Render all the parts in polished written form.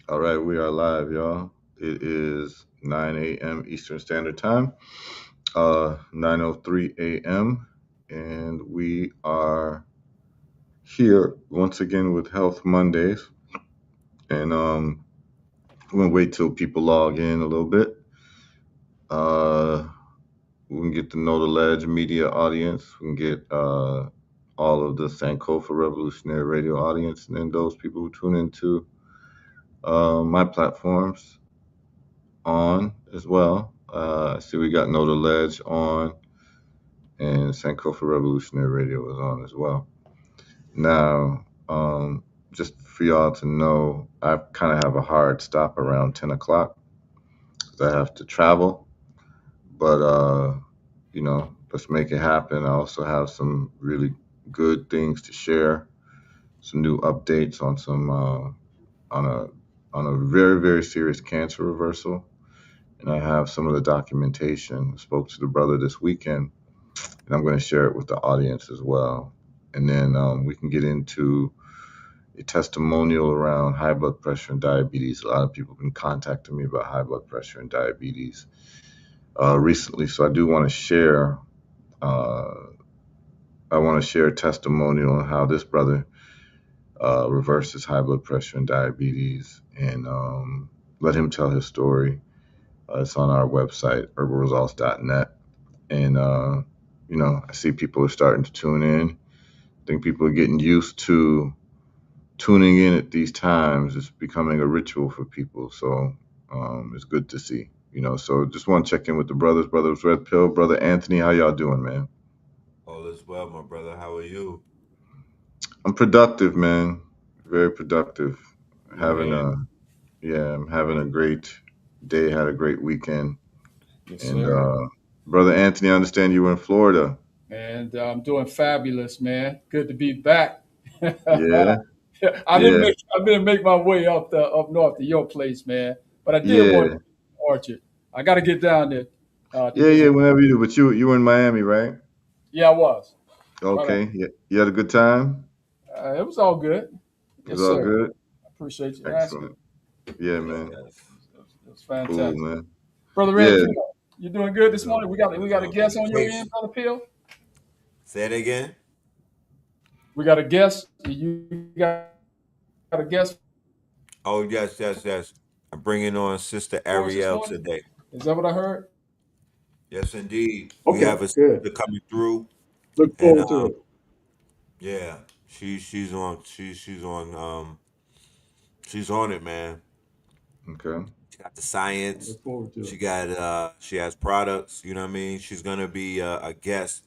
All right, we are live, y'all. It is 9 a.m. Eastern Standard Time, 9:03 a.m., and we are here once again with Health Mondays. And we're gonna wait till people log in a little bit. Uh, we can get to know the Ledge Media audience. We can get all of the Sankofa Revolutionary Radio audience, and then those people who tune into my platforms on as well. I see we got Know the Ledge on, and Sankofa Revolutionary Radio is on as well. Now, just for y'all to know, I kind of have a hard stop around 10 o'clock because I have to travel. But, let's make it happen. I also have some really good things to share, some new updates on on a, on a very, very serious cancer reversal. And I have some of the documentation. I spoke to the brother this weekend, and I'm going to share it with the audience as well. And then we can get into a testimonial around high blood pressure and diabetes. A lot of people have been contacting me about high blood pressure and diabetes recently, so I do want to share. Uh, I want to share a testimonial on how this brother reverses high blood pressure and diabetes, and let him tell his story. It's on our website, herbalresults.net. And I see people are starting to tune in. I think people are getting used to tuning in at these times. It's becoming a ritual for people, so it's good to see. So just want to check in with the brothers Red Pill, brother Anthony. How y'all doing, man? All is well, my brother. How are you? I'm productive, man. Very productive. Having Yeah, a Yeah, I'm having a great day. Had a great weekend, yes, and sir. brother Anthony, I understand you were in Florida. And I'm doing fabulous, man. Good to be back. Yeah, I yeah, didn't make my way up north to your place, man. But I did want yeah, to Orchard. I got to get down there to yeah, yeah. visit. Whenever you do, but you were in Miami, right? Yeah, I was. Right on. Okay. Yeah, you had a good time. It was all good. It was Yes, all sir. good. I appreciate you asking. Excellent. Yeah, Yes, man. yes. It was Cool, fantastic. man. Brother Red Yeah. Pill, you doing good It's this all morning? We it's got a all guest good. on your end, Case. Brother Pill. Say it again. We got a guest. You got a guest Oh yes, yes, yes. I'm bringing on Sister for us this Ariel morning. today. Is that what I heard? Yes, indeed. We Okay, have a good. sister coming through, Look and forward to it. yeah, she's on it, man. Okay. She got the science. Look forward to She it. got she has products. You know what I mean? She's gonna be a guest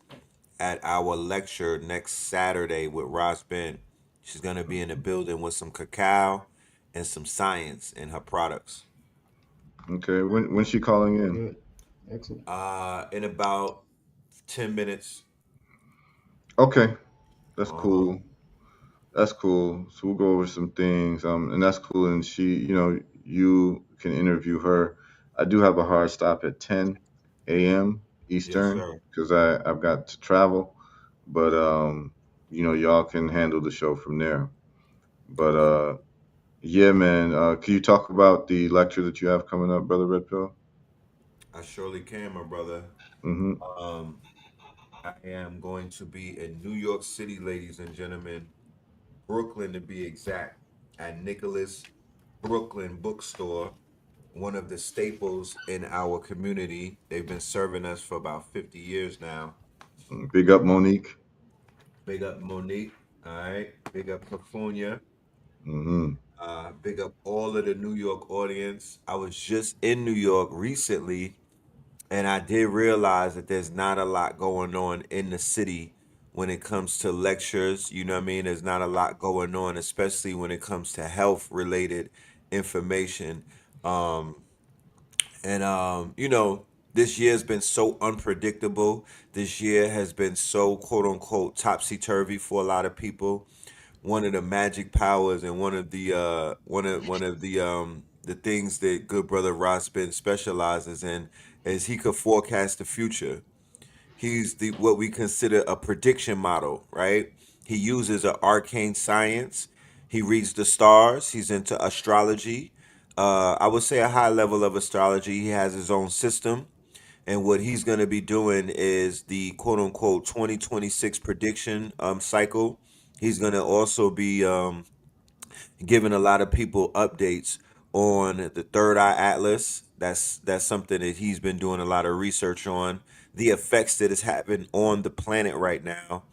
at our lecture next Saturday with Ross Ben. She's gonna be in the building with some cacao and some science in her products. Okay. When's she calling in? Good. Excellent. In about 10 minutes. Okay. That's Uh huh. cool. That's cool. So we'll go over some things. And that's cool. And you can interview her. I do have a hard stop at 10 a.m. Yes, Eastern sir. because I've got to travel. But y'all can handle the show from there. But Okay. yeah, man. Can you talk about the lecture that you have coming up, brother Red Pill? I surely can, my brother. Mm-hmm. Um, I am going to be in New York City, ladies and gentlemen, Brooklyn to be exact, at Nicholas Brooklyn Bookstore, one of the staples in our community. They've been serving us for about 50 years now. Big up, Monique. Big up Monique. All right. Big up Perfunia. Mm-hmm. Big up all of the New York audience. I was just in New York recently, and I did realize that there's not a lot going on in the city when it comes to lectures. You know what I mean? There's not a lot going on, especially when it comes to health related information. Um, this year's been so unpredictable. This year has been so quote unquote topsy turvy for a lot of people. One of the magic powers and one of the things that good brother Ross Ben specializes in is he could forecast the future. He's the what we consider a prediction model, right? He uses an arcane science. He reads the stars. He's into astrology. I would say a high level of astrology. He has his own system, and what he's going to be doing is the quote unquote 2026 prediction cycle. He's going to also be giving a lot of people updates on the Third Eye Atlas. That's something that he's been doing a lot of research on. The effects that it's having on the planet right now.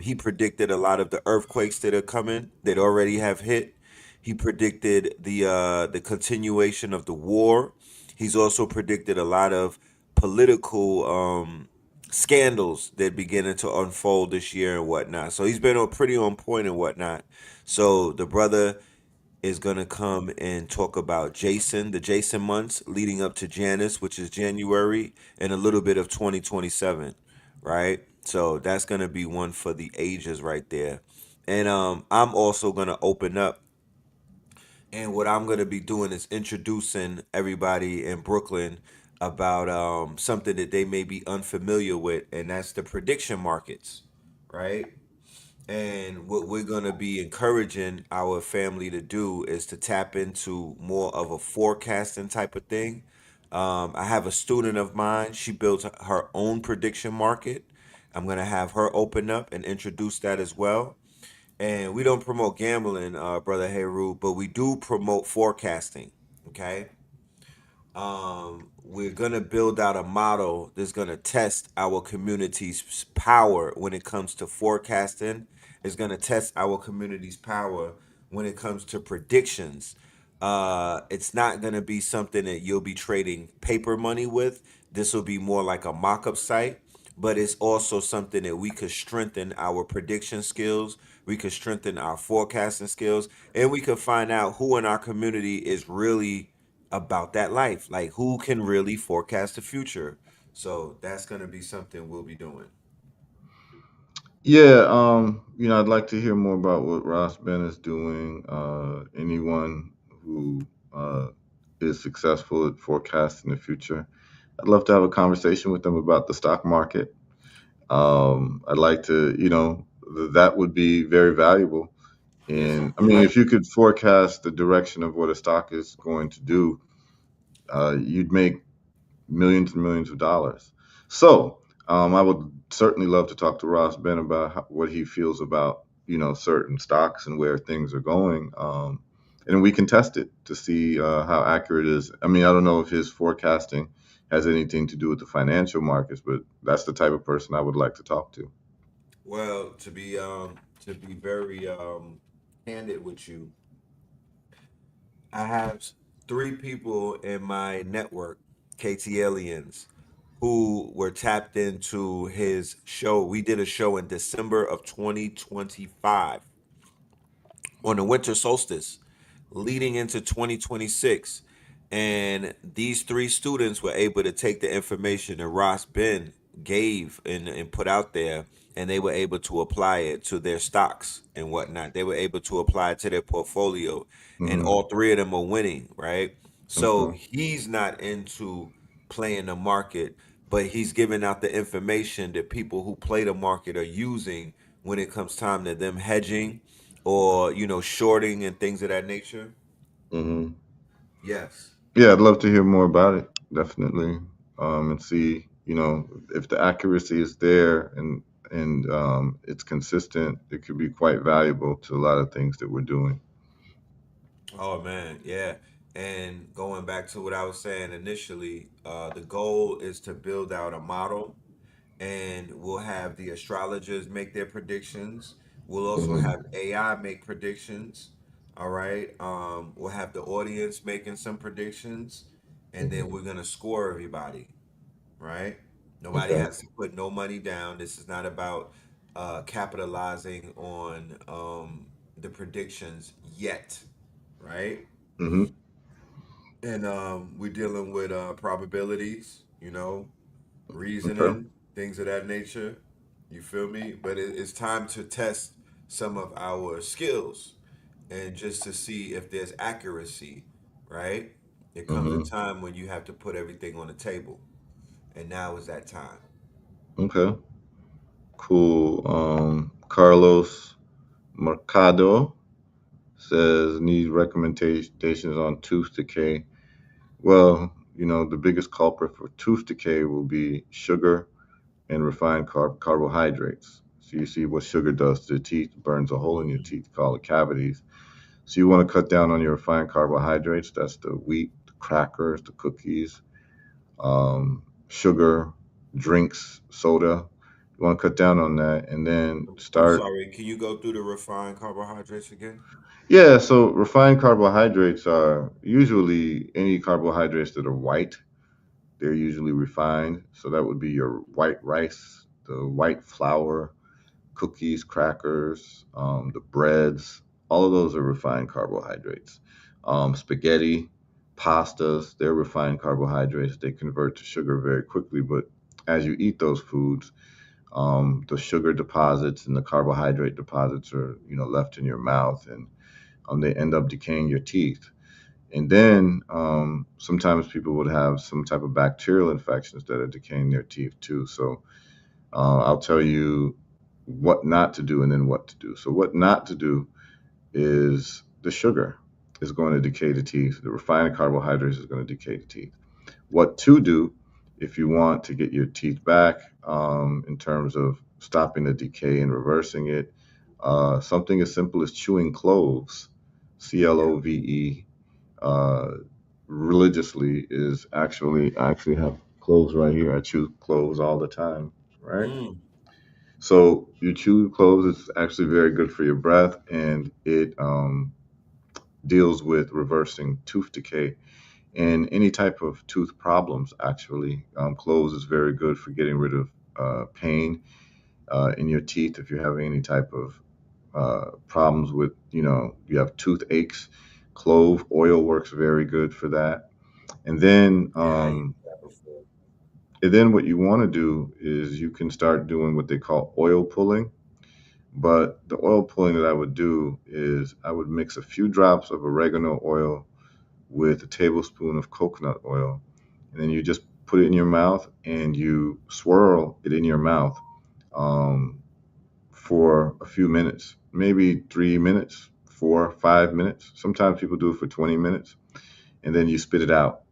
He predicted a lot of the earthquakes that are coming that already have hit. He predicted the continuation of the war. He's also predicted a lot of political scandals that beginning to unfold this year and whatnot. So he's been pretty on point and whatnot. So the brother is gonna come and talk about Jason, the Jason months leading up to Janus, which is January, and a little bit of 2027, right? So that's gonna be one for the ages right there. And I'm also gonna open up, and what I'm gonna be doing is introducing everybody in Brooklyn about something that they may be unfamiliar with, and that's the prediction markets, right? And what we're going to be encouraging our family to do is to tap into more of a forecasting type of thing. I have a student of mine. She built her own prediction market. I'm going to have her open up and introduce that as well. And we don't promote gambling, Brother Heru, but we do promote forecasting. Okay. We're gonna build out a model that's gonna test our community's power when it comes to forecasting. It's gonna test our community's power when it comes to predictions. It's not gonna be something that you'll be trading paper money with. This will be more like a mock-up site, but it's also something that we could strengthen our prediction skills. We could strengthen our forecasting skills, and we could find out who in our community is really about that life. Like who can really forecast the future. So that's gonna be something we'll be doing. Yeah, I'd like to hear more about what Ross Ben is doing. Anyone who is successful at forecasting the future, I'd love to have a conversation with them about the stock market. I'd like to, that would be very valuable. And I Exactly mean, right. if you could forecast the direction of what a stock is going to do, you'd make millions and millions of dollars. So I would certainly love to talk to Ross Ben about what he feels about certain stocks and where things are going, and we can test it to see how accurate it is. I mean, I don't know if his forecasting has anything to do with the financial markets, but that's the type of person I would like to talk to. Well, to be very candid with you, I have three people in my network, KT Aliens, who were tapped into his show. We did a show in December of 2025 on the winter solstice leading into 2026. And these three students were able to take the information that Ross Ben gave and put out there, and they were able to apply it to their stocks and whatnot. They were able to apply it to their portfolio, and Hmm. all three of them are winning, right? So Okay. he's not into playing the market, but he's giving out the information that people who play the market are using when it comes time to them hedging or shorting and things of that nature. Hmm. Yes. Yeah, I'd love to hear more about it, definitely, and see, if the accuracy is there and it's consistent. It could be quite valuable to a lot of things that we're doing. Oh man, yeah. And going back to what I was saying initially, the goal is to build out a model, and we'll have the astrologers make their predictions. We'll also Hmm. have AI make predictions. All right. We'll have the audience making some predictions, and then we're gonna score everybody. Right? Nobody Okay. has to put no money down. This is not about capitalizing on the predictions yet, right? Hmm. And we're dealing with probabilities, Okay. reasoning, things of that nature. You feel me? But it's time to test some of our skills and just to see if there's accuracy, right? There comes a Hmm. time when you have to put everything on the table, and now is that time. Okay. Cool. Carlos Mercado Says need recommendations on tooth decay. Well, the biggest culprit for tooth decay will be sugar and refined carbohydrates. So you see what sugar does to the teeth, burns a hole in your teeth called the cavities. So you want to cut down on your refined carbohydrates. That's the wheat, the crackers, the cookies, sugar, drinks, soda. You want to cut down on that and then I'm start. sorry. Can you go through the refined carbohydrates again? Yeah, so refined carbohydrates are usually any carbohydrates that are white. They're usually refined. So that would be your white rice, the white flour, cookies, crackers, the breads. All of those are refined carbohydrates. Spaghetti, pastas, they're refined carbohydrates. They convert to sugar very quickly, but as you eat those foods, the sugar deposits and the carbohydrate deposits are, left in your mouth, and they end up decaying your teeth. And then sometimes people would have some type of bacterial infections that are decaying their teeth too. So I'll tell you what not to do and then what to do. So what not to do is the sugar is going to decay the teeth. The refined carbohydrates is going to decay the teeth. What to do if you want to get your teeth back in terms of stopping the decay and reversing it. Something as simple as chewing cloves, Yeah. CLOVE, uh, religiously is I actually have cloves right here. I chew cloves all the time, right? Mm. So you chew cloves is actually very good for your breath, and it deals with reversing tooth decay and any type of tooth problems. Actually, cloves is very good for getting rid of pain in your teeth if you're having any type of problems with, you have tooth aches. Clove oil works very good for that. And then, Yeah, I um, used that before. and then what you want to do is you can start doing what they call oil pulling. But the oil pulling that I would do is I would mix a few drops of oregano oil with a tablespoon of coconut oil. And then you just put it in your mouth and you swirl it in your mouth um, for a few minutes, maybe 3 minutes, 4, 5 minutes. Sometimes people do it for 20 minutes. And then you spit it out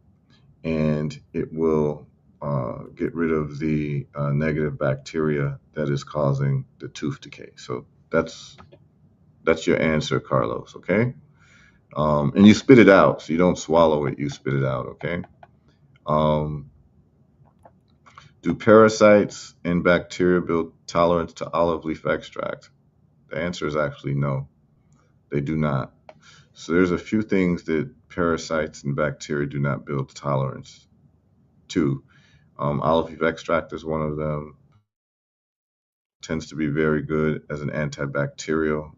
and it will get rid of the negative bacteria that is causing the tooth decay. So that's your answer, Carlos. Okay, and you spit it out, so you don't swallow it. You spit it out. Okay. Um, do parasites and bacteria build tolerance to olive leaf extract? The answer is actually no. They do not. So there's a few things that parasites and bacteria do not build tolerance to. Olive leaf extract is one of them. Tends to be very good as an antibacterial.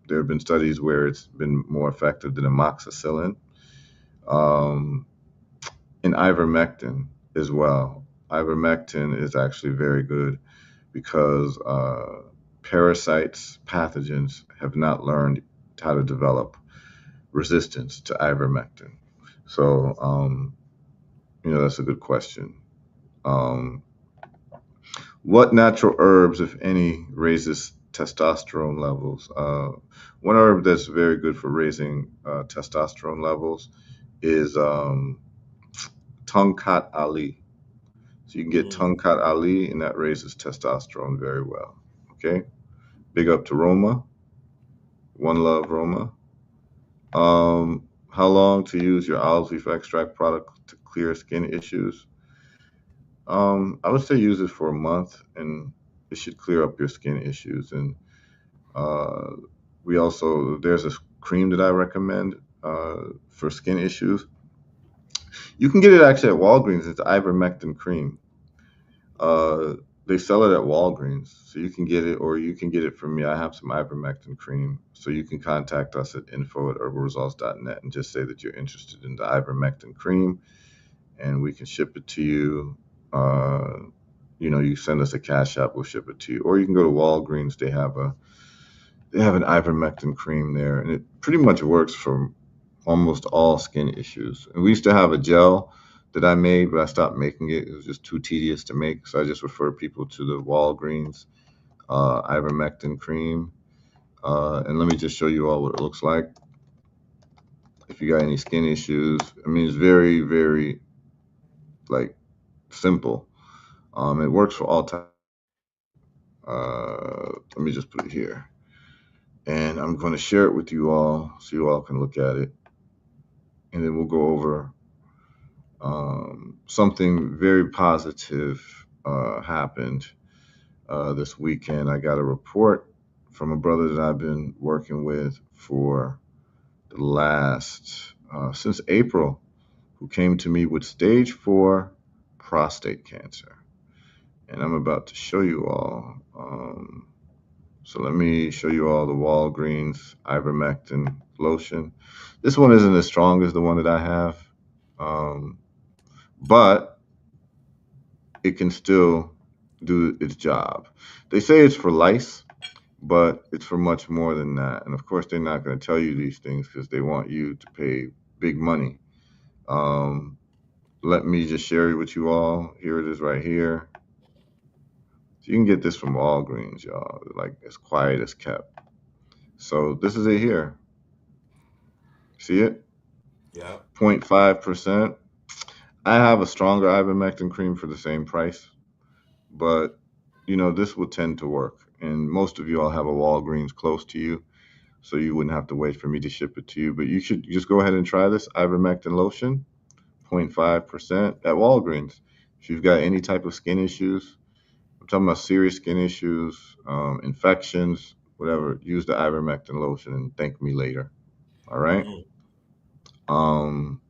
There have been studies where it's been more effective than amoxicillin. Um, and ivermectin as well. Ivermectin is actually very good because parasites, pathogens have not learned how to develop resistance to ivermectin. So, that's a good question. Um, what natural herbs, if any, raises testosterone levels? One herb that's very good for raising testosterone levels is Tongkat Ali. So you can get Mm. Tongkat Ali, and that raises testosterone very well. Okay. Big up to Roma. One love, Roma. How long to use your olive leaf extract product to clear skin issues? I would say use it for a month, and it should clear up your skin issues. And uh, there's a cream that I recommend for skin issues. You can get it actually at Walgreens. It's ivermectin cream. Uh, they sell it at Walgreens, so you can get it, or you can get it from me. I have some ivermectin cream, so you can contact us at info@herbalresults.net and just say that you're interested in the ivermectin cream, and we can ship it to you. You send us a cash app, we'll ship it to you, or you can go to Walgreens. They have an ivermectin cream there, and it pretty much works for almost all skin issues. And we used to have a gel that I made, but I stopped making it. It was just too tedious to make, so I just refer people to the Walgreens ivermectin cream. And let me just show you all what it looks like. If you got any skin issues, I mean, it's very, very like simple. It works for all types. Let me just put it here, and I'm going to share it with you all so you all can look at it, and then we'll go over something very positive happened this weekend. I got a report from a brother that I've been working with for the last since April, who came to me with stage 4 prostate cancer, and I'm about to show you all. So let me show you all the Walgreens ivermectin lotion. This one isn't as strong as the one that I have, but it can still do its job. They say it's for lice, but it's for much more than that. And of course, they're not going to tell you these things because they want you to pay big money. Um, Let me just share it with you all. Here it is right here. So you can get this from Walgreens, y'all. Like as quiet as kept. So this is it here. See it? Yeah. 0.5%. I have a stronger ivermectin cream for the same price, but this will tend to work. And most of you all have a Walgreens close to you, so you wouldn't have to wait for me to ship it to you. But you should just go ahead and try this ivermectin lotion, 0.5% at Walgreens. If you've got any type of skin issues, I'm talking about serious skin issues, infections, whatever, use the ivermectin lotion and thank me later. All right. Mm. Um,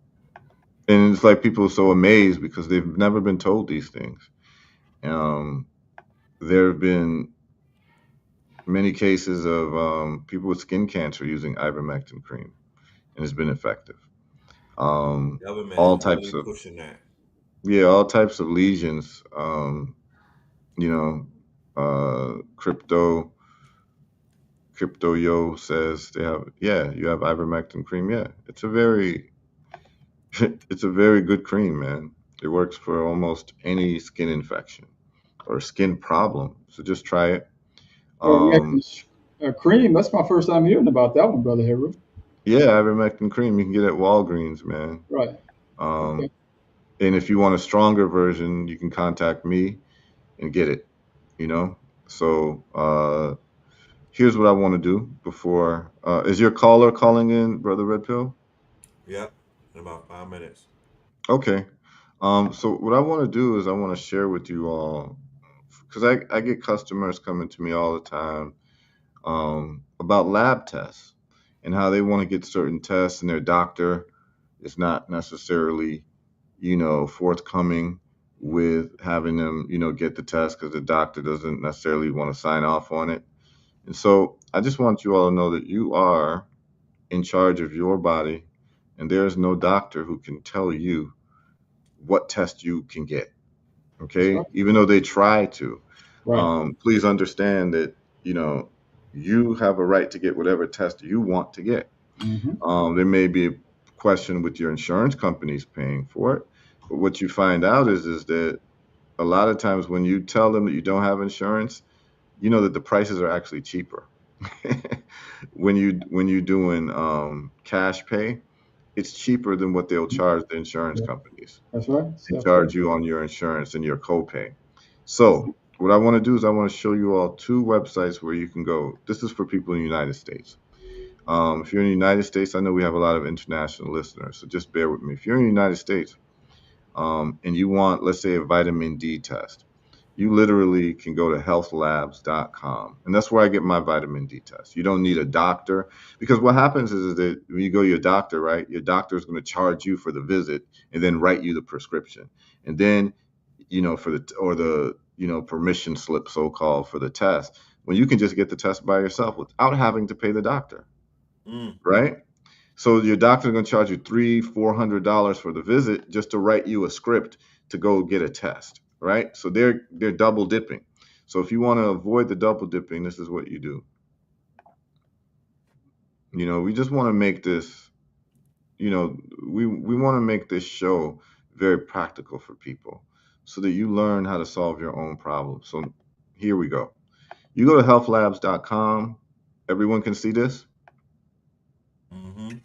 and it's like people are so amazed because they've never been told these things. Um, there have been many cases of people with skin cancer using ivermectin cream, and it's been effective. Government All is types really of pushing that. Yeah, all types of lesions. You know, crypto yo says they have. Yeah, you have ivermectin cream. Yeah, it's a very it's a very good cream, man. It works for almost any skin infection or skin problem. So just try it. Um, Ivermectin cream. That's my first time hearing about that one, brother Heru. yeah, ivermectin cream you can get at Walgreens, man. Right. Okay. Um, and if you want a stronger version, you can contact me and get it. You know. So here's what I want to do before. Is your caller calling in, brother Red Pill? Yep. In about 5 minutes. Okay. So what I want to do is I want to share with you all because I get customers coming to me all the time about lab tests and how they want to get certain tests and their doctor is not necessarily, forthcoming with having them, get the test because the doctor doesn't necessarily want to sign off on it. And so I just want you all to know that you are in charge of your body and there is no doctor who can tell you what test you can get. That's Okay. right. Even though they try to, Right. please understand that, you know, you have a right to get whatever test you want to get. Mm-hmm. There may be a question with your insurance companies paying for it, but what you find out is that a lot of times when you tell them that you don't have insurance, you know that the prices are actually cheaper. When you doing cash pay, it's cheaper than what they'll charge the insurance Yeah. companies. That's right. They Self pay. charge you on your insurance and your copay. So what I want to do is I want to show you all two websites where you can go. This is for people in the United States. If you're in the United States, I know we have a lot of international listeners, so just bear with me. If you're in the United States and you want, let's say, a vitamin D test, you literally can go to healthlabs.com. And that's where I get my vitamin D test. You don't need a doctor because what happens is that when you go to your doctor, right, your doctor is going to charge you for the visit and then write you the prescription. And then, for the permission slip, so called, for the test, when you can just get the test by yourself without having to pay the doctor, Mm. right? So your doctor's going to charge you $300-400 for the visit just to write you a script to go get a test, right? So they're double dipping. So if you want to avoid the double dipping, this is what you do. We just want to make this, we want to make this show very practical for people so that you learn how to solve your own problems. So here we go. You go to healthlabs.com. Everyone can see this? Mm-hmm.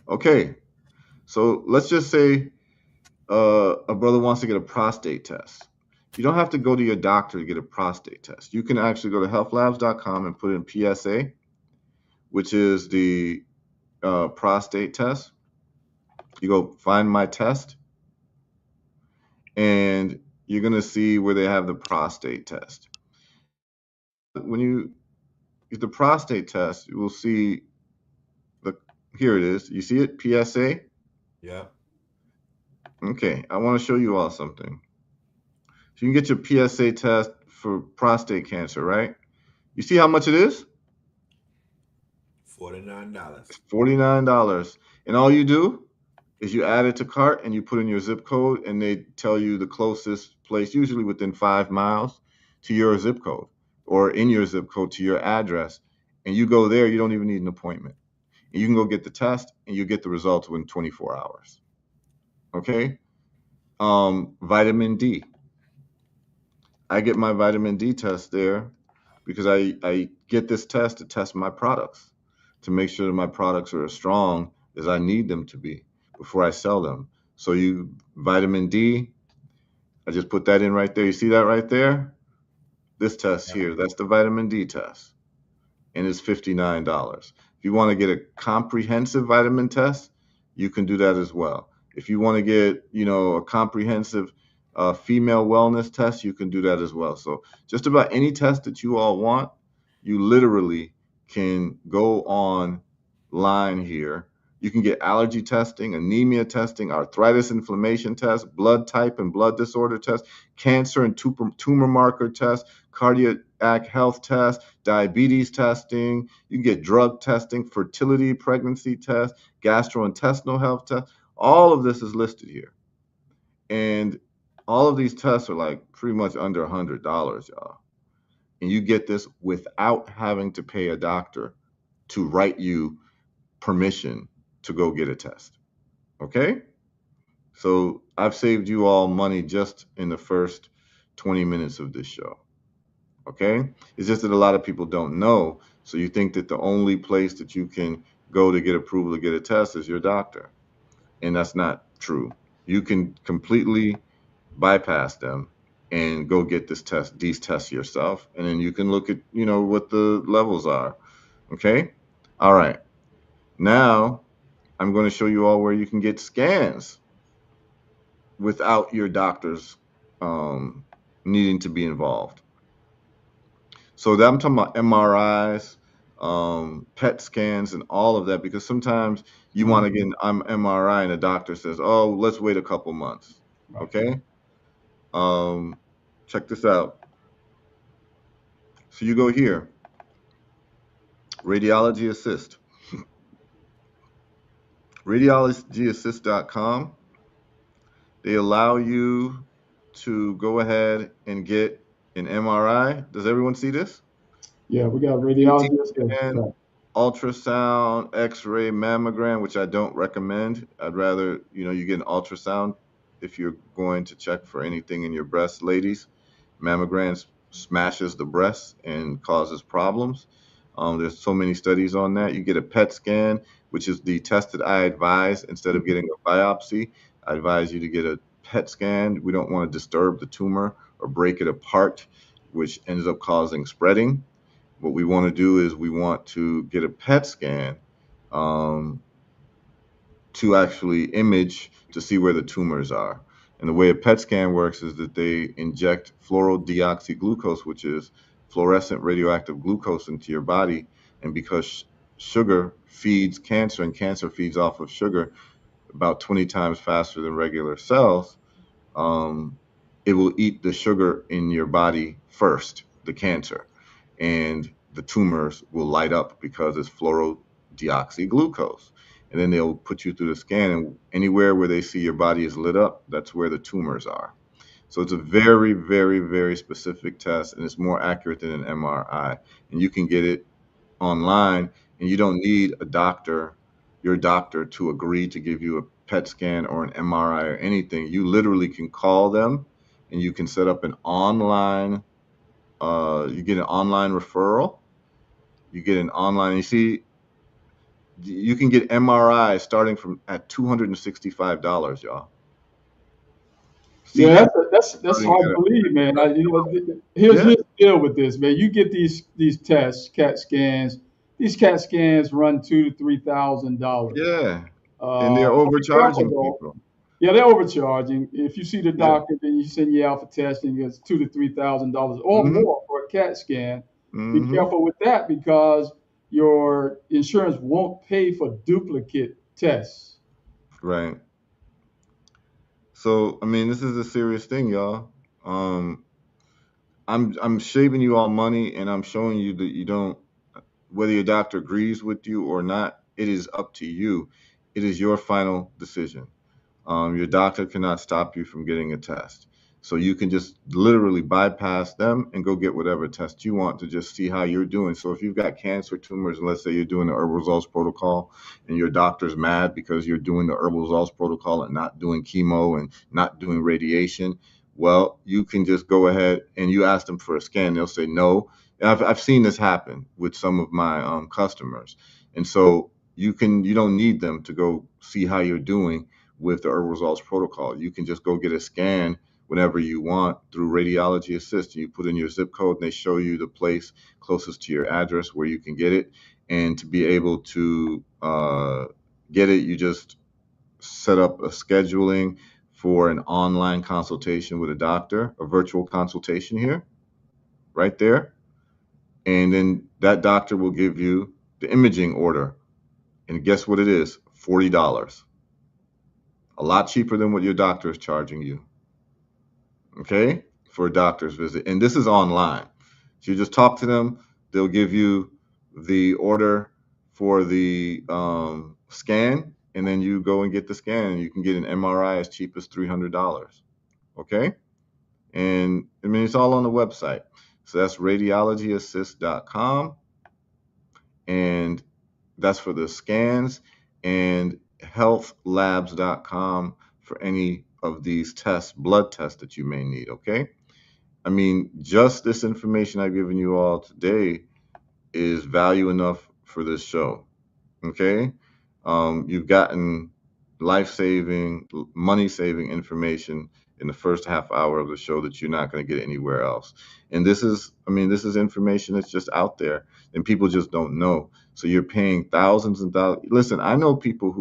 Okay. So let's just say a brother wants to get a prostate test. You don't have to go to your doctor to get a prostate test. You can actually go to healthlabs.com and put in PSA, which is the prostate test. You go find my test, and you're going to see where they have the prostate test. When you get the prostate test, you will see here it is. You see it, PSA? Yeah. Okay, I want to show you all something. So you can get your PSA test for prostate cancer, right? You see how much it is? $49. $49. And all you do is you add it to cart and you put in your zip code, and they tell you the closest place, usually within 5 miles to your zip code, or in your zip code to your address. And you go there, you don't even need an appointment. And you can go get the test and you get the results within 24 hours. Okay? Vitamin D. I get my vitamin D test there because I get this test to test my products, to make sure that my products are as strong as I need them to be before I sell them. So vitamin D, I just put that in right there. You see that right there? This test Yeah. here, that's the vitamin D test, and it's $59. If you want to get a comprehensive vitamin test, you can do that as well. If you want to get, a comprehensive female wellness test, you can do that as well. So just about any test that you all want, you literally can go online here. You can get allergy testing, anemia testing, arthritis inflammation test, blood type and blood disorder test, cancer and tumor marker test, cardiac health test, diabetes testing. You can get drug testing, fertility, pregnancy test, gastrointestinal health test. All of this is listed here. And all of these tests are like pretty much under $100, y'all. And you get this without having to pay a doctor to write you permission to go get a test. Okay? So I've saved you all money just in the first 20 minutes of this show. Okay? It's just that a lot of people don't know. So you think that the only place that you can go to get approval to get a test is your doctor. And that's not true. You can completely bypass them and go get these tests yourself. And then you can look at, what the levels are. Okay? All right. Now I'm going to show you all where you can get scans without your doctors needing to be involved. So I'm talking about MRIs, PET scans, and all of that, because sometimes you want to get an MRI and the doctor says, "Oh, let's wait a couple months." Okay. Check this out. So you go here, Radiology Assist, radiologyassist.com. They allow you to go ahead and get an MRI. Does everyone see this? Yeah, we got CT radiology. scan, ultrasound, X-ray, mammogram, which I don't recommend. I'd rather, you get an ultrasound if you're going to check for anything in your breast, ladies. Mammogram smashes the breast and causes problems. There's so many studies on that. You get a PET scan, which is the test that I advise. Instead of getting a biopsy, I advise you to get a PET scan. We don't want to disturb the tumor or break it apart, which ends up causing spreading. What we want to do is we want to get a PET scan to actually image to see where the tumors are. And the way a PET scan works is that they inject fluorodeoxyglucose, which is fluorescent radioactive glucose, into your body. And because sugar feeds cancer and cancer feeds off of sugar about 20 times faster than regular cells, it will eat the sugar in your body first, the cancer. And the tumors will light up because it's fluorodeoxyglucose. And then they'll put you through the scan, and anywhere where they see your body is lit up, that's where the tumors are. So it's a very, very, very specific test, and it's more accurate than an MRI. And you can get it online, and you don't need your doctor to agree to give you a PET scan or an MRI or anything. You literally can call them, and you can set up you get an online referral, You get an online. You see, you can get MRI starting from at $265, y'all. Yeah, CT that's starting hard at to believe, man. Here's yeah, the deal with this, man. You get these tests, CAT scans. These CAT scans run $2,000 to $3,000. yeah, and they're So be careful overcharging though. people. Yeah, they're overcharging. If you see the Yeah. doctor, then you send you out for testing. It's $2,000 to $3,000 or Mm-hmm. more for a CAT scan. Be Mm-hmm. careful with that because your insurance won't pay for duplicate tests. Right. So I mean, this is a serious thing, y'all. Um, I'm saving you all money, and I'm showing you that you don't. Whether your doctor agrees with you or not, it is up to you. It is your final decision. Your doctor cannot stop you from getting a test. So you can just literally bypass them and go get whatever test you want to just see how you're doing. So if you've got cancer tumors, and let's say you're doing the herbal results protocol and your doctor's mad because you're doing the herbal results protocol and not doing chemo and not doing radiation, well, you can just go ahead and you ask them for a scan. They'll say no. And I've seen this happen with some of my customers. And so you don't need them to go see how you're doing with the herbal results protocol. You can just go get a scan whenever you want through Radiology Assist. You put in your zip code and they show you the place closest to your address where you can get it. And to be able to get it, you just set up a scheduling for an online consultation with a doctor, a virtual consultation here, right there. And then that doctor will give you the imaging order. And guess what it is? $40. A lot cheaper than what your doctor is charging you. Okay, for a doctor's visit. And this is online. So you just talk to them, they'll give you the order for the scan, and then you go and get the scan, and you can get an MRI as cheap as $300. Okay, and I mean, it's all on the website. So that's radiologyassist.com, and that's for the scans, and healthlabs.com for any of these tests, blood tests that you may need. Okay. I mean, just this information I've given you all today is value enough for this show. Okay. You've gotten life saving, money saving information in the first half hour of the show that you're not going to get anywhere else. And this is information that's just out there and people just don't know. So you're paying thousands and thousands. Listen, I know people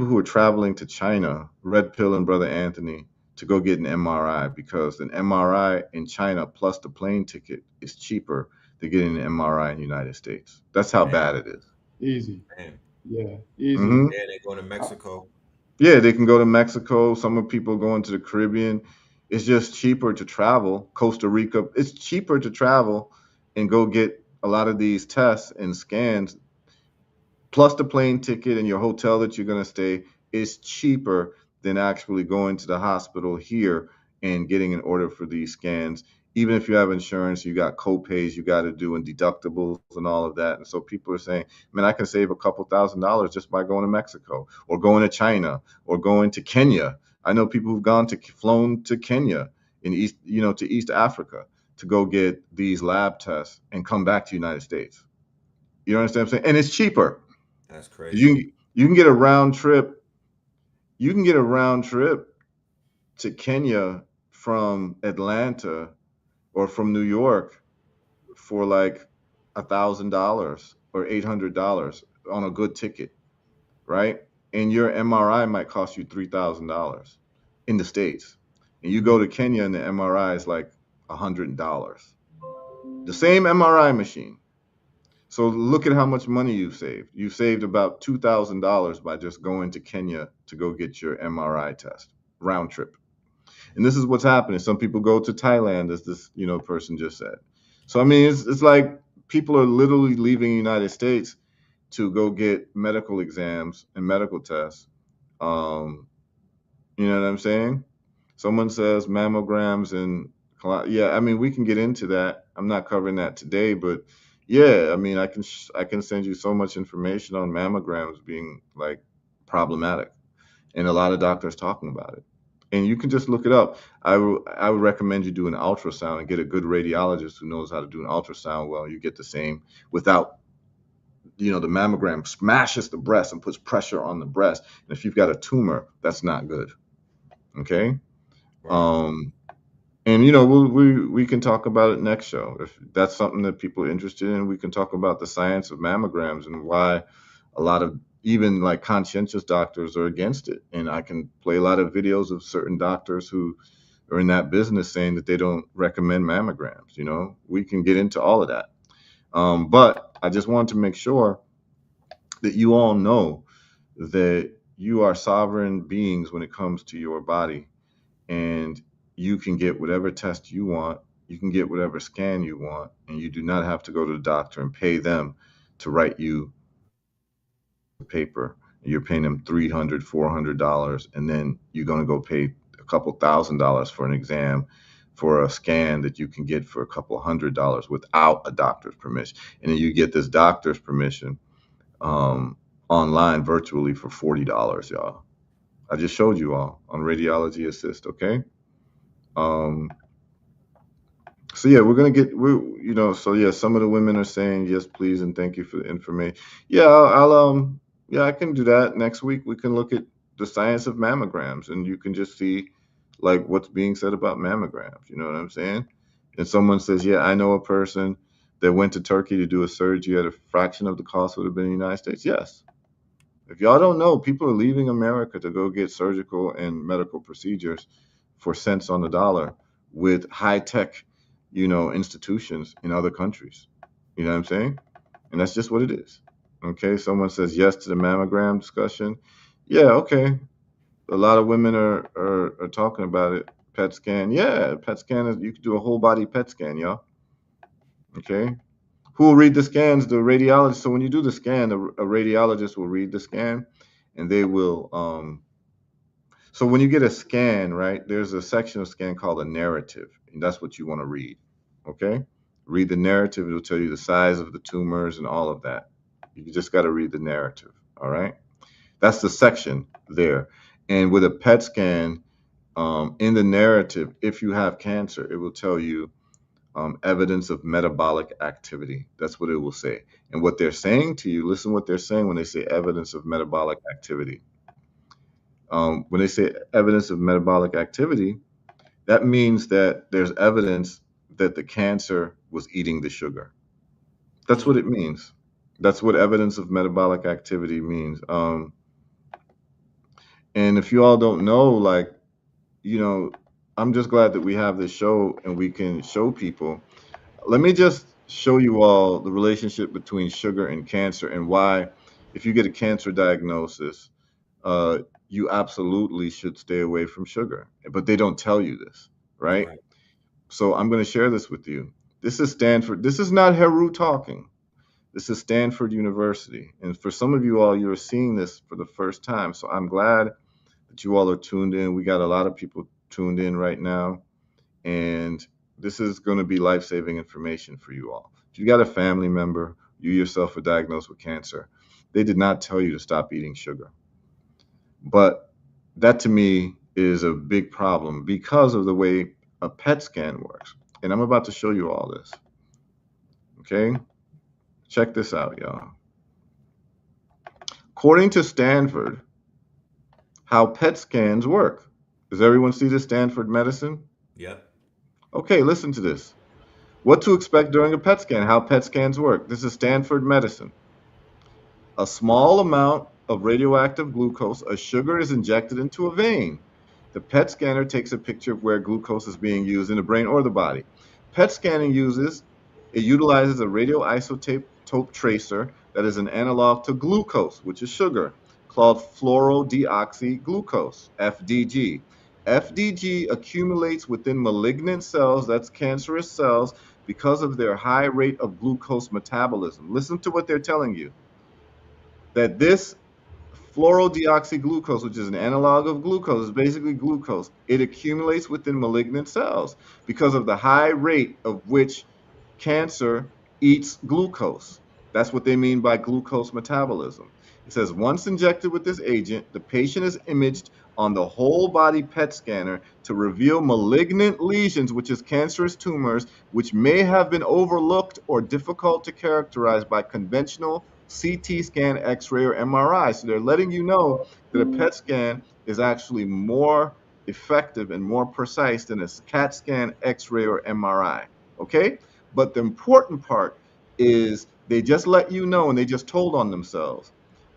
who are traveling to China, Red Pill and Brother Anthony, to go get an MRI because an MRI in China plus the plane ticket is cheaper than getting an MRI in the United States. That's how Man, bad it is. Easy. man. Yeah, easy. Hmm. Yeah, they're going to Uh, Mexico. Yeah, they can go to Mexico. Some of people going to the Caribbean. It's just cheaper to travel. Costa Rica, it's cheaper to travel and go get a lot of these tests and scans plus the plane ticket and your hotel that you're going to stay is cheaper than actually going to the hospital here and getting an order for these scans. Even if you have insurance, you got co-pays you got to do and deductibles and all of that. And so people are saying, man, I can save a couple $1,000s just by going to Mexico or going to China or going to Kenya. I know people who've flown to Kenya in to East Africa to go get these lab tests and come back to the United States. You understand what I'm saying? And it's cheaper. That's You crazy. can you can get a round trip. You can get a round trip to Kenya from Atlanta or from New York for like $1,000 or $800 on a good ticket, right? And your MRI might cost you $3,000 in the States. And you go to Kenya and the MRI is like $100. The same MRI machine. So look at how much money you've saved. You've saved about $2,000 by just going to Kenya to go get your MRI test round trip. And this is what's happening. Some people go to Thailand, as this person just said. So I mean, it's like people are literally leaving the United States to go get medical exams and medical tests. Um, you know what I'm saying? Someone says mammograms and yeah, I mean we can get into that. I'm not covering that today, but yeah, I mean I can send you so much information on mammograms being like problematic, and a lot of doctors talking about it. And you can just look it up. I would recommend you do an ultrasound and get a good radiologist who knows how to do an ultrasound well. You get the same without, the mammogram smashes the breast and puts pressure on the breast. And if you've got a tumor, that's not good. Okay. Right. Um, and we can talk about it next show if that's something that people are interested in. We can talk about the science of mammograms and why a lot of even like conscientious doctors are against it. And I can play a lot of videos of certain doctors who are in that business saying that they don't recommend mammograms. We can get into all of that. But I just wanted to make sure that you all know that you are sovereign beings when it comes to your body, and you can get whatever test you want, you can get whatever scan you want, and you do not have to go to the doctor and pay them to write you a paper. You're paying them $300, $400, and then you're going to go pay a couple $1,000s for an exam for a scan that you can get for a couple $100 without a doctor's permission. And then you get this doctor's permission um, online virtually for $40, y'all. I just showed you all on Radiology Assist, okay? Um, so yeah, we're gonna get so yeah, some of the women are saying yes, please, and thank you for the information. Yeah, yeah, I can do that next week. We can look at the science of mammograms, and you can just see like what's being said about mammograms. You know what I'm saying? And someone says, yeah, I know a person that went to Turkey to do a surgery at a fraction of the cost would have been in the United States. Yes. If y'all don't know, people are leaving America to go get surgical and medical procedures for cents on the dollar with high tech, institutions in other countries. You know what I'm saying? And that's just what it is. Okay. Someone says yes to the mammogram discussion. Yeah. Okay. A lot of women are talking about it. PET scan. Yeah. PET scan is, you can do a whole body PET scan, y'all. Okay. Who will read the scans? The radiologist. So when you do the scan, a radiologist will read the scan, and they will. So when you get a scan, right, there's a section of scan called a narrative, and that's what you want to read. Okay, read the narrative. It'll tell you the size of the tumors and all of that. You just got to read the narrative. All right, that's the section there. And with a PET scan, in the narrative, if you have cancer, it will tell you evidence of metabolic activity. That's what it will say. And what they're saying to you, listen what they're saying when they say evidence of metabolic activity. When they say evidence of metabolic activity, that means that there's evidence that the cancer was eating the sugar. That's Mm. what it means. That's what evidence of metabolic activity means. And if you all don't know, like, you know, I'm just glad that we have this show and we can show people. Let me just show you all the relationship between sugar and cancer and why, if you get a cancer diagnosis, you absolutely should stay away from sugar. But they don't tell you this, right? Right. So I'm going to share this with you. This is Stanford. This is not Heru talking. This is Stanford University. And for some of you all, you're seeing this for the first time. So I'm glad that you all are tuned in. We got a lot of people tuned in right now. And this is going to be life saving information for you all. If you got a family member, you yourself are diagnosed with cancer, they did not tell you to stop eating sugar. But that to me is a big problem because of the way a PET scan works. And I'm about to show you all this. Okay? Check this out, y'all. According to Stanford, how PET scans work. Does everyone see this Stanford medicine? Yep. Okay, listen to this. What to expect during a PET scan, how PET scans work. This is Stanford medicine. A small amount of radioactive glucose, a sugar, is injected into a vein. The PET scanner takes a picture of where glucose is being used in the brain or the body. PET scanning utilizes a radioisotope tracer that is an analog to glucose, which is sugar, called fluorodeoxyglucose, FDG. FDG accumulates within malignant cells, that's cancerous cells, because of their high rate of glucose metabolism. Listen to what they're telling you, that this fluorodeoxyglucose, which is an analog of glucose, is basically glucose. It accumulates within malignant cells because of the high rate of which cancer eats glucose. That's what they mean by glucose metabolism. It says once injected with this agent, the patient is imaged on the whole body PET scanner to reveal malignant lesions, which is cancerous tumors, which may have been overlooked or difficult to characterize by conventional CT scan, X ray, or MRI. So they're letting you know that a PET scan is actually more effective and more precise than a CAT scan, X ray, or MRI. Okay? But the important part is they just let you know and they just told on themselves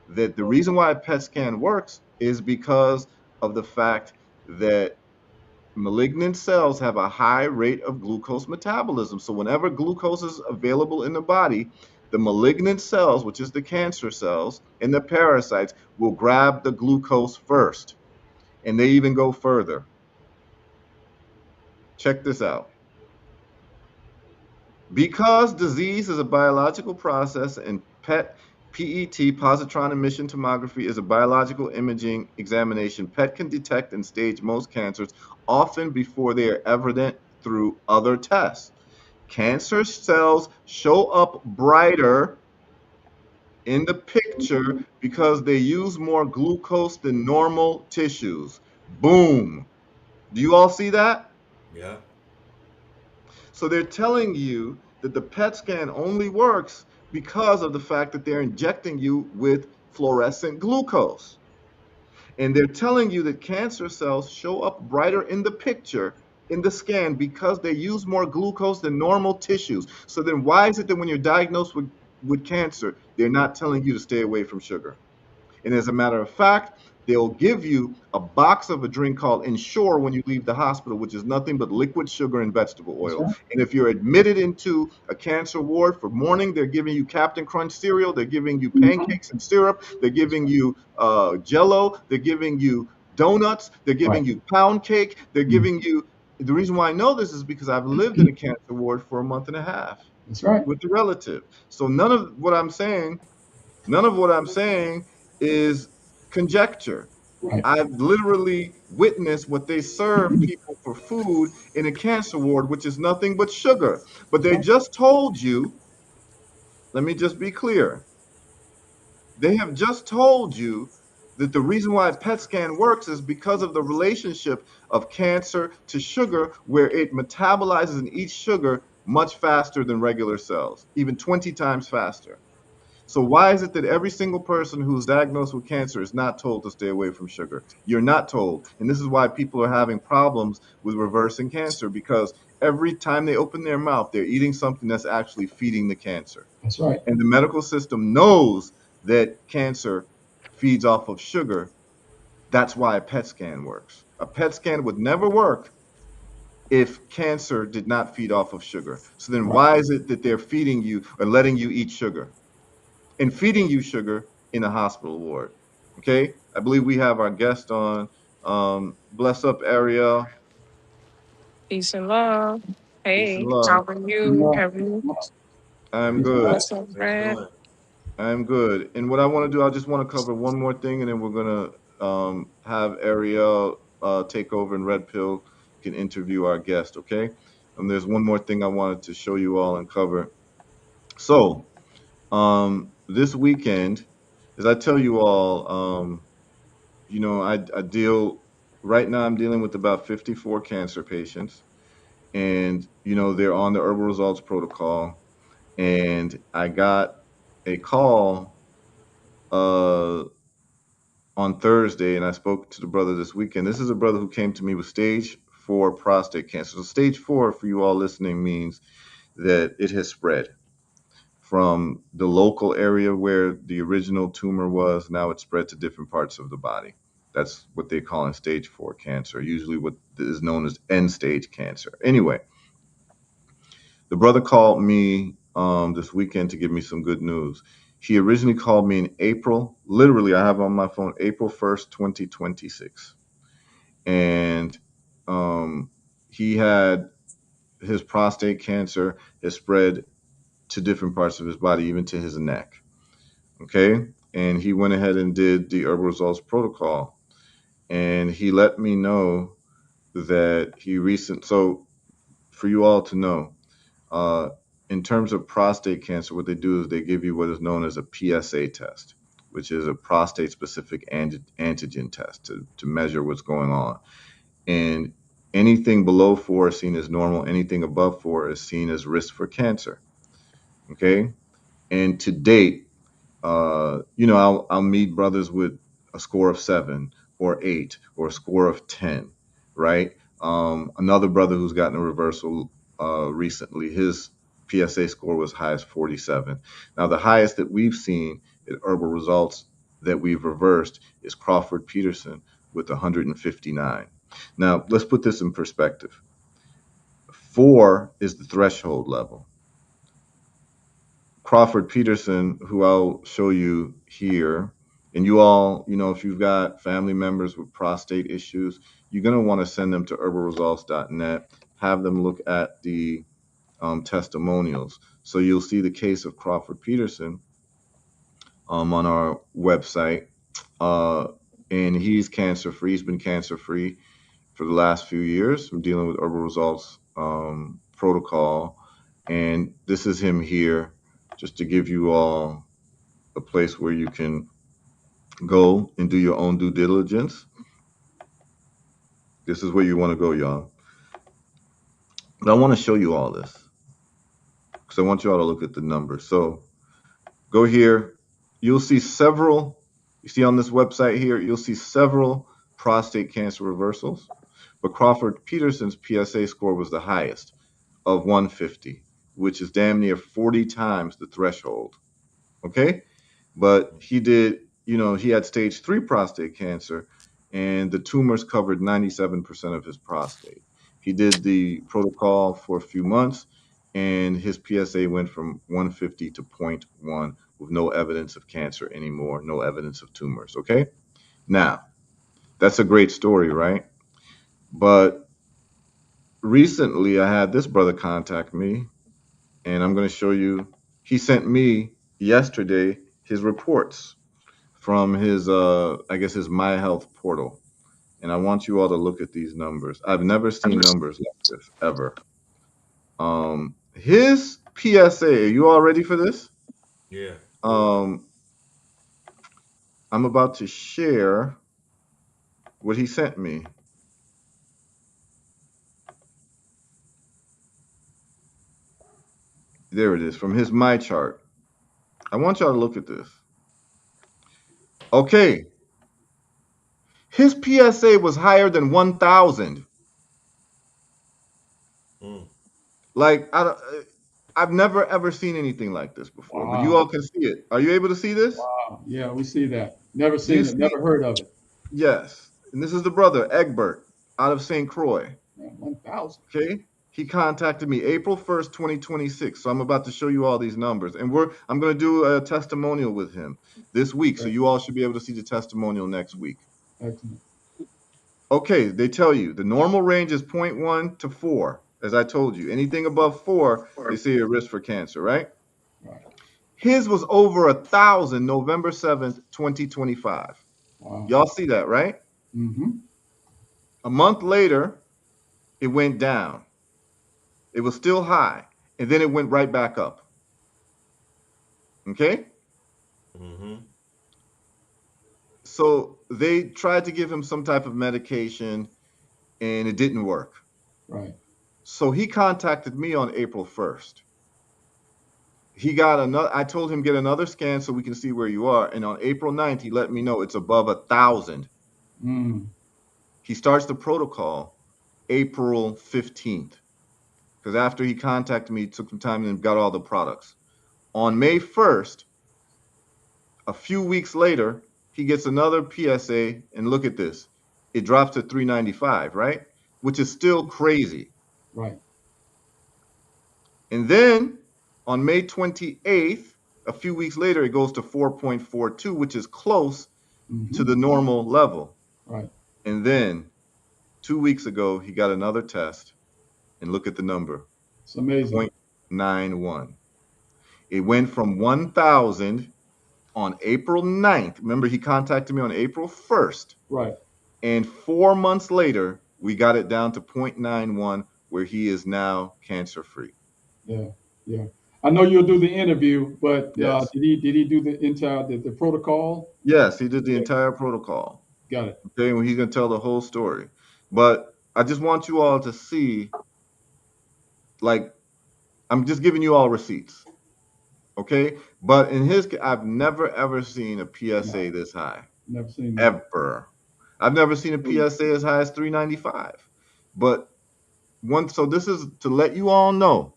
that the reason why a PET scan works is because of the fact that malignant cells have a high rate of glucose metabolism. So whenever glucose is available in the body, the malignant cells, which is the cancer cells and the parasites, will grab the glucose first. And they even go further. Check this out. Because disease is a biological process and PET, positron emission tomography, is a biological imaging examination, PET can detect and stage most cancers often before they are evident through other tests. Cancer cells show up brighter in the picture because they use more glucose than normal tissues. Boom. Do you all see that? Yeah. So they're telling you that the PET scan only works because of the fact that they're injecting you with fluorescent glucose. And they're telling you that cancer cells show up brighter in the picture in the scan because they use more glucose than normal tissues. So then why is it that when you're diagnosed with cancer, they're not telling you to stay away from sugar? And as a matter of fact, they'll give you a box of a drink called Ensure when you leave the hospital, which is nothing but liquid sugar and vegetable That's oil. right. And if you're admitted into a cancer ward for morning, they're giving you Captain Crunch cereal, they're giving you pancakes and syrup, they're giving you Jello, they're giving you donuts, they're Right. giving you pound cake, they're Mm. giving you. The reason why I know this is because I've lived in a cancer ward for a month and a half That's right. with a relative. So None of what I'm saying is conjecture. Right. I've literally witnessed what they serve people for food in a cancer ward, which is nothing but sugar. But That's they right. just told you, let me just be clear. They have just told you that the reason why a PET scan works is because of the relationship of cancer to sugar, where it metabolizes and eats sugar much faster than regular cells, even 20 times faster. So why is it that every single person who's diagnosed with cancer is not told to stay away from sugar? You're not told. And this is why people are having problems with reversing cancer, because every time they open their mouth, they're eating something that's actually feeding the cancer. That's right. And the medical system knows that cancer feeds off of sugar. That's why a PET scan works. A PET scan would never work if cancer did not feed off of sugar. So then Right. why is it that they're feeding you or letting you eat sugar? And feeding you sugar in a hospital ward. Okay, I believe we have our guest on. Bless up, Ariel. Peace and love. Peace and Hey, how love. are You you? know, Have you? I'm peace and love. good. What's up, How you Brad? doing? I'm good. And what I want to do, I just want to cover one more thing, and then we're gonna have Ariel take over, and Red Pill can interview our guest. Okay. And there's one more thing I wanted to show you all and cover. So, this weekend, as I tell you all, I deal right now. I'm dealing with about 54 cancer patients, and they're on the herbal results protocol. And I got a call uh, on Thursday, and I spoke to the brother this weekend. This is a brother who came to me with stage 4 prostate cancer. So stage 4, for you all listening, means that it has spread from the local area where the original tumor was. Now it's spread to different parts of the body. That's what they call in stage 4 cancer, usually what is known as end stage cancer. Anyway, the brother called me this weekend to give me some good news. He originally called me in April. Literally, I have on my phone April 1st, 2026. And um, he had his prostate cancer has spread to different parts of his body, even to his neck. Okay. And he went ahead and did the herbal results protocol. And he let me know that so for you all to know, uh, in terms of prostate cancer, what they do is they give you what is known as a PSA test, which is a prostate-specific antigen test to measure what's going on. And anything below 4 is seen as normal. Anything above 4 is seen as risk for cancer. Okay? And to date, I'll meet brothers with a score of 7 or 8 or a score of 10, right? Another brother who's gotten a reversal recently, his PSA score was high as 47. Now, the highest that we've seen at Herbal Results that we've reversed is Crawford Peterson with 159. Now, let's put this in perspective. 4 is the threshold level. Crawford Peterson, who I'll show you here, and you all, if you've got family members with prostate issues, you're going to want to send them to herbalresults.net, have them look at the testimonials. So you'll see the case of Crawford Peterson on our website, and he's cancer-free. He's been cancer-free for the last few years from dealing with Herbal Results protocol. And this is him here, just to give you all a place where you can go and do your own due diligence. This is where you want to go, y'all. But I want to show you all this because I want you all to look at the numbers. So go here. You'll see several, you see on this website here, you'll see several prostate cancer reversals. But Crawford Peterson's PSA score was the highest of 150, which is damn near 40 times the threshold. Okay? But he did, he had stage 3 prostate cancer, and the tumors covered 97% of his prostate. He did the protocol for a few months, and his PSA went from 150 to 0.1 with no evidence of cancer anymore, no evidence of tumors. Okay? Now, that's a great story, right? But recently, I had this brother contact me, and I'm going to show you. He sent me yesterday his reports from his, I guess, his My Health portal. And I want you all to look at these numbers. I've never seen numbers like this, ever. His PSA, are you all ready for this? Yeah. I'm about to share what he sent me. There it is, from his My Chart. I want y'all to look at this. Okay. His PSA was higher than 1,000. Mm. Like, I've never ever seen anything like this before, but you Wow. all can see it. Are you able to see this? Wow. Yeah, we see that. Never Do you seen it. see? Never heard of it. Yes. And this is the brother, Egbert, out of St. Croix. Man, 1,000. Okay. He contacted me April 1st, 2026. So I'm about to show you all these numbers. And I'm going to do a testimonial with him this week. So Okay. you all should be able to see the testimonial next week. Excellent. Okay. They tell you the normal range is 0.1 to 4. As I told you, anything above 4, they say a risk for cancer, right? Right. His was over 1,000 November 7th, 2025. Wow. Y'all see that, right? Mm-hmm. A month later, it went down. It was still high, and then it went right back up. Okay? Mm-hmm. So they tried to give him some type of medication, and it didn't work. Right. So he contacted me on April 1st. He got I told him get another scan so we can see where you are. And on April 9th, he let me know it's above 1,000. Mm. He starts the protocol April 15th. Because after he contacted me, he took some time and got all the products. On May 1st, a few weeks later, he gets another PSA, and look at this. It drops to 395, right? Which is still crazy. Right. And then on May 28th, a few weeks later, it goes to 4.42, which is close Mm-hmm. to the normal level. Right. And then 2 weeks ago, he got another test, and look at the number, It's amazing. 0.91. It went from 1,000 on April 9th. Remember, he contacted me on April 1st. Right. And 4 months later, we got it down to 0.91, where he is now cancer-free. Yeah. Yeah. I know you'll do the interview, but Yes. did he do the entire the protocol? Yes, he did the Okay, entire protocol. got it. Okay, and he's gonna tell the whole story. But I just want you all to see, like, I'm just giving you all receipts. Okay, but in his, I've never ever seen a No, PSA this high, never seen that. ever. I've never seen a PSA as high as 395. But so this is to let you all know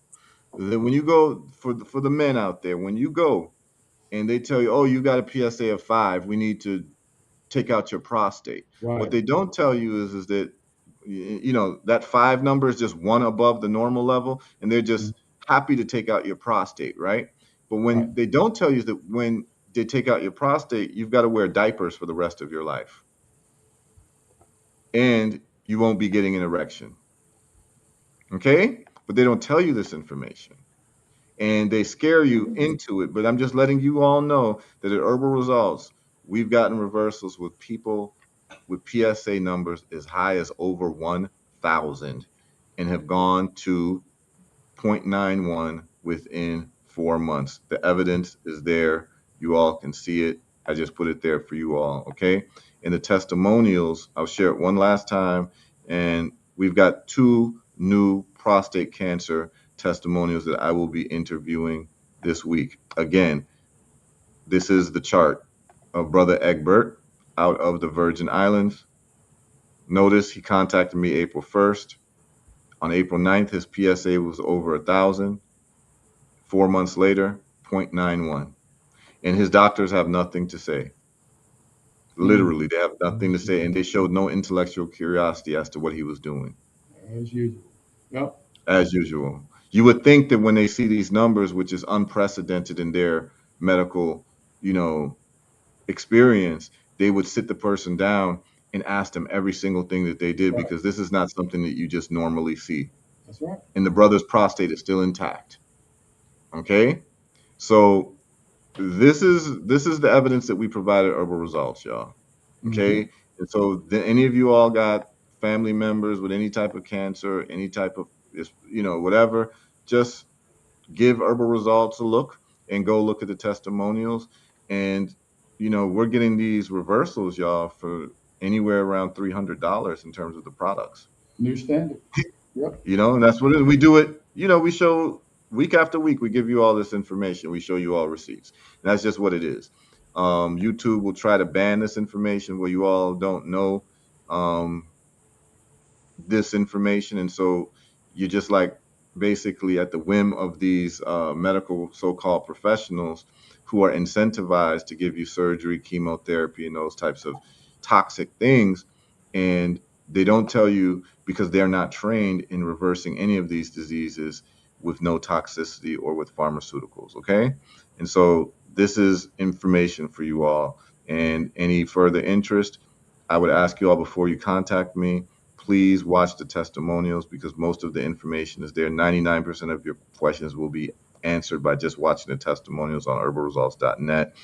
that when you go for the men out there, when you go and they tell you, oh, you got a PSA of 5, we need to take out your prostate. What Right. they don't tell you is that that 5 number is just one above the normal level, and they're Mhm. just happy to take out your prostate, right? But Right. when they don't tell you is that when they take out your prostate, you've got to wear diapers for the rest of your life, and you won't be getting an erection. Okay? But they don't tell you this information, and they scare you into it. But I'm just letting you all know that at Herbal Results, we've gotten reversals with people with PSA numbers as high as over 1,000 and have gone to 0.91 within 4 months. The evidence is there. You all can see it. I just put it there for you all. Okay. And the testimonials, I'll share it one last time. And we've got 2 new prostate cancer testimonials that I will be interviewing this week. Again, this is the chart of Brother Egbert out of the Virgin Islands. Notice he contacted me April 1st. On April 9th, his PSA was over 1,000. 4 months later, 0.91. And his doctors have nothing to say. Mm. Literally, they have nothing to say. And they showed no intellectual curiosity as to what he was doing, As usual. Yep. as usual. You would think that when they see these numbers, which is unprecedented in their medical, you know, experience, they would sit the person down and ask them every single thing that they did, Right. because this is not something that you just normally see. That's right. And the brother's prostate is still intact. Okay? So this is the evidence that we provided Herbal Results, y'all. Hmm. Okay? And so any of you all got family members with any type of cancer, any type of whatever, just give Herbal Results a look and go look at the testimonials. And we're getting these reversals, y'all, for anywhere around $300 in terms of the products. New standard. Yep. And that's what it is. We do it. We show week after week. We give you all this information. We show you all receipts. And that's just what it is. YouTube will try to ban this information where you all don't know um, this information, and so you're just like basically at the whim of these medical so-called professionals who are incentivized to give you surgery, chemotherapy, and those types of toxic things. And they don't tell you, because they're not trained in reversing any of these diseases with no toxicity or with pharmaceuticals. Okay. And so this is information for you all. And any further interest, I would ask you all, before you contact me, please watch the testimonials, because most of the information is there. 99% of your questions will be answered by just watching the testimonials on herbalresults.net.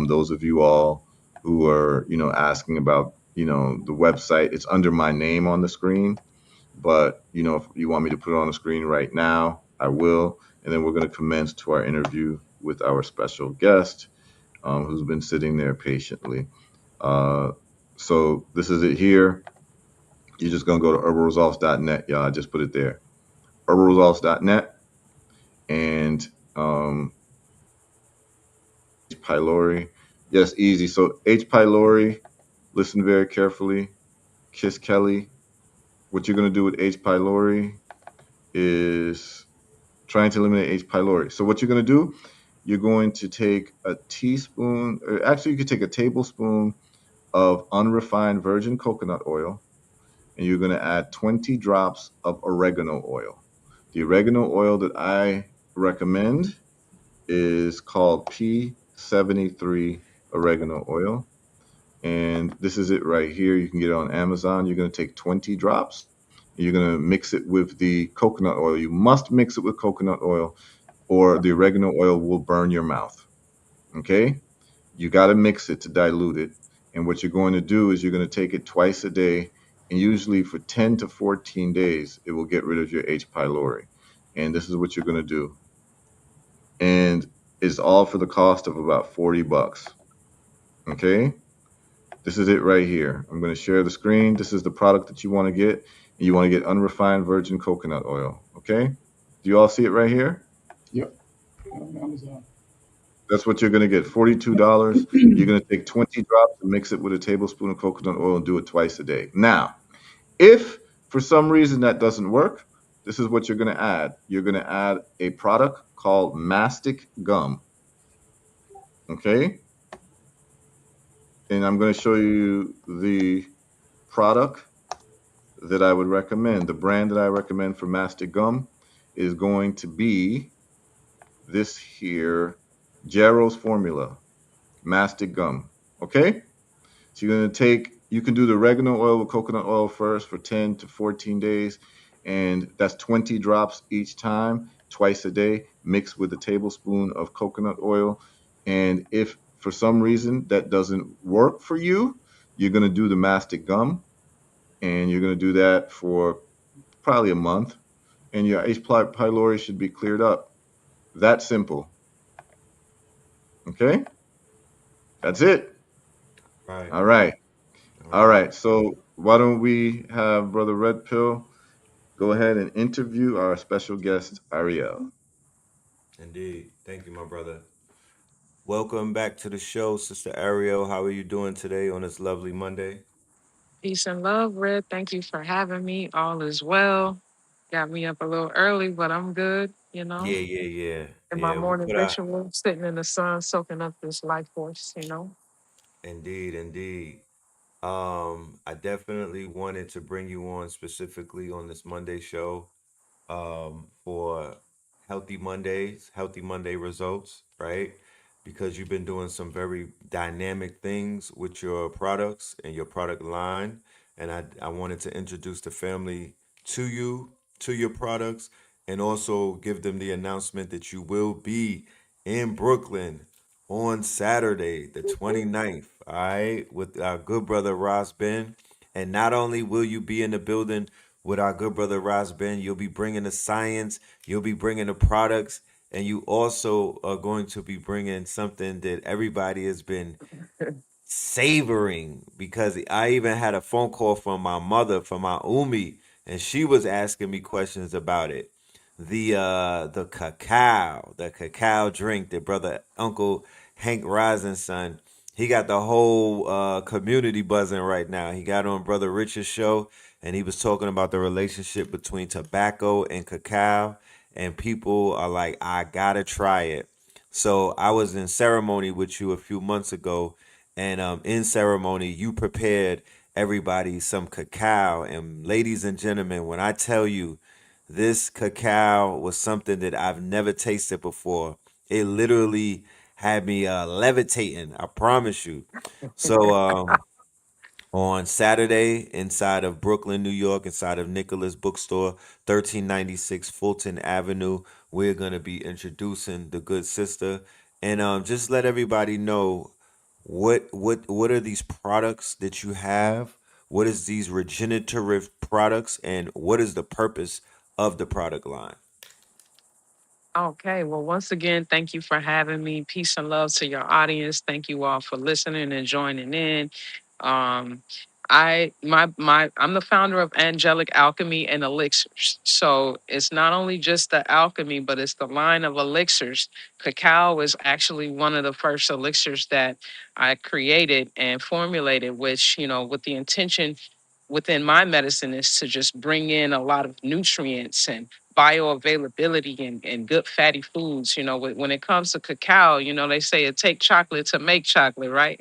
Those of you all who are, asking about, the website, it's under my name on the screen. But, if you want me to put it on the screen right now, I will. And then we're going to commence to our interview with our special guest, who's been sitting there patiently. So this is it here. You're just going to go to herbalresults.net, y'all. I just put it there. herbalresults.net. And H. pylori. Yes, easy. So H. pylori, listen very carefully. Kiss Kelly. What you're going to do with H. pylori is trying to eliminate H. pylori. So what you're going to do, you're going to take a teaspoon, or actually you could take a tablespoon of unrefined virgin coconut oil, and you're going to add 20 drops of oregano oil. The oregano oil that I recommend is called P73 oregano oil. And this is it right here. You can get it on Amazon. You're going to take 20 drops. And you're going to mix it with the coconut oil. You must mix it with coconut oil, or the oregano oil will burn your mouth. Okay? You got to mix it to dilute it. And what you're going to do is you're going to take it twice a day, and usually for 10 to 14 days, it will get rid of your H. pylori. And this is what you're going to do. and it's all for the cost of about $40. Okay, this is it right here. I'm going to share the screen. This is the product that you want to get. You want to get unrefined virgin coconut oil. Okay, do you all see it right here? Yep. On Amazon. That's what you're going to get, $42. You're going to take 20 drops and mix it with a tablespoon of coconut oil and do it twice a day. Now, if for some reason that doesn't work, this is what you're going to add. You're going to add a product called mastic gum. Okay, and I'm going to show you the product that I would recommend. The brand that I recommend for mastic gum is going to be this here, Jarrow's Formula mastic gum. Okay, so you're going to take, you can do the oregano oil with coconut oil first for 10 to 14 days, and that's 20 drops each time, twice a day, mixed with a tablespoon of coconut oil. And if for some reason that doesn't work for you, you're going to do the mastic gum, and you're going to do that for probably a month, and your H. pylori should be cleared up. That simple. Okay, that's it. Right. All right. All All right. right. So why don't we have Brother Red Pill go ahead and interview our special guest, Ariel. Indeed. Thank you, my brother. Welcome back to the show, Sister Ariel. How are you doing today on this lovely Monday? Peace and love, Red. Thank you for having me. All is well. Got me up a little early, but I'm good, Yeah, yeah, yeah. In my Yeah, we morning put our ritual, sitting in the sun, soaking up this life force. indeed, indeed. I definitely wanted to bring you on specifically on this Monday show for Healthy Mondays, Healthy Monday results, right? Because you've been doing some very dynamic things with your products and your product line. And I wanted to introduce the family to you, to your products, and also give them the announcement that you will be in Brooklyn on Saturday, the 29th, all right, with our good brother Ross Ben. And not only will you be in the building with our good brother Ross Ben, you'll be bringing the science, you'll be bringing the products, and you also are going to be bringing something that everybody has been savoring because I even had a phone call from my mother, from my Umi, and she was asking me questions about it. The cacao drink that brother Uncle Hank Rosinson, he got the whole community buzzing right now. He got on Brother Richard's show and he was talking about the relationship between tobacco and cacao, and people are like, I gotta try it. So I was in ceremony with you a few months ago, and in ceremony you prepared everybody some cacao. And ladies and gentlemen, when I tell you this cacao was something that I've never tasted before, it literally had me levitating. I promise you. So on Saturday inside of Brooklyn, New York, inside of Nicholas Bookstore, 1396 Fulton Avenue. We're going to be introducing the good sister, and just let everybody know what are these products that you have? What is these regenerative products, and what is the purpose of the product line? Okay, well, once again, thank you for having me. Peace and love to your audience. Thank you all for listening and joining in. Um, I'm the founder of Angelic Alchemy and Elixirs. So it's not only just the alchemy, but it's the line of elixirs. Cacao is actually one of the first elixirs that I created and formulated, which, with the intention within my medicine is to just bring in a lot of nutrients and bioavailability and good fatty foods. When it comes to cacao, they say it take chocolate to make chocolate, right?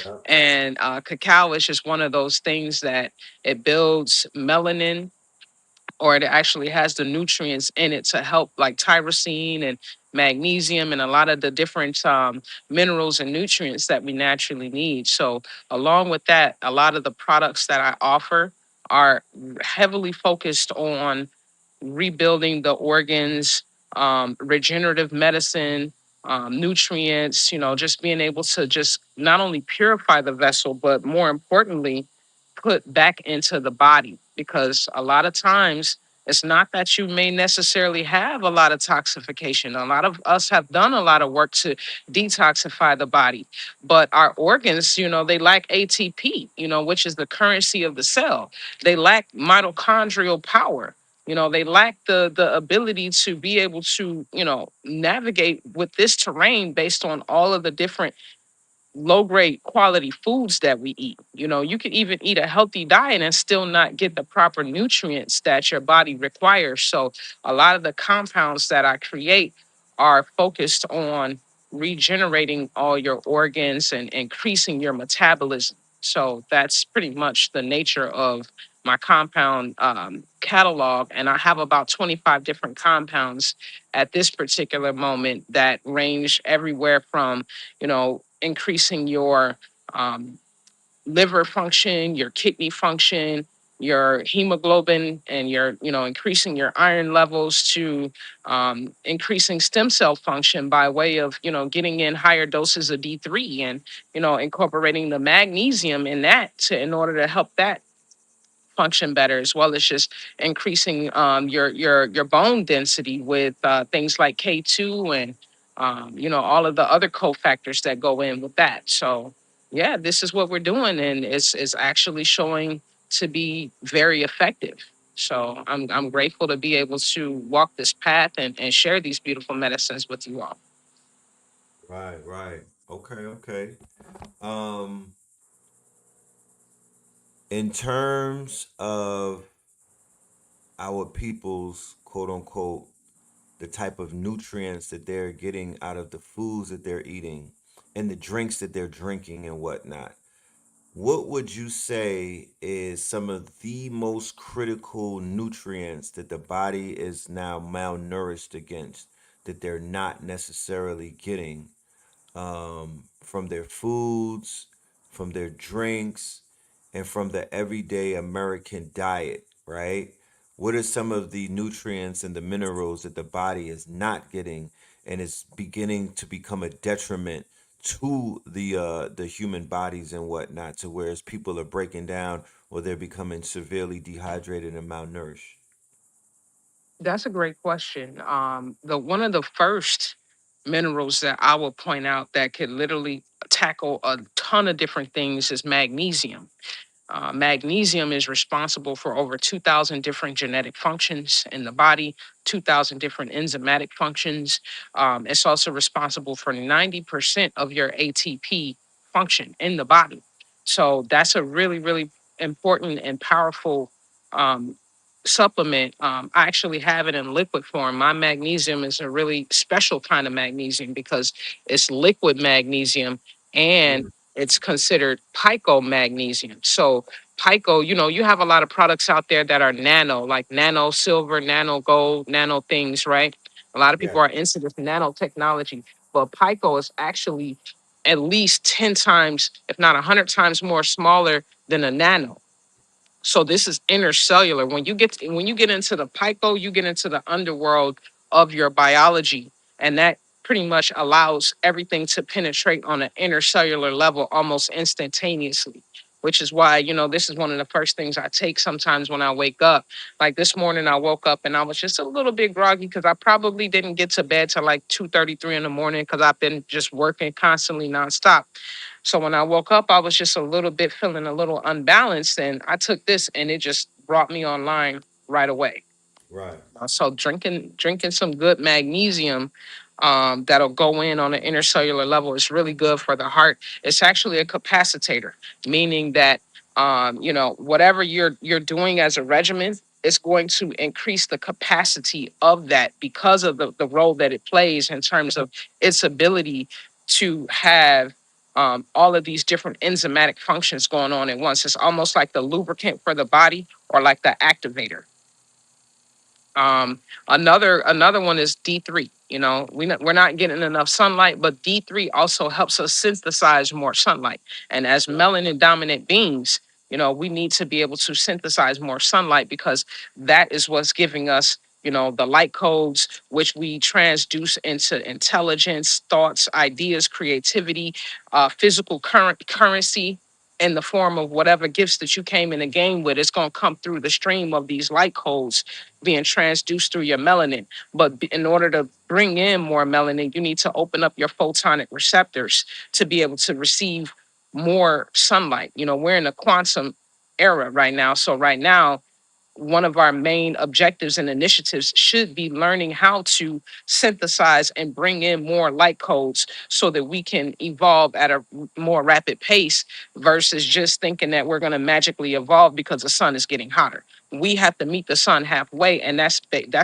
Yeah. And cacao is just one of those things that it builds melanin, or it actually has the nutrients in it to help, like tyrosine and magnesium and a lot of the different minerals and nutrients that we naturally need. So along with that, a lot of the products that I offer are heavily focused on rebuilding the organs, regenerative medicine, nutrients, just being able to just not only purify the vessel, but more importantly, put back into the body. Because a lot of times, It's not that you may necessarily have a lot of toxification. A lot of us have done a lot of work to detoxify the body, but our organs, they lack ATP, which is the currency of the cell. They lack mitochondrial power. They lack the ability to be able to, navigate with this terrain based on all of the different low grade quality foods that we eat. You can even eat a healthy diet and still not get the proper nutrients that your body requires. So, a lot of the compounds that I create are focused on regenerating all your organs and increasing your metabolism. So, that's pretty much the nature of my compound catalog. And I have about 25 different compounds at this particular moment that range everywhere from increasing your um, liver function, your kidney function, your hemoglobin, and increasing your iron levels to increasing stem cell function by way of, getting in higher doses of D3 and, incorporating the magnesium in that in order to help that function better, as well as just increasing your bone density with things like K2 and all of the other cofactors that go in with that. So yeah, this is what we're doing, and it's actually showing to be very effective. So I'm grateful to be able to walk this path and share these beautiful medicines with you all. Right, right. Okay, okay. Um, in terms of our people's quote unquote the type of nutrients that they're getting out of the foods that they're eating and the drinks that they're drinking and whatnot. What would you say is some of the most critical nutrients that the body is now malnourished against that they're not necessarily getting from their foods, from their drinks, and from the everyday American diet, right? What are some of the nutrients and the minerals that the body is not getting and is beginning to become a detriment to the human bodies and whatnot, to whereas people are breaking down or they're becoming severely dehydrated and malnourished? That's a great question. The one of the first minerals that I will point out that could literally tackle a ton of different things is magnesium. Magnesium is responsible for over 2,000 different genetic functions in the body, 2,000 different enzymatic functions. It's also responsible for 90% of your ATP function in the body. So that's a really, really important and powerful um, supplement. I actually have it in liquid form. My magnesium is a really special kind of magnesium because it's liquid magnesium and Mm. it's considered pico magnesium. So pico, you have a lot of products out there that are nano, like nano silver, nano gold, nano things, right? A lot of Yeah. people are into this nanotechnology, but pico is actually at least 10 times, if not 100 times more smaller than a nano. So this is intercellular. When you get into the pico, you get into the underworld of your biology, and that pretty much allows everything to penetrate on an intercellular level almost instantaneously. Which is why this is one of the first things I take sometimes when I wake up. Like this morning, I woke up and I was just a little bit groggy because I probably didn't get to bed till like 2:33 in the morning because I've been just working constantly nonstop. So when I woke up, I was just a little bit feeling a little unbalanced, and I took this, and it just brought me online right away. Right. So drinking some good magnesium that'll go in on an intercellular level is really good for the heart. It's actually a capacitator, meaning that whatever you're doing as a regimen, it's going to increase the capacity of that because of the role that it plays in terms of its ability to have all of these different enzymatic functions going on at once. It's almost like the lubricant for the body or like the activator. Another one is D3. We're not getting enough sunlight, but D3 also helps us synthesize more sunlight. And as Right. melanin dominant beings, we need to be able to synthesize more sunlight because that is what's giving us, the light codes, which we transduce into intelligence, thoughts, ideas, creativity, physical currency. in the form of whatever gifts that you came in the game with. It's going to come through the stream of these light codes being transduced through your melanin. But in order to bring in more melanin, you need to open up your photonic receptors to be able to receive more sunlight. You know, we're in a quantum era right now. So right now, one of our main objectives and initiatives should be learning how to synthesize and bring in more light codes so that we can evolve at a more rapid pace versus just thinking that we're going to magically evolve because the sun is getting hotter. We have to meet the sun halfway, and that's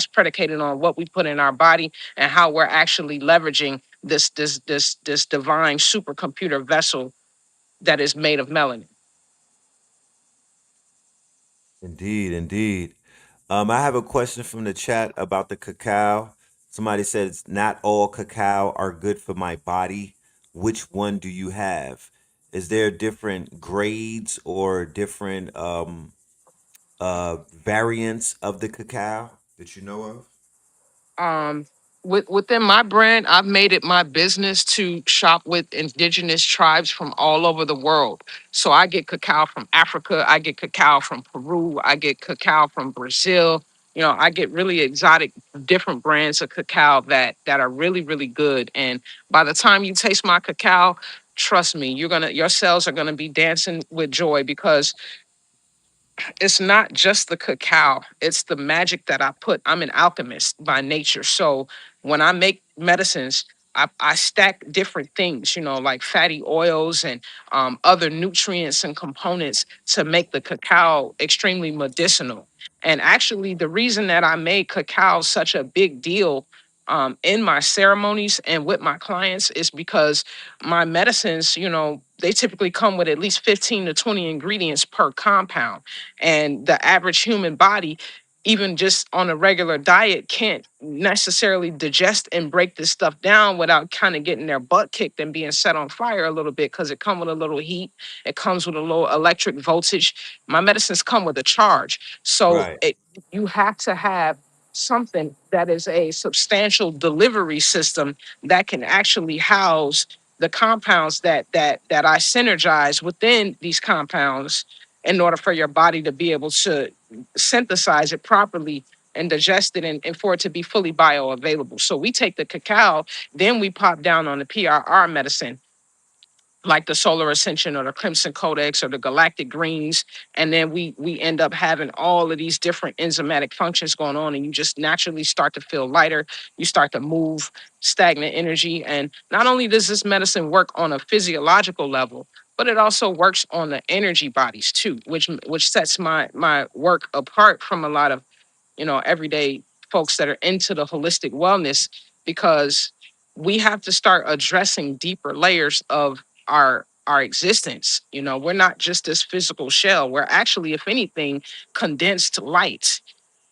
predicated on what we put in our body and how we're actually leveraging this divine supercomputer vessel that is made of melanin. Indeed, indeed. I have a question from the chat about the cacao. Somebody says not all cacao are good for my body. Which one do you have? Is there different grades or different variants of the cacao that you know of? um within my brand, I've made it my business to shop with indigenous tribes from all over the world. So I get cacao from Africa, I get cacao from Peru, I get cacao from Brazil. You know, I get really exotic different brands of cacao that are really really good, and by the time you taste my cacao, trust me, your cells are going to be dancing with joy because it's not just the cacao, it's the magic that I put. I'm an alchemist by nature. So when I make medicines, I stack different things, you know, like fatty oils and other nutrients and components to make the cacao extremely medicinal. And actually, the reason that I made cacao such a big deal in my ceremonies and with my clients is because my medicines, you know, they typically come with at least 15 to 20 ingredients per compound, and the average human body, even just on a regular diet, can't necessarily digest and break this stuff down without kind of getting their butt kicked and being set on fire a little bit, because it comes with a little heat, it comes with a low electric voltage. My medicines come with a charge. So Right. you have to have something that is a substantial delivery system that can actually house the compounds that I synergize within these compounds in order for your body to be able to synthesize it properly and digest it, and for it to be fully bioavailable. So we take the cacao, then we pop down on the PRR medicine, like the Solar Ascension or the Crimson Codex or the Galactic Greens, and then we end up having all of these different enzymatic functions going on, and you just naturally start to feel lighter. You start to move stagnant energy, and not only does this medicine work on a physiological level, but it also works on the energy bodies too, which sets my work apart from a lot of, you know, everyday folks that are into the holistic wellness, because we have to start addressing deeper layers of our existence. You know, we're not just this physical shell. We're actually, if anything, condensed light.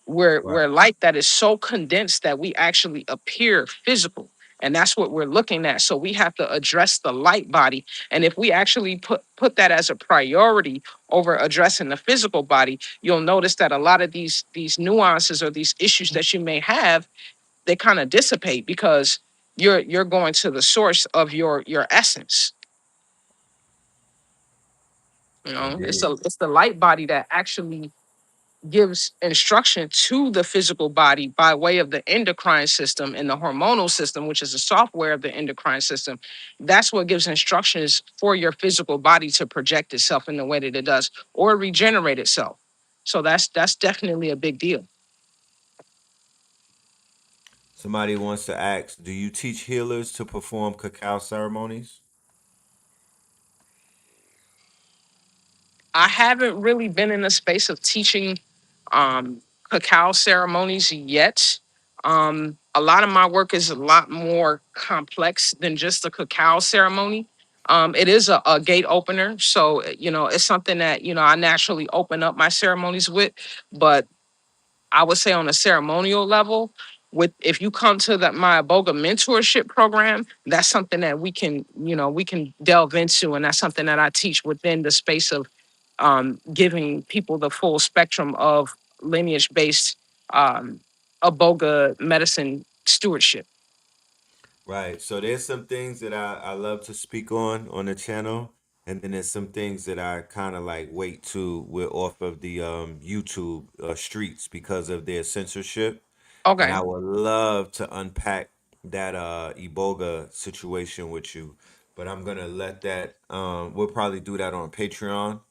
We're Right. light that is so condensed that we actually appear physical. And that's what we're looking at. So we have to address the light body. And if we actually put that as a priority over addressing the physical body, you'll notice that a lot of these nuances or these issues that you may have, they kind of dissipate because you're going to the source of your essence. You know, Indeed. it's the light body that actually gives instruction to the physical body by way of the endocrine system and the hormonal system, which is the software of the endocrine system. That's what gives instructions for your physical body to project itself in the way that it does or regenerate itself. So that's definitely a big deal. Somebody wants to ask, do you teach healers to perform cacao ceremonies? I haven't really been in the space of teaching cacao ceremonies yet. A lot of my work is a lot more complex than just the cacao ceremony. It is a gate opener, so you know it's something that you know I naturally open up my ceremonies with. But I would say on a ceremonial level, with if you come to the my Aboga mentorship program, that's something that we can delve into, and that's something that I teach within the space of giving people the full spectrum of lineage based Aboga medicine stewardship. Right. So there's some things that I love to speak on the channel. and then there's some things that I kind of like wait to with off of the YouTube streets because of their censorship. And I Okay. would love to unpack that Eboga situation with you, but I'm gonna let that. We'll probably do that on Patreon,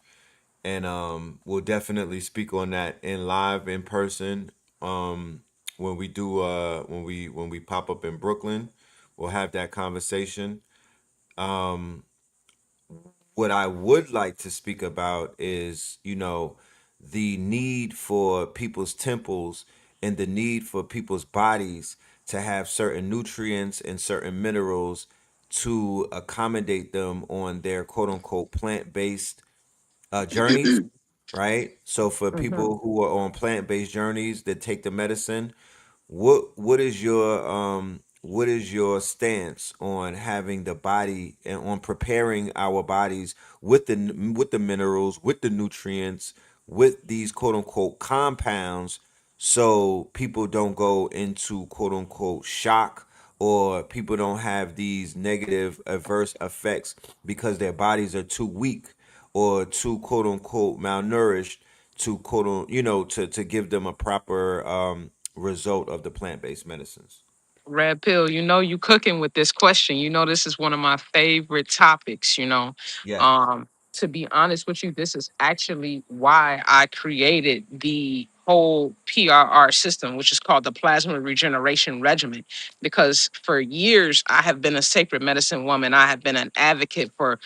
and we'll definitely speak on that in live in person. Um, when we do when we pop up in Brooklyn, we'll have that conversation. Um, what I would like to speak about is, the need for people's temples and the need for people's bodies to have certain nutrients and certain minerals to accommodate them on their quote unquote plant based journeys, right? So for Hmm. people who are on plant based journeys that take the medicine, what is your stance on having the body and on preparing our bodies with the minerals, with the nutrients, with these quote unquote compounds, so people don't go into quote unquote shock, or people don't have these negative adverse effects because their bodies are too weak or too quote unquote malnourished to to give them a proper result of the plant-based medicines. Red pill, you cooking with this question. This is one of my favorite topics. Yes. To be honest with you, this is actually why I created the whole PRR system, which is called the plasma regeneration regimen. Because for years I have been a sacred medicine woman. I have been an advocate for,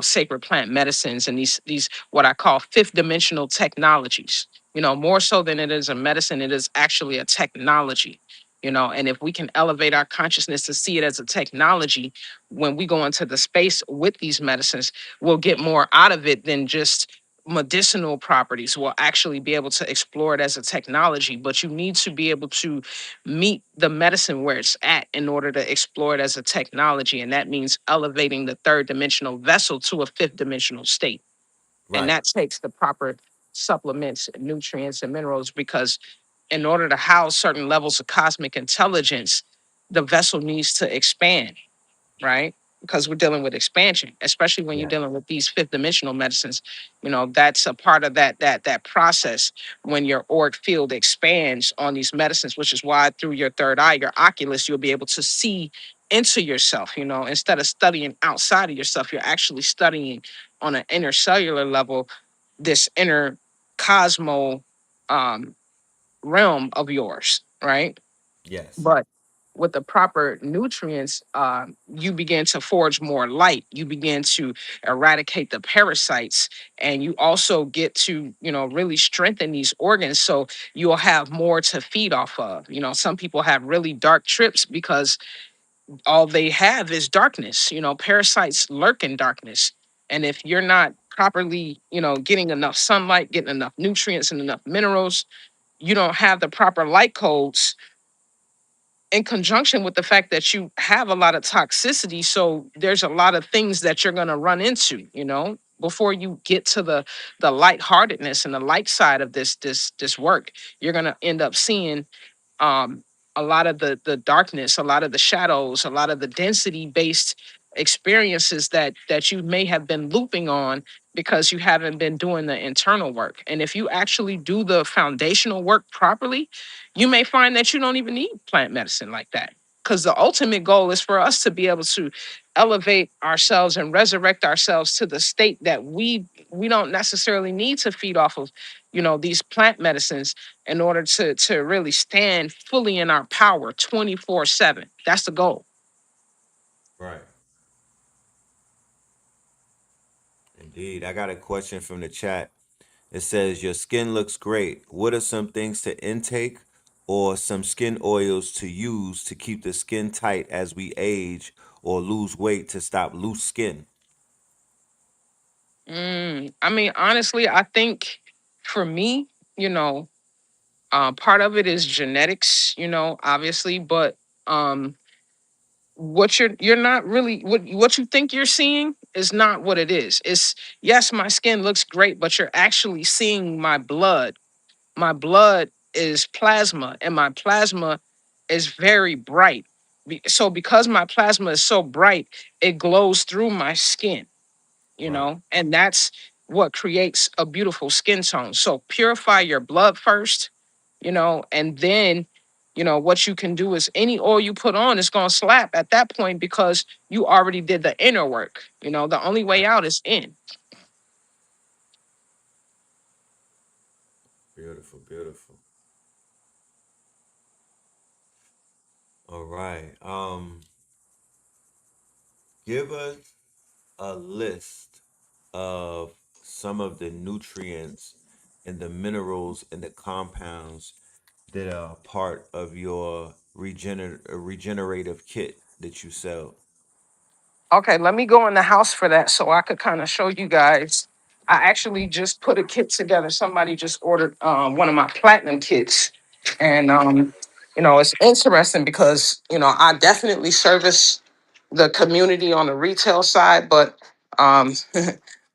sacred plant medicines and these what I call fifth dimensional technologies. More so than it is a medicine, it is actually a technology. And if we can elevate our consciousness to see it as a technology, when we go into the space with these medicines, we'll get more out of it than just medicinal properties. We'll actually be able to explore it as a technology, but you need to be able to meet the medicine where it's at in order to explore it as a technology. And that means elevating the third dimensional vessel to a fifth dimensional state. And Right. that takes the proper supplements, nutrients, and minerals, because in order to house certain levels of cosmic intelligence, the vessel needs to expand, right? Because we're dealing with expansion, especially when you're Yeah. dealing with these fifth dimensional medicines. That's a part of that process when your auric field expands on these medicines, which is why through your third eye, your oculus, you'll be able to see into yourself. Instead of studying outside of yourself, you're actually studying on an intercellular level, this inner cosmo um, realm of yours, right? Yes. But with the proper nutrients, you begin to forge more light. You begin to eradicate the parasites, and you also get to, really strengthen these organs. So you'll have more to feed off of. Some people have really dark trips because all they have is darkness. Parasites lurk in darkness. And if you're not properly, getting enough sunlight, getting enough nutrients and enough minerals, you don't have the proper light codes in conjunction with the fact that you have a lot of toxicity. So there's a lot of things that you're going to run into, before you get to the lightheartedness and the light side of this work. You're going to end up seeing um, a lot of the darkness, a lot of the shadows, a lot of the density based experiences that you may have been looping on because you haven't been doing the internal work. And if you actually do the foundational work properly, you may find that you don't even need plant medicine like that. Because the ultimate goal is for us to be able to elevate ourselves and resurrect ourselves to the state that we don't necessarily need to feed off of, these plant medicines in order to really stand fully in our power 24/7. That's the goal. Right. Indeed. I got a question from the chat. It says, your skin looks great. What are some things to intake or some skin oils to use to keep the skin tight as we age or lose weight to stop loose skin? I mean, honestly, I think for me, you know, part of it is genetics, obviously, but um, what you're not really what you think you're seeing is not what it is. It's yes, my skin looks great, but you're actually seeing my blood. My blood is plasma, and my plasma is very bright. So because my plasma is so bright, it glows through my skin. Right. and that's what creates a beautiful skin tone. So purify your blood first, and then, what you can do is any oil you put on is going to slap at that point because you already did the inner work. The only way Right. out is in. Beautiful, beautiful. All right. Give us a list of some of the nutrients and the minerals and the compounds that are part of your regenerative kit that you sell. Okay, let me go in the house for that so I could kind of show you guys. I actually just put a kit together. Somebody just ordered one of my platinum kits. And, it's interesting because, I definitely service the community on the retail side, but um,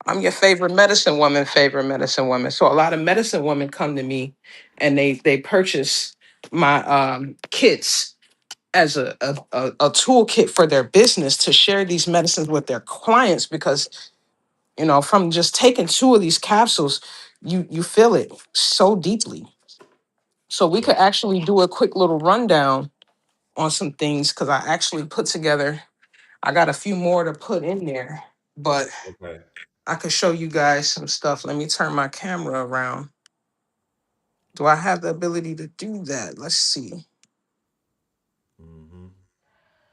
I'm your favorite medicine woman. So a lot of medicine women come to me and they purchase my kits as a toolkit for their business to share these medicines with their clients because from just taking two of these capsules you feel it so deeply. So we Right. could actually do a quick little rundown on some things because I actually put together, I got a few more to put in there, but Okay. I could show you guys some stuff. Let me turn my camera around. Do I have the ability to do that? Let's see. Mm-hmm.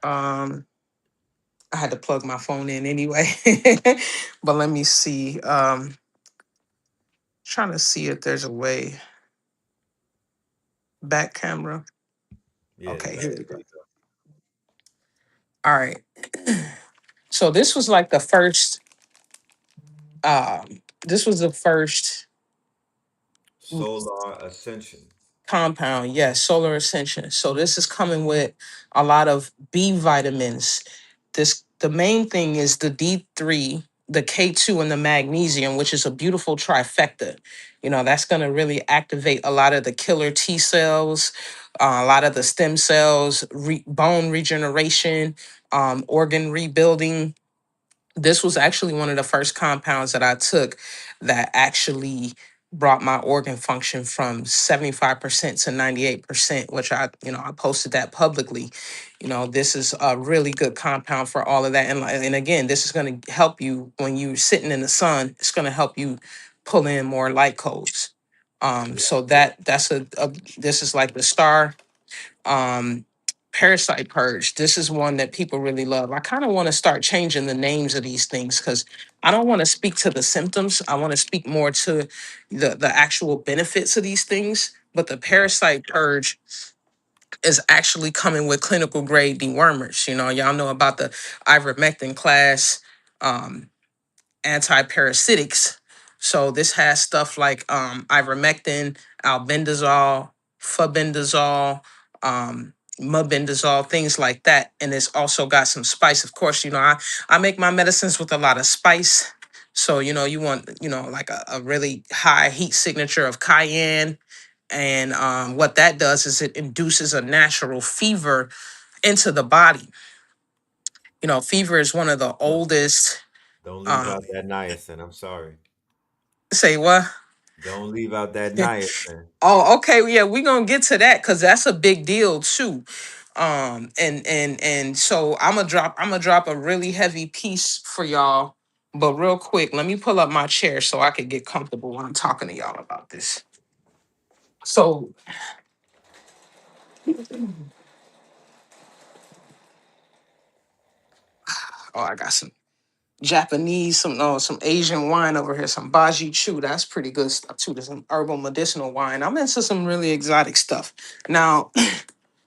um I had to plug my phone in anyway. But let me see. Trying to see if there's a way. Back camera. Yeah, the Okay, back. here we go. All right. So this was the first Solar Ascension. compound, yes, solar ascension. So this is coming with a lot of B vitamins. The main thing is the D3, the K2, and the magnesium, which is a beautiful trifecta. That's going to really activate a lot of the killer T cells, a lot of the stem cells, bone regeneration, organ rebuilding. This was actually one of the first compounds that I took that actually brought my organ function from 75% to 98%, which I posted that publicly. This is a really good compound for all of that. And again, this is going to help you when you're sitting in the sun. It's going to help you pull in more light codes. Yeah. So that's this is like the star um parasite purge. This is one that people really love. I kind of want to start changing the names of these things because I don't want to speak to the symptoms. I want to speak more to the actual benefits of these things. But the Right. parasite purge is actually coming with clinical grade dewormers. Y'all know about the ivermectin class. Anti-parasitics. So this has stuff like ivermectin, albendazole, fabendazole, mebendazole, things like that. And it's also got some spice. Of course, I make my medicines with a lot of spice. So, you want, like a really high heat signature of cayenne. And what that does is it induces a natural fever into the body. Fever is one of the Don't, oldest. don't leave Um, out that niacin. I'm sorry. Say what? Don't leave out that niacin. Oh, okay. Yeah, we're gonna get to that because that's a big deal too. And so I'm gonna drop a really heavy piece for y'all. But real quick, let me pull up my chair so I can get comfortable when I'm talking to y'all about this. So, oh, I got some Japanese, some Asian wine over here, some Baji Chu. That's pretty good stuff too. There's some herbal medicinal wine. I'm into some really exotic stuff. Now,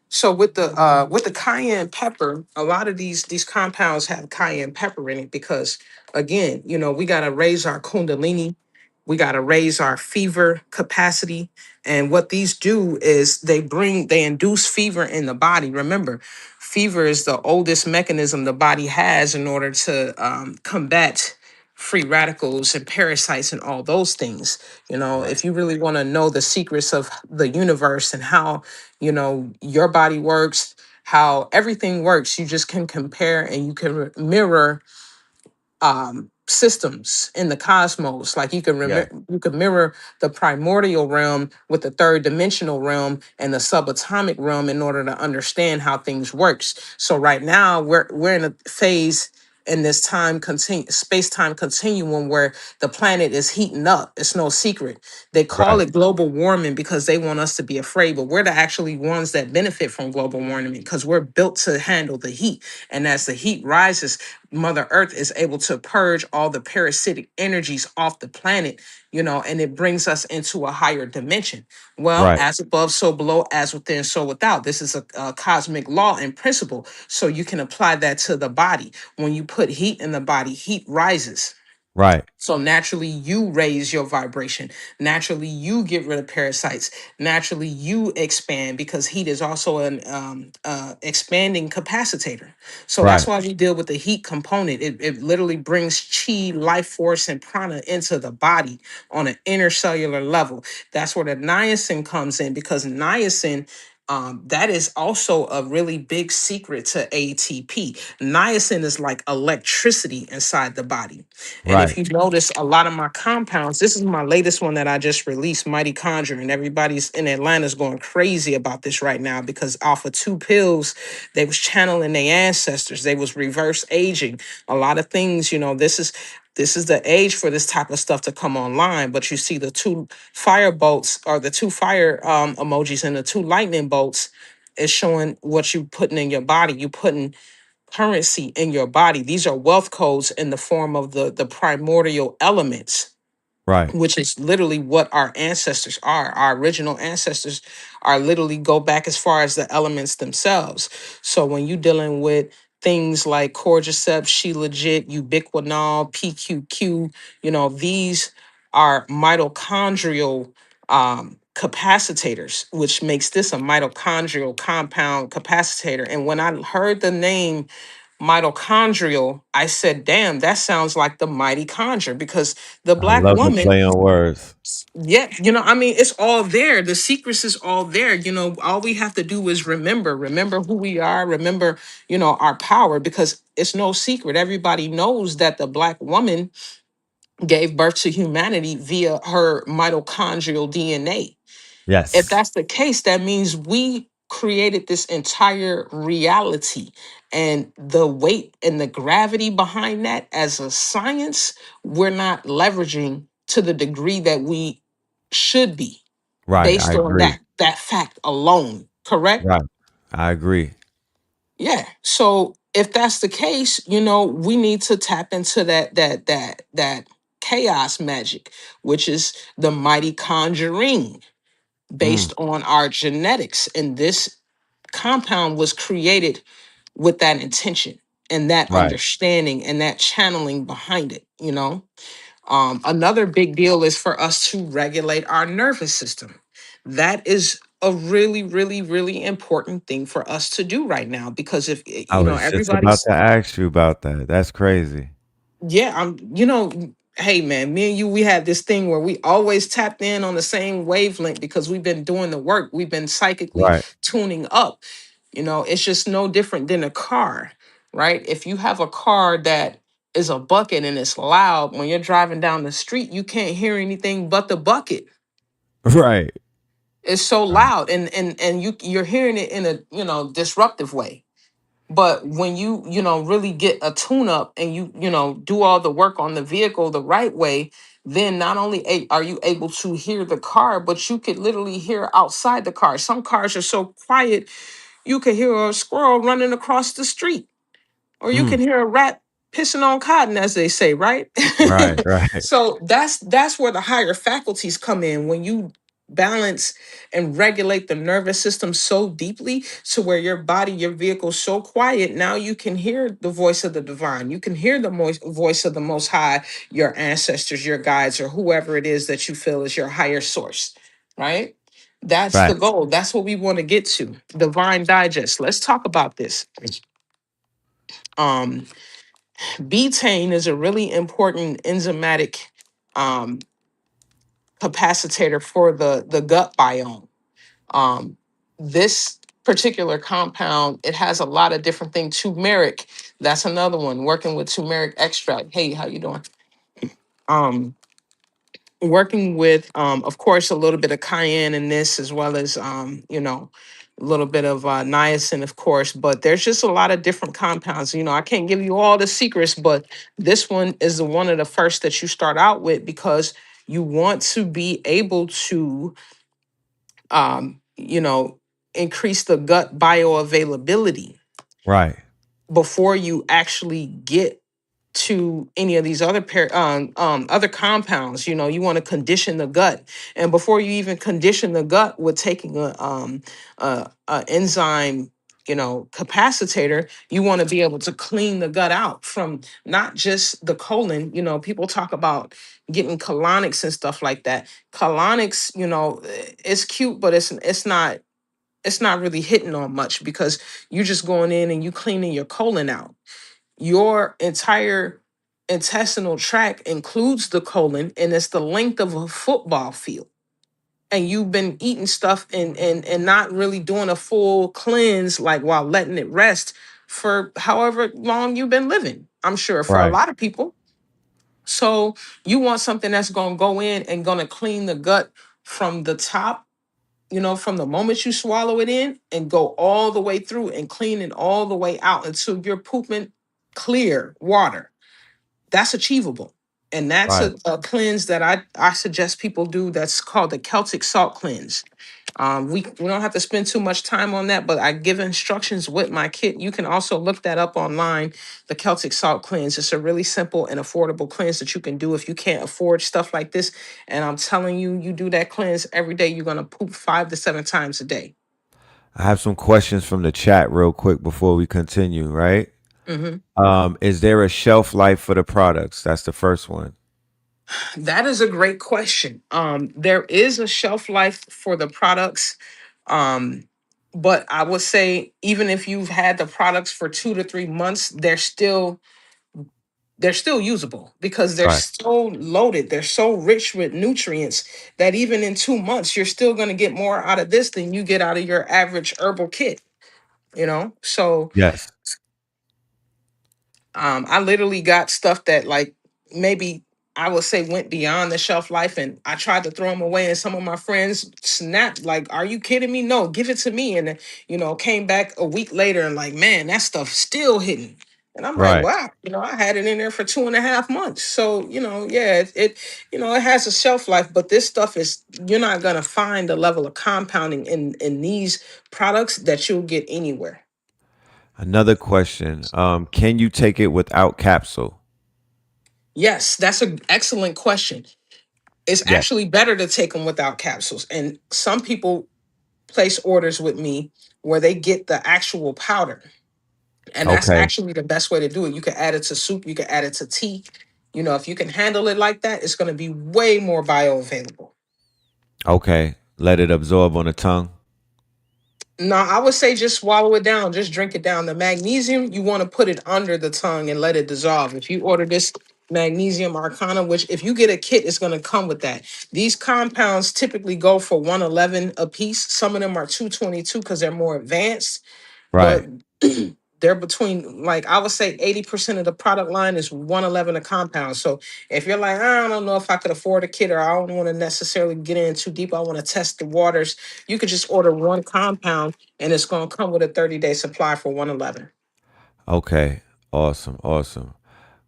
so with the cayenne pepper, a lot of these compounds have cayenne pepper in it because again, we gotta raise our kundalini, we gotta raise our fever capacity. And what these do is they induce fever in the body. Remember, fever is the oldest mechanism the body has in order to combat free radicals and parasites and all those things. Right. If you really want to know the secrets of the universe and how your body works, how everything works, you just can compare and you can mirror systems in the cosmos. Like you can Yeah. remember, you can mirror the primordial realm with the third dimensional realm and the subatomic realm in order to understand how things works. So right now we're in a phase in this space-time continuum where the planet is heating up. It's no secret. They call Right. it global warming because they want us to be afraid, but we're the actually ones that benefit from global warming because we're built to handle the heat. And as the heat rises, Mother Earth is able to purge all the parasitic energies off the planet, and it brings us into a higher dimension. Well, Right. as above, so below, as within, so without. This is a cosmic law and principle. So you can apply that to the body. When you put heat in the body, heat rises. Right. So naturally, you raise your vibration. Naturally, you get rid of parasites. Naturally, you expand because heat is also an expanding capacitator. So that's Right. why we deal with the heat component. It literally brings chi, life force, and prana into the body on an intercellular level. That's where the niacin comes in because niacin. That is also a really big secret to ATP. Niacin is like electricity inside the body. And if Right. you notice, a lot of my compounds, this is my latest one that I just released, Mighty Conjure, and everybody's in Atlanta's going crazy about this right now because off of 2 pills, they was channeling their ancestors. They was reverse aging. A lot of things, this is the age for this type of stuff to come online. But you see the 2 fire bolts or the 2 fire emojis and the 2 lightning bolts is showing what you putting in your body. You putting currency in your body. These are wealth codes in the form of the primordial elements, Right. which is literally what our ancestors are. Our original ancestors are literally go back as far as the elements themselves. So when you're dealing with things like cordyceps, she legit, ubiquinol, PQQ, these are mitochondrial capacitors, which makes this a mitochondrial compound capacitator. And when I heard the name mitochondrial, I said, damn, that sounds like the mighty conjure because the I black love the woman, play on words. yeah, it's all there. The secrets is all there. All we have to do is remember who we are, remember, our power because it's no secret. Everybody knows that the black woman gave birth to humanity via her mitochondrial DNA. If Yes. that's the case, that means we created this entire reality. And the weight and the gravity behind that as a science, we're not leveraging to the degree that we should be Right. I based on agree. that fact alone. Correct? Right. I agree. Yeah. So if that's the case, we need to tap into that chaos magic, which is the mighty conjuring Mm. based on our genetics. And this compound was created with that intention and that Right. understanding and that channeling behind it. Another big deal is for us to regulate our nervous system. That is a really, really, really important thing for us to do right now because if I was just about everybody's to ask you about that. That's crazy. yeah, hey man, me and you, we had this thing where we always tapped in on the same wavelength because we've been doing the work. We've been psychically Right. tuning up. It's just no different than a car, right? If you have a car that is a bucket and it's loud, when you're driving down the street, you can't hear anything but the bucket. Right. It's so Right. loud and you're hearing it in a, disruptive way. But when you really get a tune up and you do all the work on the vehicle the right way, then not only are you able to hear the car, but you could literally hear outside the car. Some cars are so quiet, you could hear a squirrel running across the street or you Mm. can hear a rat pissing on cotton, as they say, right? Right. Right. So that's where the higher faculties come in when you balance and regulate the nervous system so deeply to where your body, your vehicle so quiet. Now you can hear the voice of the divine. You can hear the voice of the most high, your ancestors, your guides, or whoever it is that you feel is your higher source, right? That's the Right. goal. That's what we want to get to. Divine Digest. Let's talk about this. Um, betaine is a really important enzymatic um, capacitator for the gut biome. Um, this particular compound, it has a lot of different things. Turmeric, that's another one. Working with turmeric extract. Hey, how you doing? Um, Working with of course a little bit of cayenne in this, as well as a little bit of niacin, of course, but there's just a lot of different compounds. I can't give you all the secrets, but this one is the one of the first that you start out with, because you want to be able to um you know increase the gut bioavailability Right. before you actually get to any of these other compounds. You want to condition the gut, and before you even condition the gut with taking a enzyme capacitator, you want to be able to clean the gut out from not just the colon. People talk about getting colonics and stuff like that. Colonics, it's cute, but it's not really hitting on much, because you're just going in and you cleaning your colon out. Your entire intestinal tract includes the colon, and it's the length of a football field. And you've been eating stuff and not really doing a full cleanse, like while letting it rest for however long you've been living, I'm sure, for a Right. lot of people. So you want something that's going to go in and going to clean the gut from the top, from the moment you swallow it in, and go all the way through and clean it all the way out until you're pooping clear water. That's achievable. And that's Right. a cleanse that I suggest people do. That's called the Celtic salt cleanse. We don't have to spend too much time on that, but I give instructions with my kit. You can also look that up online, the Celtic salt cleanse. It's a really simple and affordable cleanse that you can do if you can't afford stuff like this. And I'm telling you, you do that cleanse every day, you're gonna poop 5 to 7 times a day. I have some questions from the chat real quick before we continue, right? Mhm. Is there a shelf life for the products? That's the first one. That is a great question. There is a shelf life for the products, um, but I would say even if you've had the products for 2 to 3 months, they're still usable, because they're Right. so loaded. They're so rich with nutrients that even in 2 months, you're still going to get more out of this than you get out of your average herbal kit. So Yes. I literally got stuff that, like, maybe I would say went beyond the shelf life, and I tried to throw them away, and some of my friends snapped like, "Are you kidding me? No, give it to me." And came back a week later and like, "Man, that stuff's still hitting." And I'm like, Right. "Wow, I had it in there for 2.5 months." So yeah, it has a shelf life, but this stuff is, you're not gonna find the level of compounding in these products that you'll get anywhere. Another question. Can you take it without capsule? Yes, that's an excellent question. It's Yeah. actually better to take them without capsules. And some people place orders with me where they get the actual powder. And that's Okay. actually the best way to do it. You can add it to soup, you can add it to tea. If you can handle it like that, it's going to be way more bioavailable. Okay. Let it absorb on the tongue. No, I would say just swallow it down, just drink it down. The magnesium, you want to put it under the tongue and let it dissolve. If you order this magnesium arcana, which if you get a kit, it's going to come with that. These compounds typically go for 111 a piece. Some of them are 222 because they're more advanced, but Right. they're between, like, I would say 80% of the product line is 111 a compound. So if you're like, I don't know if I could afford a kit, or I don't want to necessarily get in too deep, I want to test the waters, you could just order one compound and it's going to come with a 30-day supply for 111. Okay. Awesome. Awesome.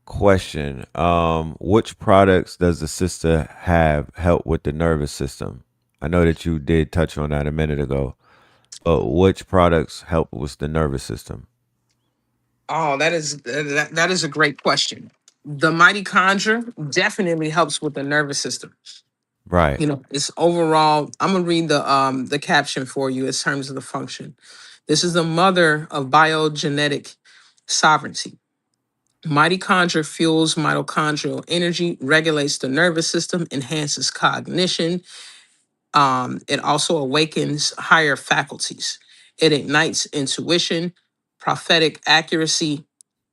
Question. Which products does the sister have help with the nervous system? I know that you did touch on that a minute ago, but which products help with the nervous system? Oh, that is a great question. The Mighty Conjure definitely helps with the nervous system. Right. It's overall, I'm gonna read the caption for you in terms of the function. This is the mother of biogenetic sovereignty. Mitochondria fuels mitochondrial energy, regulates the nervous system, enhances cognition. It also awakens higher faculties. It ignites intuition, prophetic accuracy,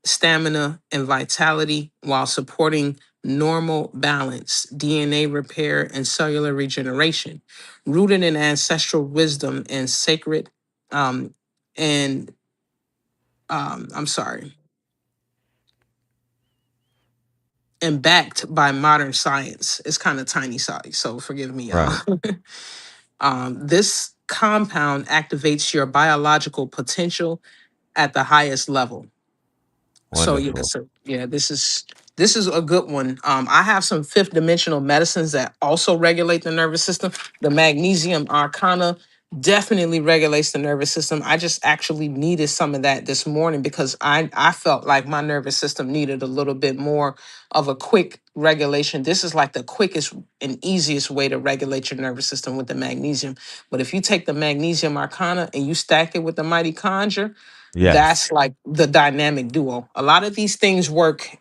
stamina, and vitality, while supporting normal balance, DNA repair, and cellular regeneration, rooted in ancestral wisdom and sacred. And I'm sorry. and backed by modern science. It's kind of tiny size, so forgive me, y'all. Right. This compound activates your biological potential at the highest level. So yeah, Wonderful. so yeah, this is a good one. I have some fifth dimensional medicines that also regulate the nervous system. The magnesium arcana definitely regulates the nervous system. I just actually needed some of that this morning because I felt like my nervous system needed a little bit more of a quick regulation. This is like the quickest and easiest way to regulate your nervous system with the magnesium. But if you take the magnesium arcana and you stack it with the mighty conjure, Yes. that's like the dynamic duo. A lot of these things work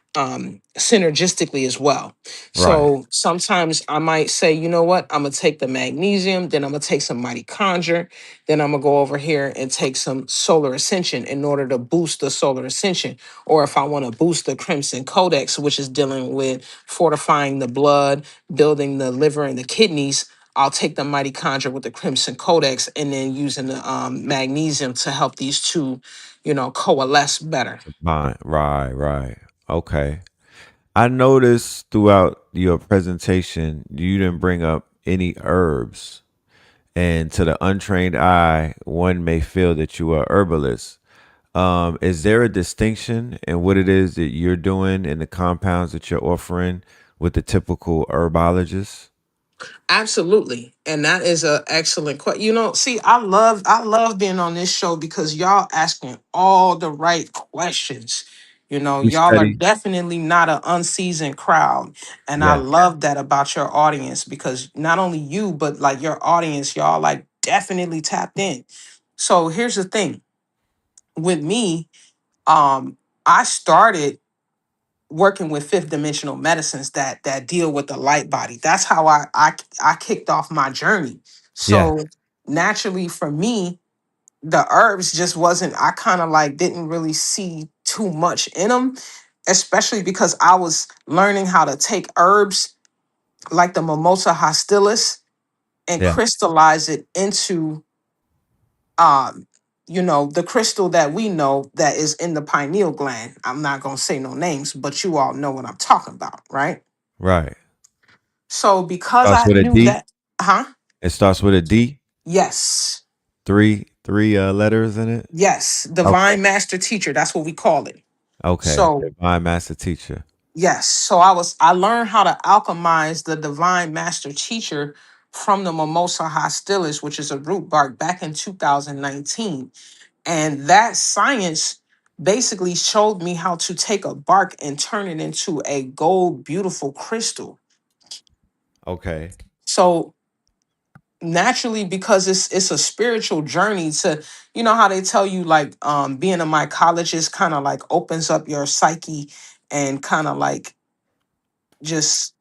synergistically as well. Right. So sometimes I might say, you know what, I'm gonna take the magnesium, then I'm gonna take some mighty conjure, then I'm gonna go over here and take some solar ascension in order to boost the solar ascension. Or if I want to boost the crimson codex, which is dealing with fortifying the blood, building the liver and the kidneys, I'll take the mighty conjure with the crimson codex and then using the magnesium to help these two, coalesce better. Fine. Right. Right. Okay. I noticed throughout your presentation you didn't bring up any herbs, and to the untrained eye, one may feel that you are herbalist. Is there a distinction in what it is that you're doing and the compounds that you're offering with the typical herbologist? Absolutely. And that is a excellent question. See, I love being on this show because y'all asking all the right questions. We Y'all are study. definitely not an unseasoned crowd. And I Yes. love that about your audience because not only you, but like your audience, y'all like definitely tapped in. So here's the thing with me, I started working with fifth dimensional medicines that deal with the light body. That's how I kicked off my journey. Yes. So naturally for me, the herbs just wasn't, I kind of like didn't really see too much in them, especially because I was learning how to take herbs like the mimosa hostilis and Yeah. crystallize it into um the crystal that we know that is in the pineal gland. I'm not going to say no names, but you all know what I'm talking about, right? Right. So because Starts I with a knew D. that, huh? It starts with a D. Yes. Three letters in it. Yes. Okay. Divine master teacher. That's what we call it. Okay. So Divine master teacher. yes. So I learned how to alchemize the divine master teacher from the Mimosa hostilis, which is a root bark, back in 2019. And that science basically showed me how to take a bark and turn it into a gold, beautiful crystal. Okay. So naturally, because it's a spiritual journey, to how they tell you like being a mycologist kind of like opens up your psyche and kind of like just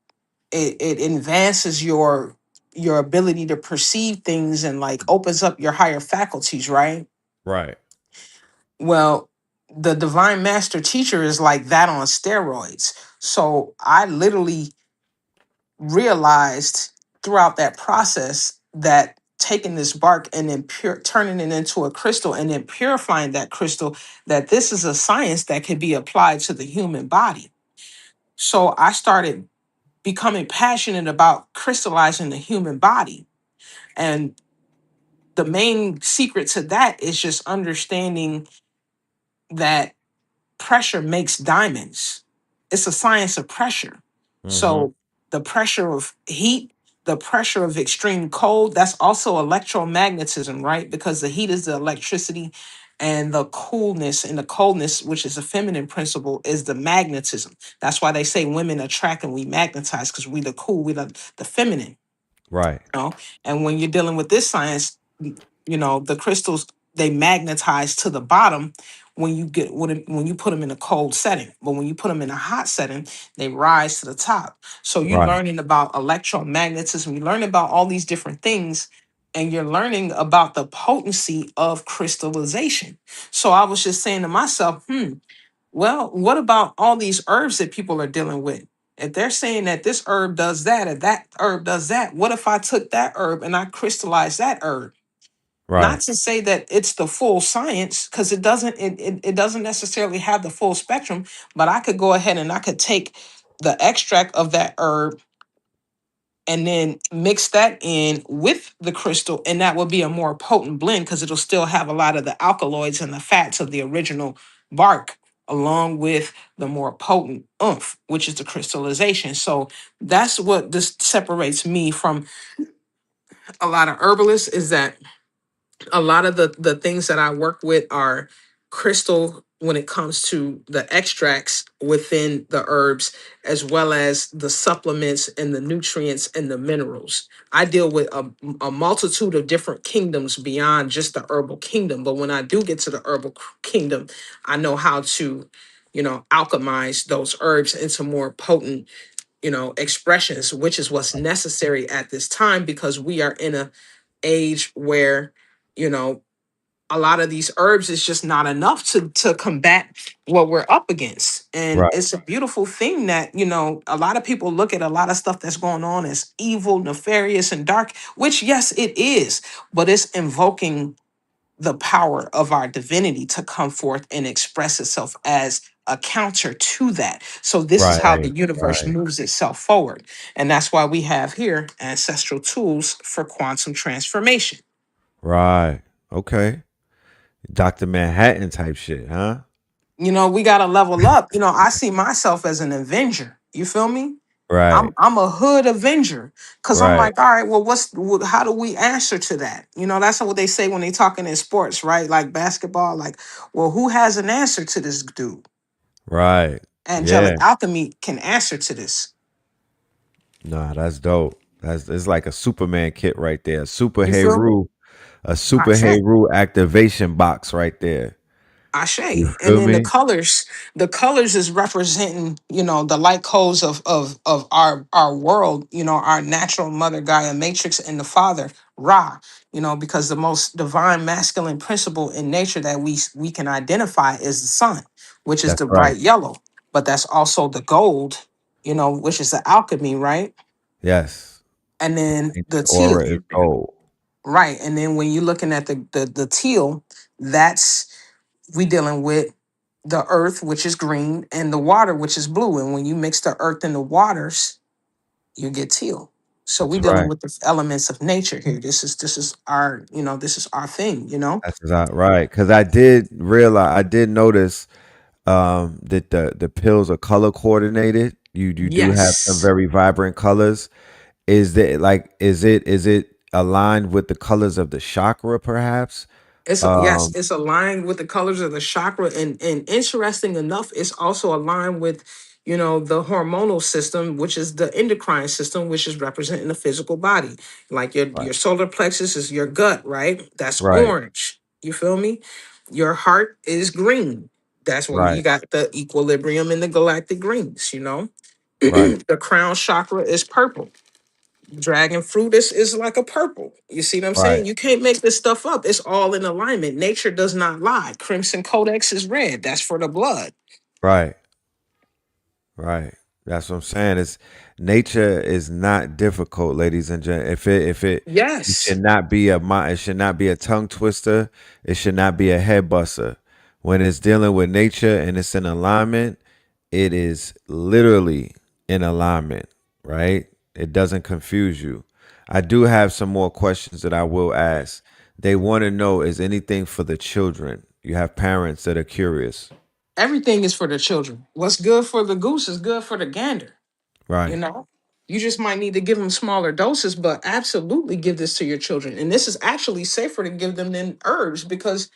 it advances your ability to perceive things and like opens up your higher faculties, right? Right. Well, the divine master teacher is like that on steroids. So I literally realized throughout that process that taking this bark and then turning it into a crystal and then purifying that crystal, that this is a science that could be applied to the human body. So I started becoming passionate about crystallizing the human body. And the main secret to that is just understanding that pressure makes diamonds. It's a science of pressure. Mm-hmm. So the pressure of heat, the pressure of extreme cold, that's also electromagnetism, right? Because the heat is the electricity and the coolness and the coldness, which is a feminine principle, is the magnetism. That's why they say women attract and we magnetize because we the cool, we the feminine. Right. And when you're dealing with this science, the crystals, they magnetize to the bottom when when you put them in a cold setting, but when you put them in a hot setting, they rise to the top. So you're Right. learning about electromagnetism, you learn about all these different things, and you're learning about the potency of crystallization. So I was just saying to myself, well, what about all these herbs that people are dealing with? If they're saying that this herb does that, or that herb does that, what if I took that herb and I crystallized that herb? Not Right. to say that it's the full science, because it doesn't necessarily have the full spectrum, but I could go ahead and I could take the extract of that herb and then mix that in with the crystal, and that will be a more potent blend because it'll still have a lot of the alkaloids and the fats of the original bark along with the more potent oomph, which is the crystallization. So that's what this separates me from a lot of herbalists, is that a lot of the things that I work with are crystal when it comes to the extracts within the herbs, as well as the supplements and the nutrients and the minerals. I deal with a multitude of different kingdoms beyond just the herbal kingdom. But when I do get to the herbal kingdom, I know how to, alchemize those herbs into more potent, expressions, which is what's necessary at this time because we are in a age where, you know a lot of these herbs is just not enough to combat what we're up against. And Right. it's a beautiful thing that, a lot of people look at a lot of stuff that's going on as evil, nefarious, and dark, which yes, it is, but it's invoking the power of our divinity to come forth and express itself as a counter to that. So this is how the Right. universe Right. moves itself forward. And that's why we have here ancestral tools for quantum transformation. Right. Okay. Dr. Manhattan type shit, huh? We got to level up. I see myself as an avenger. You feel me? I'm Right. I'm a hood avenger because I'm Right. like, all right, well, how do we answer to that? That's what they say when they talking in sports, right? Like basketball, like, well, who has an answer to this dude? Right. Angelic Yeah. alchemy can answer to this. Nah, that's dope. It's like a Superman kit right there. You feel me? A Super Ashe. Heru activation box right there. You Ashe. And feel then the me? colors, is representing, the light codes of our world, our natural mother Gaia matrix and the father Ra, because the most divine masculine principle in nature that we can identify is the sun, which is That's the right. bright yellow, but that's also the gold, which is the alchemy, right? Yes. And then the Ancient teal. aura is gold. Right. And then when you're looking at the teal, that's we dealing with the earth, which is green, and the water, which is blue. And when you mix the earth and the waters, you get teal. So we That's dealing right. with the elements of nature here. This is our, this is our thing. That's not right. Because I did notice that the pills are color coordinated. You do have some Yes. very vibrant colors. Is it aligned with the colors of the chakra perhaps? Yes, Um it's aligned with the colors of the chakra, and interesting enough, it's also aligned with, the hormonal system, which is the endocrine system, which is representing the physical body. Like right, your solar plexus is your gut, right? That's right, orange. You feel me? Your heart is green. That's where you right, got the equilibrium in the galactic greens. right, The crown chakra is purple. Dragon fruit is like a purple. You see what I'm right, saying? You can't make this stuff up. It's all in alignment. Nature does not lie. Crimson Codex is red. That's for the blood. right, right. That's what I'm saying. It's nature is not difficult, ladies and gentlemen. It Yes. should not be it should not be a tongue twister. It should not be a head buster. When it's dealing with nature and it's in alignment, it is literally in alignment, right? It doesn't confuse you. I do have some more questions that I will ask. They want to know, is anything for the children? You have parents that are curious. Everything is for the children. What's good for the goose is good for the gander. You Right, know? You just might need to give them smaller doses, but absolutely give this to your children. And this is actually safer to give them than herbs because,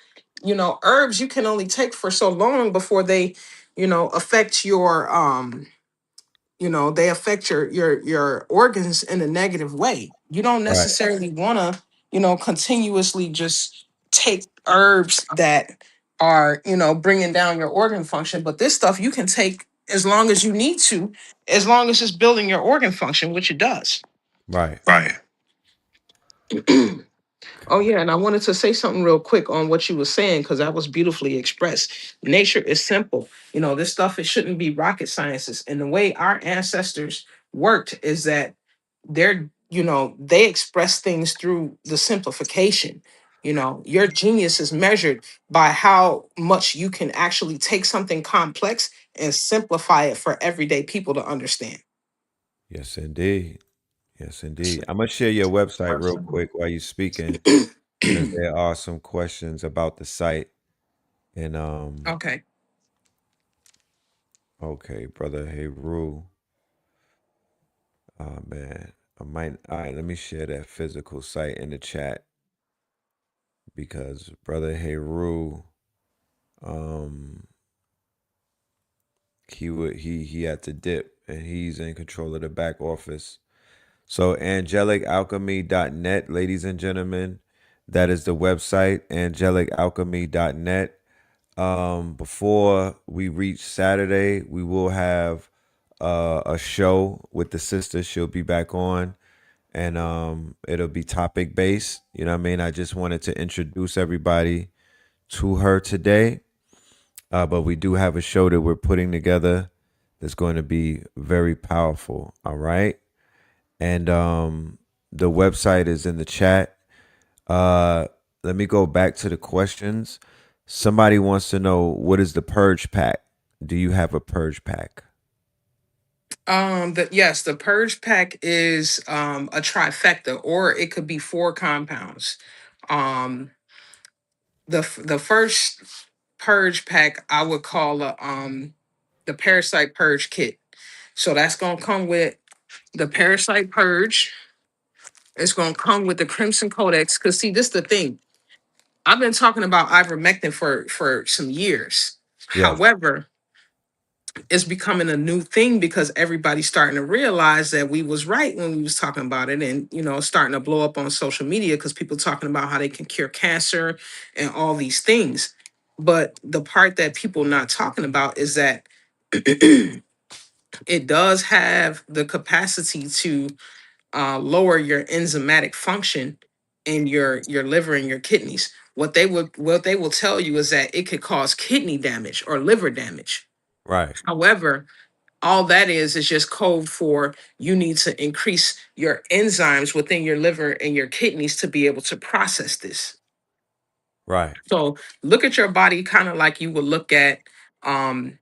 herbs you can only take for so long before they, affect your they affect your organs in a negative way. You don't right, necessarily want to continuously just take herbs that are bringing down your organ function, but this stuff you can take as long as you need to, as long as it's building your organ function, which it does. right. Right. Oh yeah, and I wanted to say something real quick on what you were saying because that was beautifully expressed. Nature is simple. This stuff it shouldn't be rocket sciences. And the way our ancestors worked is that they express things through the simplification. You know, your genius is measured by how much you can actually take something complex and simplify it for everyday people to understand. Yes, indeed. Yes, indeed. I'm gonna share your website real quick while you're speaking, because there are some questions about the site. And Okay. okay, brother Heru. Oh man, I might. All right, let me share that physical site in the chat because brother Heru, um, he had to dip and he's in control of the back office. So angelicalchemy.net, ladies and gentlemen, that is the website, angelicalchemy.net. Before we reach Saturday, we will have a show with the sister. She'll be back on, and it'll be topic based. You know what I mean? I just wanted to introduce everybody to her today. But we do have a show that we're putting together that's going to be very powerful. All right. And the website is in the chat. Uh, Let me go back to the questions. Somebody wants to know, what is the purge pack? Do you have a purge pack? The purge pack is a trifecta, or it could be 4 compounds. Um, the first purge pack I would call the parasite purge kit. So that's gonna come with the parasite purge. It's gonna come with the Crimson Codex. Cause see, this is the thing. I've been talking about ivermectin for some years. Yes. However, it's becoming a new thing because everybody's starting to realize that we was right when we was talking about it, and it's starting to blow up on social media because people talking about how they can cure cancer and all these things. But the part that people not talking about is that it does have the capacity to lower your enzymatic function in your liver and your kidneys. What they will tell you is that it could cause kidney damage or liver damage. Right. However, all that is just code for you need to increase your enzymes within your liver and your kidneys to be able to process this. Right. So look at your body kind of like you would look at um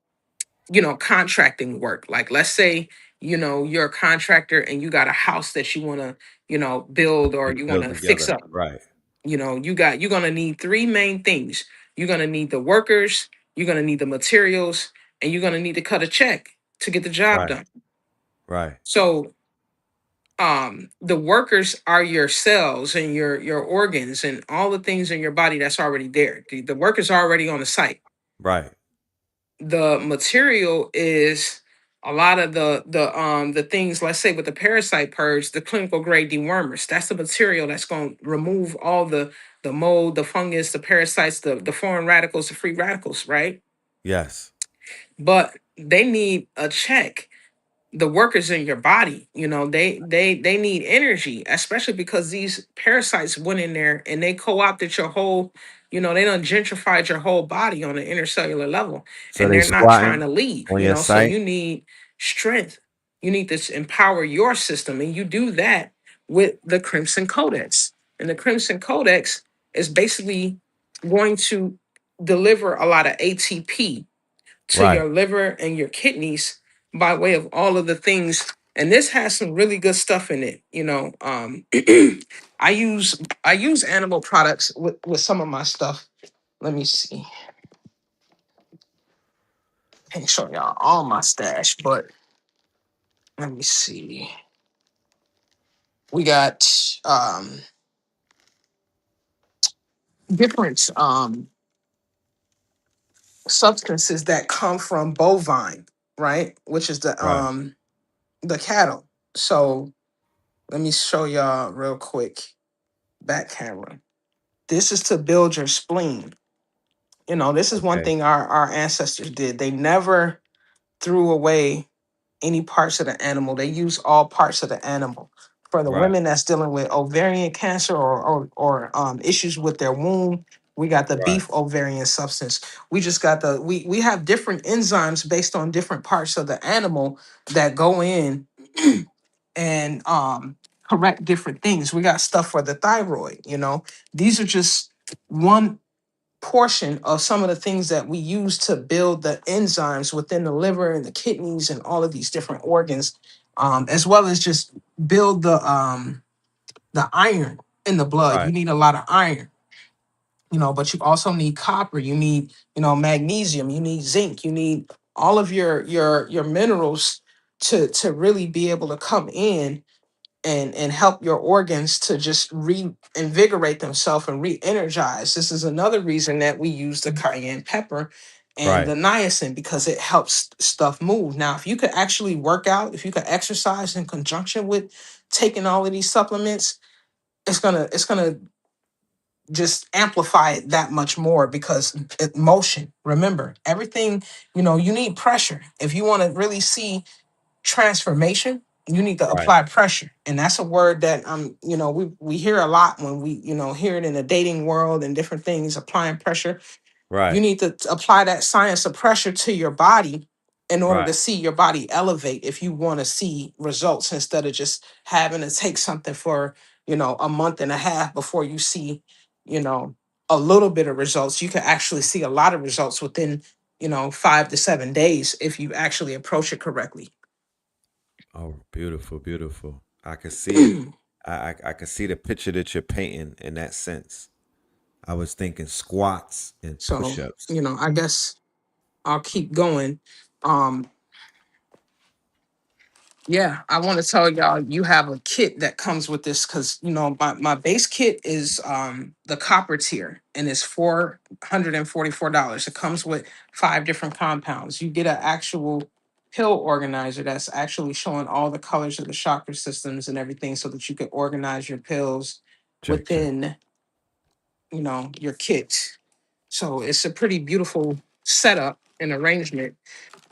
contracting work. Like, let's say, you're a contractor and you got a house that you want to, build, or you want Build to fix together. up. Right. You're going to need three main things. You're going to need the workers, you're going to need the materials, and you're going to need to cut a check to get the job Right. done. Right. So the workers are your cells and your organs and all the things in your body that's already there. The workers are already on the site. Right. The material is a lot of the things, let's say with the parasite purge, the clinical grade dewormers. That's the material that's going to remove all the mold, the fungus, the parasites, the foreign radicals, the free radicals, right? Yes. But they need a check. The workers in your body, they need energy, especially because these parasites went in there and they co-opted your whole, they done gentrified your whole body on an intercellular level, So and they they're not trying squatting to leave. on your So site. you need strength. You need to empower your system, and you do that with the Crimson Codex. And the Crimson Codex is basically going to deliver a lot of ATP to Right. your liver and your kidneys by way of all of the things. And this has some really good stuff in it. I use animal products with some of my stuff. Let me see. Can't show y'all all my stash, but let me see. We got different substances that come from bovine, right? Which is Right. the cattle. So let me show y'all real quick. Back camera. This is to build your spleen. This is one Okay. thing our ancestors did. They never threw away any parts of the animal. They use all parts of the animal. For the Right. women that's dealing with ovarian cancer or issues with their womb, we got the Right. beef ovarian substance. We just got we have different enzymes based on different parts of the animal that go in and correct different things. We got stuff for the thyroid. These are just one portion of some of the things that we use to build the enzymes within the liver and the kidneys and all of these different organs, as well as just build the iron in the blood. You Right. need a lot of iron, but you also need copper. You need, magnesium. You need zinc. You need all of your minerals to really be able to come in and help your organs to just reinvigorate themselves and re-energize. This is another reason that we use the cayenne pepper and Right. the niacin, because it helps stuff move. Now, if you could actually work out, if you could exercise in conjunction with taking all of these supplements, it's gonna just amplify it that much more, because motion. Remember, everything, you need pressure. If you want to really see transformation, you need to Right. apply pressure. And that's a word that we hear a lot when we hear it in the dating world and different things. Applying pressure, you Right. need to apply that science of pressure to your body in order Right. to see your body elevate, if you want to see results, instead of just having to take something for a month and a half before you see you know a little bit of results. You can actually see a lot of results within 5 to 7 days if you actually approach it correctly. Oh, beautiful, beautiful. I can see it. I can see the picture that you're painting in that sense. I was thinking squats and So, push-ups. I guess I'll keep going. Um, yeah, I want to tell y'all, you have a kit that comes with this, because my base kit is the copper tier, and it's $444. It comes with 5 different compounds. You get an actual pill organizer that's actually showing all the colors of the chakra systems and everything, so that you can organize your pills Check, check. within your kit. So it's a pretty beautiful setup and arrangement.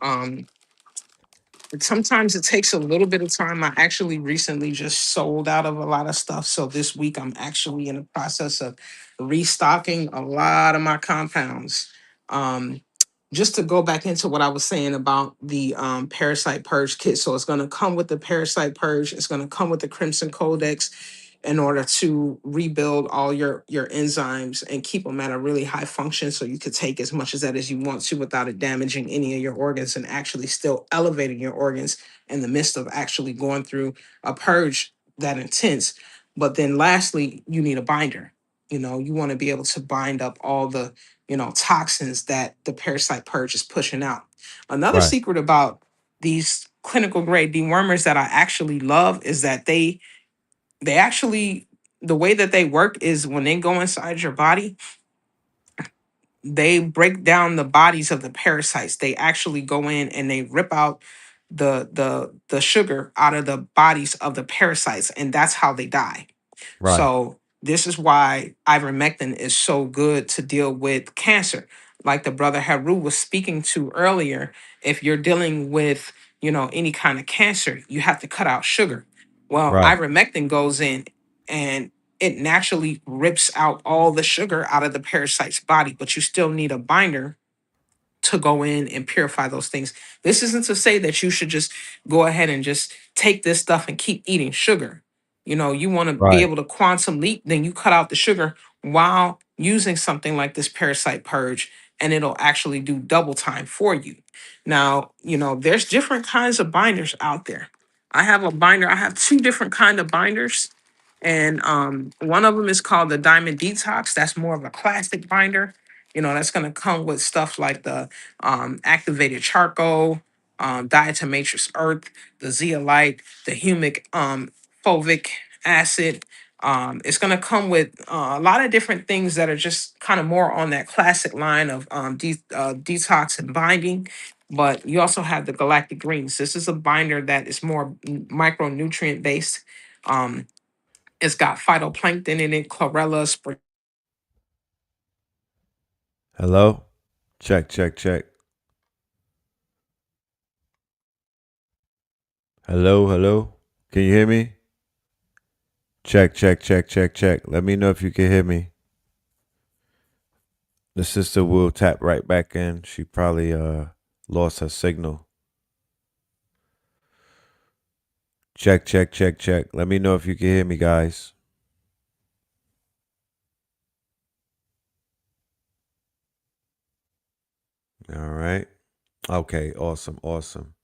Um, but sometimes it takes a little bit of time. I actually recently just sold out of a lot of stuff. So this week I'm actually in the process of restocking a lot of my compounds. Um, just to go back into what I was saying about the Parasite Purge kit. So it's going to come with the Parasite Purge. It's going to come with the Crimson Codex, in order to rebuild all your enzymes and keep them at a really high function, so you could take as much of that as you want to without it damaging any of your organs, and actually still elevating your organs in the midst of actually going through a purge that intense. But then lastly, you need a binder. You want to be able to bind up all the toxins that the Parasite Purge is pushing out. Another Right. secret about these clinical grade dewormers that I actually love is that they actually, the way that they work is, when they go inside your body, they break down the bodies of the parasites. They actually go in and they rip out the sugar out of the bodies of the parasites, and that's how they die. Right. So this is why ivermectin is so good to deal with cancer. Like the brother Haru was speaking to earlier, if you're dealing with, any kind of cancer, you have to cut out sugar. Well, Right. ivermectin goes in and it naturally rips out all the sugar out of the parasite's body, but you still need a binder to go in and purify those things. This isn't to say that you should just go ahead and just take this stuff and keep eating sugar. You want to be Right. able to quantum leap, then you cut out the sugar while using something like this Parasite Purge, and it'll actually do double time for you. Now, there's different kinds of binders out there. I have a binder, I have 2 different kind of binders, and one of them is called the Diamond Detox. That's more of a classic binder. That's going to come with stuff like the activated charcoal, diatomaceous earth, the zeolite, the humic fulvic acid. It's going to come with a lot of different things that are just kind of more on that classic line of detox and binding. But you also have the galactic greens. This is a binder that is more micronutrient based. Um, it's got phytoplankton in it, chlorella, Hello? Check, check, check. Hello, hello? Can you hear me? Check, check, check, check, check. Let me know if you can hear me. The sister will tap right back in. She probably lost her signal. Check, check, check, check. Let me know if you can hear me, guys. All right. Okay. Awesome. Awesome.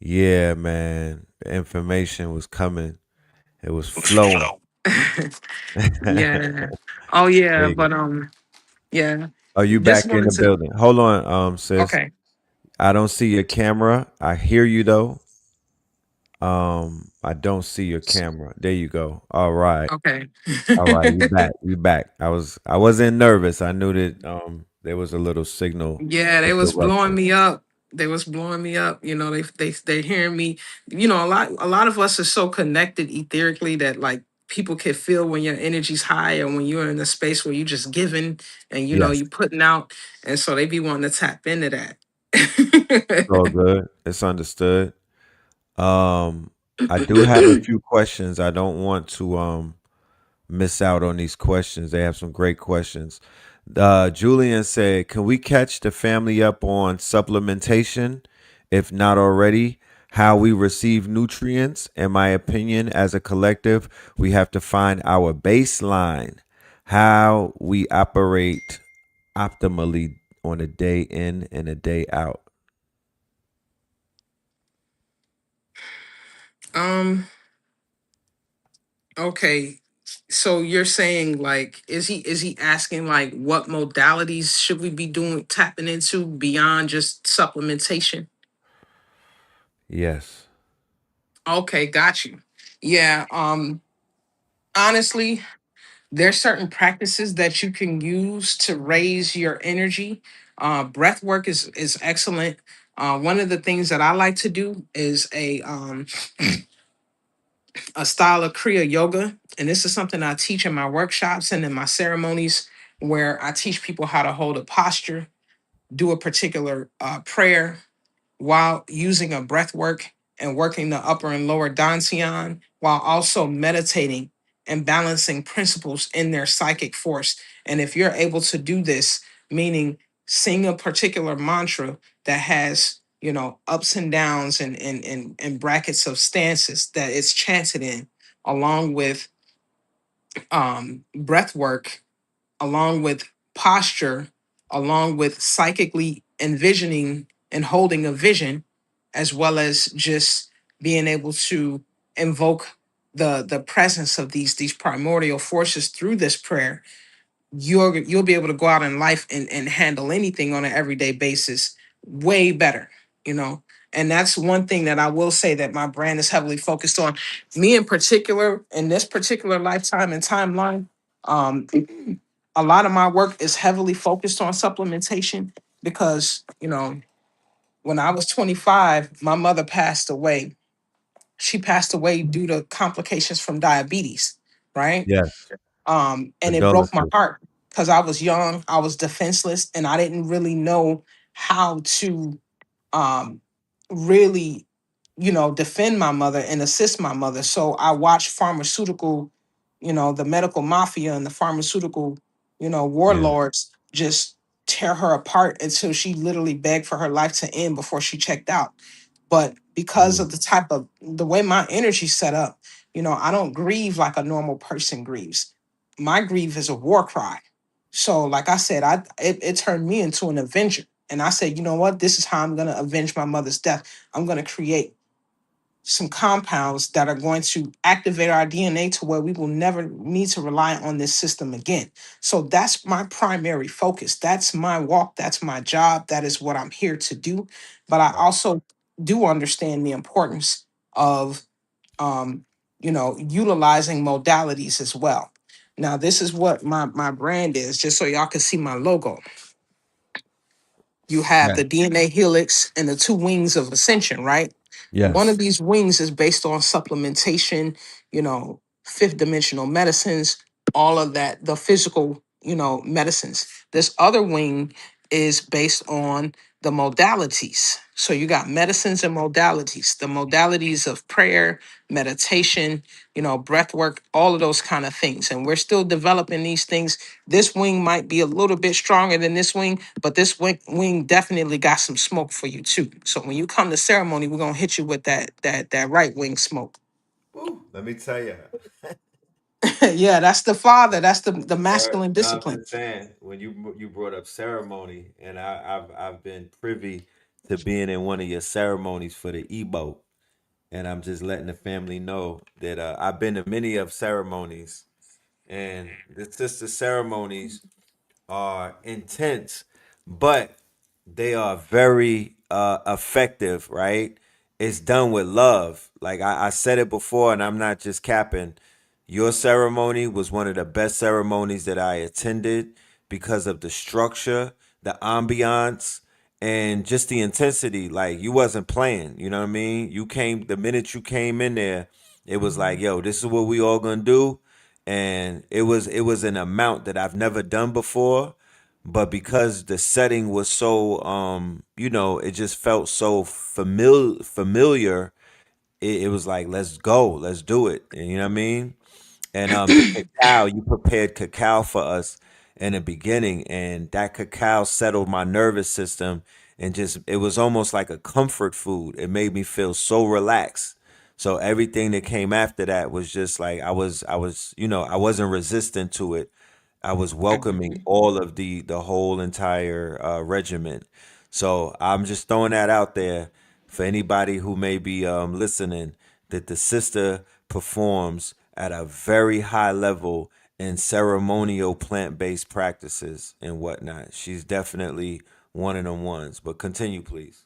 Yeah, man. The information was coming. It was flowing. Yeah. Oh There yeah, you go. but yeah. Are you Just back in wanted the to. building? Hold on, sis. Okay. I don't see your camera. I hear you though. I don't see your camera. There you go. All right. Okay. All right. You back. You back. I wasn't nervous. I knew that there was a little signal Yeah, they was blowing interruption. me up. They was blowing me up. You know, they hearing me. You know, a lot of us are so connected etherically that like people can feel when your energy's high or when you're in a space where you just giving and you know Yes. you putting out, and so they be wanting to tap into It's all that. good. It's understood. Um I do have a few questions. I don't want to miss out on these questions. They have some great questions. Julian said, "Can we catch the family up on supplementation, if not already? How we receive nutrients? In my opinion, as a collective, we have to find our baseline, how we operate optimally on a day in and a day out." um. Okay. So you're saying like is he asking like what modalities should we be doing tapping into beyond just supplementation? Yes. Okay, got you. Yeah, honestly, there's certain practices that you can use to raise your energy. Breath work is excellent. One of the things that I like to do is a style of Kriya yoga, and this is something I teach in my workshops and in my ceremonies, where I teach people how to hold a posture, do a particular prayer, while using a breath work and working the upper and lower dantian, while also meditating and balancing principles in their psychic force. And if you're able to do this, meaning sing a particular mantra that has, you know, ups and downs and brackets of stances that it's chanted in, along with breath work, along with posture, along with psychically envisioning and holding a vision, as well as just being able to invoke the presence of these primordial forces through this prayer, you'll be able to go out in life and handle anything on an everyday basis way better, you know. And that's one thing that I will say that my brand is heavily focused on. Me in particular, in this particular lifetime and timeline, um, a lot of my work is heavily focused on supplementation because, you know, when I was 25, my mother passed away. She passed away due to complications from diabetes, right? Yes. And it broke my Condolences. heart because I was young, I was defenseless, and I didn't really know how to um, really, you know, defend my mother and assist my mother. So I watched pharmaceutical, you know, the medical mafia and the pharmaceutical, you know, Yeah. warlords just tear her apart until she literally begged for her life to end before she checked out. But because Mm. of the way my energy's set up, you know, I don't grieve like a normal person grieves. My grief is a war cry. So, like I said, it turned me into an avenger. And I said, you know what? This is how I'm gonna avenge my mother's death. I'm gonna create some compounds that are going to activate our DNA to where we will never need to rely on this system again. So that's my primary focus. That's my walk. That's my job. That is what I'm here to do. But I Right. also do understand the importance of, you know, utilizing modalities as well. Now, this is what my brand is, just so y'all can see my logo. You have Yeah. the DNA helix and the two wings of ascension, right? One of Yes. these wings is based on supplementation, you know, fifth dimensional medicines, all of that, the physical, you know, medicines. This other wing is based on the modalities. So you got medicines and modalities, the modalities of prayer, meditation, you know, breath work, all of those kind of things. And we're still developing these things. This wing might be a little bit stronger than this wing, but this wing definitely got some smoke for you too. So when you come to ceremony, we're gonna hit you with that right wing smoke. Woo, let me tell you. Yeah, that's the father. That's the Or masculine no, I'm discipline. just saying when you brought up ceremony, and I've been privy to being in one of your ceremonies for the Igbo, and I'm just letting the family know that I've been to many of ceremonies, and the sister ceremonies are intense, but they are very effective, right? It's done with love. Like I said it before, and I'm not just capping. Your ceremony was one of the best ceremonies that I attended because of the structure, the ambiance, and just the intensity. Like you wasn't playing, you know what I mean? You came the minute you came in there, it was like, yo, this is what we all gonna do. And it was an amount that I've never done before, but because the setting was so it just felt so familiar, it was like, let's go, let's do it. And you know what I mean? And the cacao, you prepared cacao for us in the beginning, and that cacao settled my nervous system, and just it was almost like a comfort food. It made me feel so relaxed. So everything that came after that was just like I wasn't resistant to it. I was welcoming Agree. all of the whole entire regiment. So I'm just throwing that out there for anybody who may be listening, that the sister performs at a very high level in ceremonial plant-based practices and whatnot. She's definitely one of them ones. But continue, please.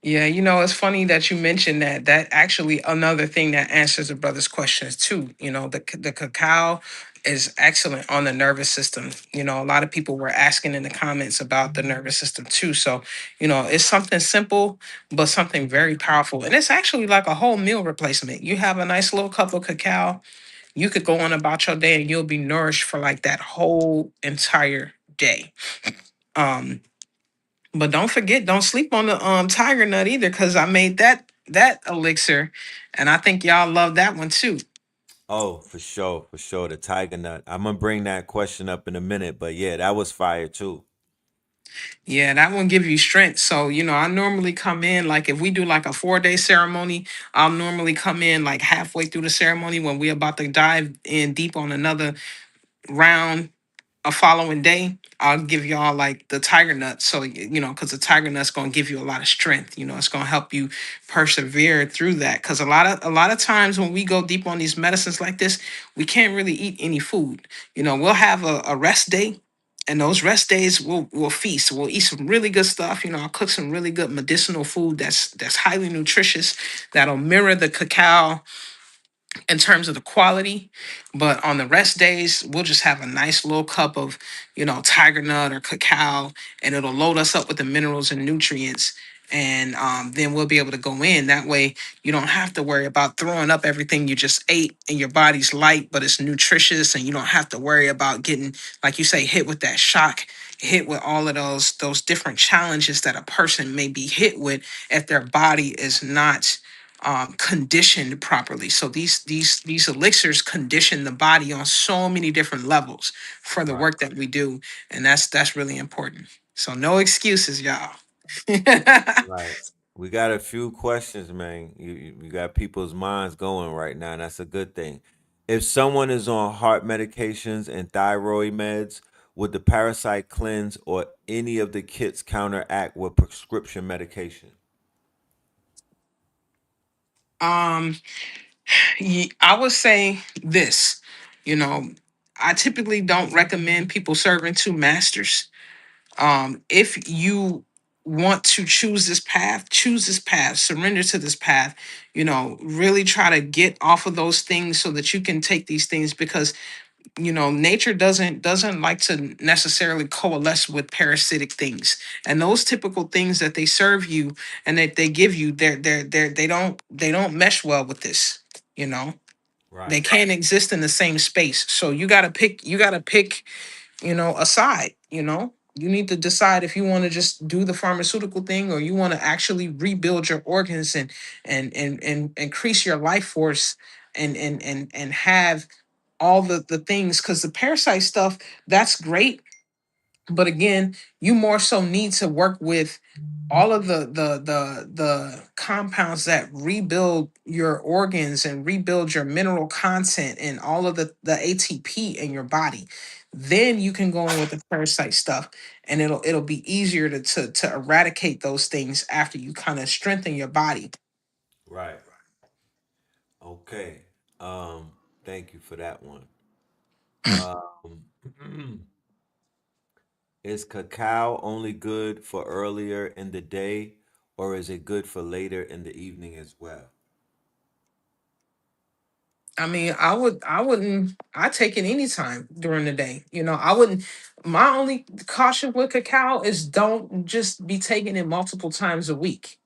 Yeah, it's funny that you mentioned that. That actually another thing that answers the brother's questions too. The cacao is excellent on the nervous system. A lot of people were asking in the comments about the nervous system too. So, it's something simple, but something very powerful. And it's actually like a whole meal replacement. You have a nice little cup of cacao, you could go on about your day and you'll be nourished for like that whole entire day. Um, but don't forget, don't sleep on the tiger nut either, because I made that elixir, and I think y'all love that one too. Oh, for sure, for sure. The tiger nut. I'm gonna bring that question up in a minute, but yeah, that was fire too. Yeah, that one give you strength. So, I normally come in like if we do like a 4-day ceremony, I'll normally come in like halfway through the ceremony when we're about to dive in deep on another round a following day. I'll give y'all like the tiger nut. So, because the tiger nut's gonna give you a lot of strength. It's gonna help you persevere through that. Cause a lot of times when we go deep on these medicines like this, we can't really eat any food. We'll have a rest day. And those rest days we'll feast. We'll eat some really good stuff. I'll cook some really good medicinal food that's highly nutritious, that'll mirror the cacao in terms of the quality. But on the rest days, we'll just have a nice little cup of, tiger nut or cacao, and it'll load us up with the minerals and nutrients. And then we'll be able to go in. That way, you don't have to worry about throwing up everything you just ate, and your body's light, but it's nutritious, and you don't have to worry about getting, like you say, hit with that shock, hit with all of those different challenges that a person may be hit with if their body is not conditioned properly. So these elixirs condition the body on so many different levels for the Right. work that we do, and that's really important. So no excuses, y'all. Right. We got a few questions, man. You got people's minds going right now, and that's a good thing. If someone is on heart medications and thyroid meds, would the parasite cleanse or any of the kits counteract with prescription medication? um, I would say this. You know, I typically don't recommend people serving two masters. If you want to choose this path, surrender to this path, really try to get off of those things so that you can take these things, because nature doesn't like to necessarily coalesce with parasitic things, and those typical things that they serve you and that they give you, they don't mesh well with this. you know Right. they can't exist in the same space, so you got to pick a side. You need to decide if you want to just do the pharmaceutical thing, or you want to actually rebuild your organs and increase your life force, and have all the things, because the parasite stuff, that's great, But again, you more so need to work with all of the compounds that rebuild your organs and rebuild your mineral content and all of the ATP in your body. Then you can go in with the parasite stuff, and it'll be easier to eradicate those things after you kind of strengthen your body. Right. Okay. Thank you for that one. Um, is cacao only good for earlier in the day, or is it good for later in the evening as well? I mean, I take it anytime during the day. I wouldn't, my only caution with cacao is don't just be taking it multiple times a week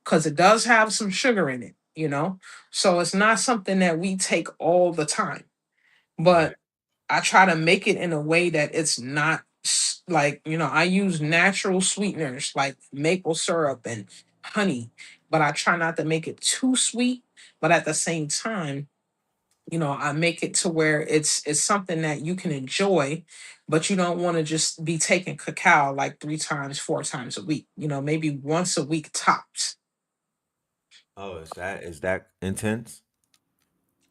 because it does have some sugar in it. So it's not something that we take all the time. Right. But I try to make it in a way that it's not like, I use natural sweeteners like maple syrup and honey, but I try not to make it too sweet. But at the same time, I make it to where it's something that you can enjoy, but you don't want to just be taking cacao like 3 times, 4 times a week. Maybe once a week tops. Oh, is that intense?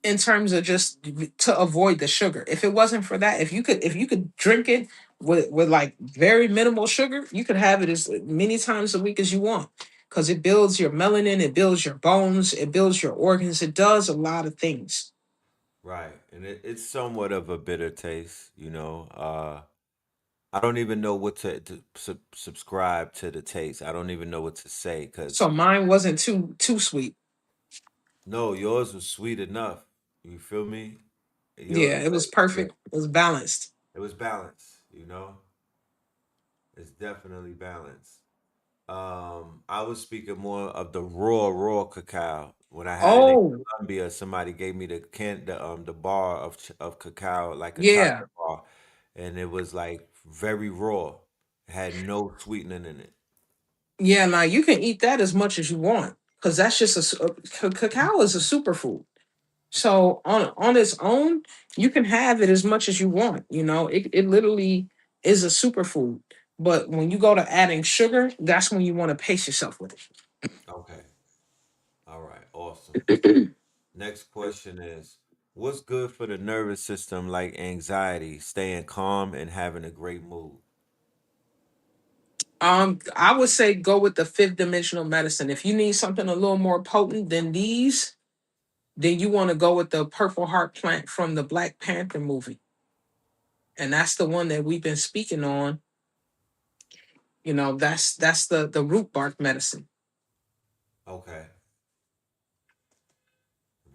In terms of just to avoid the sugar. If it wasn't for that, if you could drink it with like very minimal sugar, you could have it as many times a week as you want. Because it builds your melanin, it builds your bones, it builds your organs, it does a lot of things. Right. And it's somewhat of a bitter taste, I don't even know what to subscribe to the taste. I don't even know what to say because So mine wasn't too sweet. no, yours was sweet enough. You feel me? Yeah, it was Yeah, perfect. It was balanced. it was balanced. It's definitely balanced. I was speaking more of the raw cacao. When I had it in Oh, Colombia, somebody gave me the bar of cacao, like a yeah. chocolate bar, and it was like very raw. It had no sweetening in it. Yeah, now you can eat that as much as you want because that's just cacao is a superfood. So on its own, you can have it as much as you want. It literally is a superfood. But when you go to adding sugar, that's when you want to pace yourself with Okay. All right. Awesome. it. Next question is, what's good for the nervous system like anxiety, staying calm and having a great mood? I would say go with the fifth dimensional medicine. If you need something a little more potent than these, then you want to go with the purple heart plant from the Black Panther movie. And that's the one that we've been speaking on. That's the root bark medicine. Okay.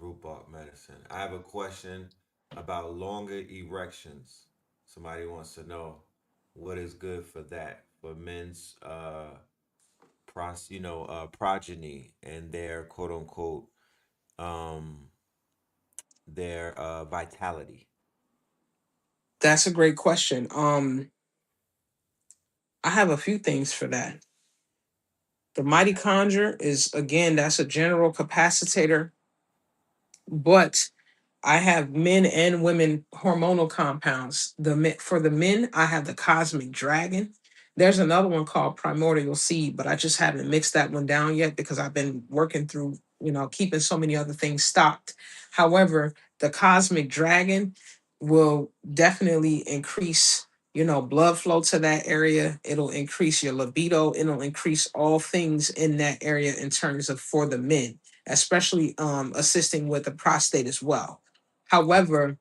Root bark medicine. I have a question about longer erections. Somebody wants to know what is good for that, for men's progeny and their quote unquote um their vitality. That's a great question. I have a few things for that. The mitochondria is, again, that's a general capacitator, but I have men and women hormonal compounds. For the men, I have the cosmic dragon. There's another one called primordial seed, but I just haven't mixed that one down yet because I've been working through, keeping so many other things stocked. However, the cosmic dragon will definitely increase, blood flow to that area. It'll increase your libido. It'll increase all things in that area in terms of for the men, especially assisting with the prostate as well. However,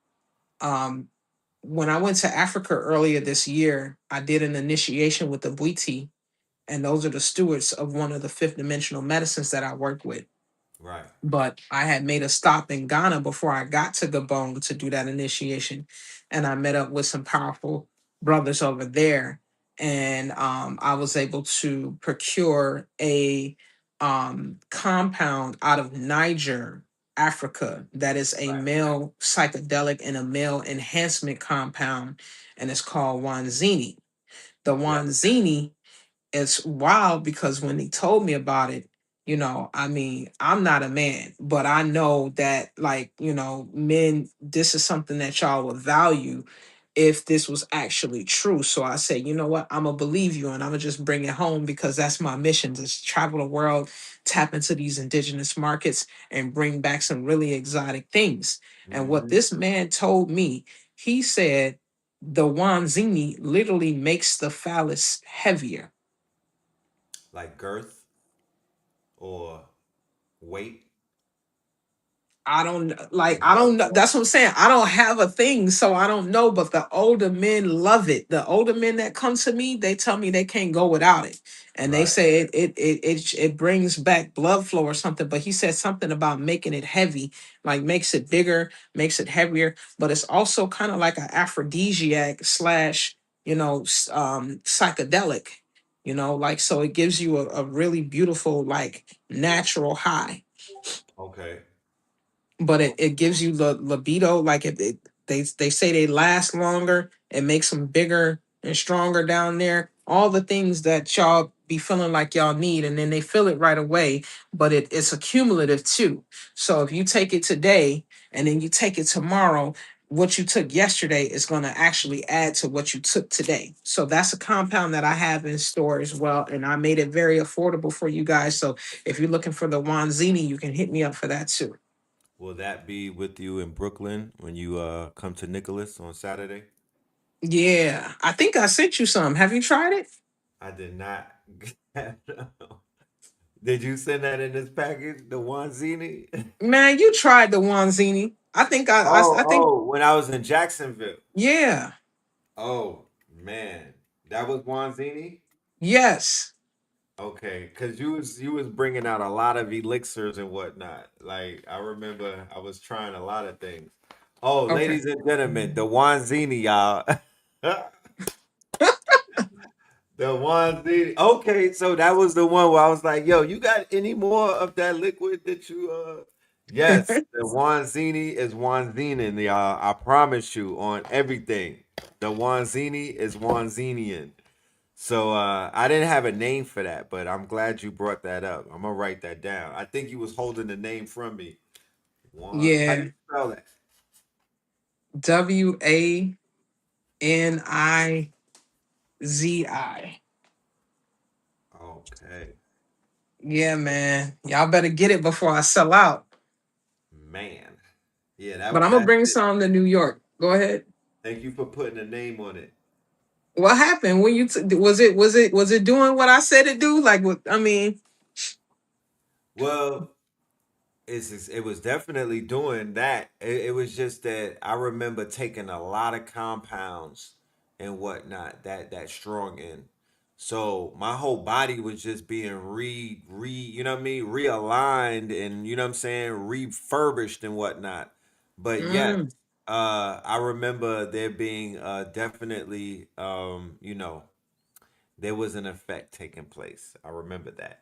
um, when I went to Africa earlier this year, I did an initiation with the Bwiti, and those are the stewards of one of the fifth dimensional medicines that I work with. Right. But I had made a stop in Ghana before I got to Gabon to do that initiation. And I met up with some powerful brothers over there. And I was able to procure a compound out of Niger, Africa, that is a Right. male psychedelic and a male enhancement compound. And it's called Wanzini. The Yeah. Wanzini, it's wild because when they told me about it, I mean, I'm not a man, but I know that, like, men, this is something that y'all would value. if this was actually true. So I said, you know what, I'm gonna believe you and I'm gonna just bring it home because that's my mission, to travel the world, tap into these indigenous markets and bring back some really exotic things. And what Hmm. this man told me, he said the Wanzini literally makes the phallus heavier. Like girth or weight. I don't know. Metaphor. That's what I'm saying. I don't have a thing, so I don't know. But the older men love it. The older men that come to me, they tell me they can't go without it, and they Right. say it brings back blood flow or something. But he said something about making it heavy, like makes it bigger, makes it heavier. But it's also kind of like an aphrodisiac slash, psychedelic. Like so it gives you a really beautiful like natural high, Okay. but it, Okay. it gives you the libido. Like they say they last longer. It makes them bigger and stronger down there. All the things that y'all be feeling like y'all need, and then they feel it right away. But it's accumulative too. So if you take it today and then you take it tomorrow, what you took yesterday is going to actually add to what you took today. So that's a compound that I have in store as well, and I made it very affordable for you guys. So if you're looking for the Wanzini, you can hit me up for that too. Will that be with you in Brooklyn when you come to Nicholas on Saturday? Yeah, I think I sent you some. Have you tried it? I did not. Did you send that in this package, the Wanzini? Man, you tried the Wanzini. I think When I was in Jacksonville. yeah. Oh man, that was Wanzini. Yes. Okay, because you was bringing out a lot of elixirs and whatnot. Like I remember, I was trying a lot of things. Oh, Okay. ladies and gentlemen, the Wanzini, y'all. The Wanzini. Okay, so that was the one where I was like, "Yo, you got any more of that liquid that you?" Yes, the Wanzini is Wanzinin, y'all. I promise you on everything. The Wanzini is Wanzinian. So I didn't have a name for that, but I'm glad you brought that up. I'm gonna write that down. I think you was holding the name from me. How do Yeah. you spell that? Wanizi. Okay, Yeah, man. Y'all better get it before I sell out. man. Yeah, But that I'm gonna that's bring it. some to New York. Go ahead. Thank you for putting a name on it. What happened when was it doing what I said it do? Like what I mean, Well, it was definitely doing that. It was just that I remember taking a lot of compounds and whatnot that strong in. So my whole body was just being you know what I mean, realigned and you know what I'm saying, refurbished and whatnot. But yes, mm, I remember there being definitely there was an effect taking place. I remember that.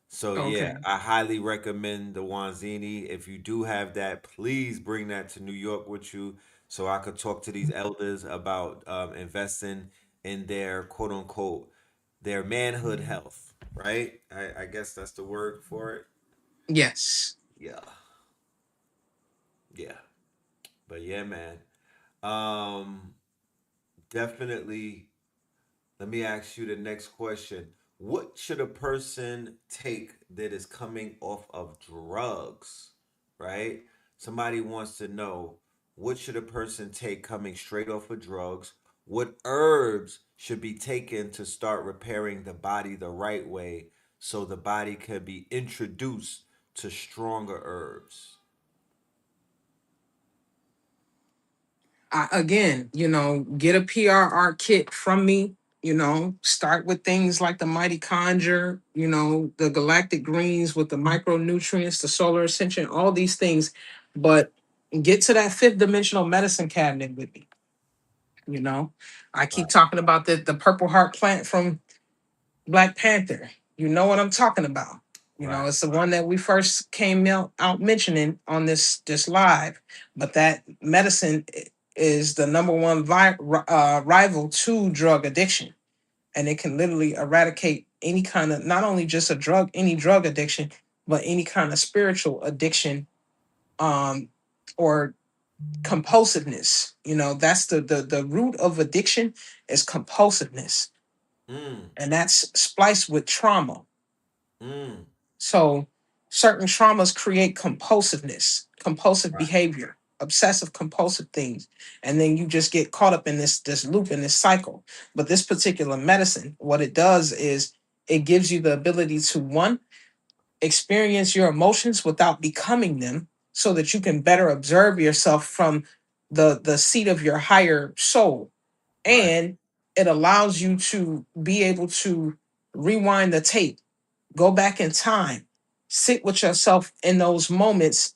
So yeah, okay. I highly recommend the Wanzini. If you do have that, please bring that to New York with you so I could talk to these elders about investing in their quote unquote their manhood health, right? I guess that's the word for it. Yes. Yeah. Yeah. But yeah, man. Um definitely. Let me ask you the next question. What should a person take that is coming off of drugs? Right? Somebody wants to know what should a person take coming straight off of drugs? What herbs should be taken to start repairing the body the right way so the body can be introduced to stronger herbs? Again, get a PRR kit from me. Start with things like the Mighty Conjure, the Galactic Greens with the micronutrients, the Solar Ascension, all these things. But get to that fifth dimensional medicine cabinet with me. You know, I keep Right. talking about the Purple Heart plant from Black Panther. You know what I'm talking about. Right. It's the one that we first came out mentioning on this live. But that medicine is the number one rival to drug addiction, and it can literally eradicate any kind of, not only just any drug addiction, but any kind of spiritual addiction, or compulsiveness. That's the root of addiction is compulsiveness, Mm. and that's spliced with trauma. Mm. So certain traumas create compulsiveness, compulsive Right. behavior, obsessive compulsive things, and then you just get caught up in this loop, in this cycle. But this particular medicine, what it does is it gives you the ability to, one, experience your emotions without becoming them, so that you can better observe yourself from the seat of your higher soul. Right. And it allows you to be able to rewind the tape, go back in time, sit with yourself in those moments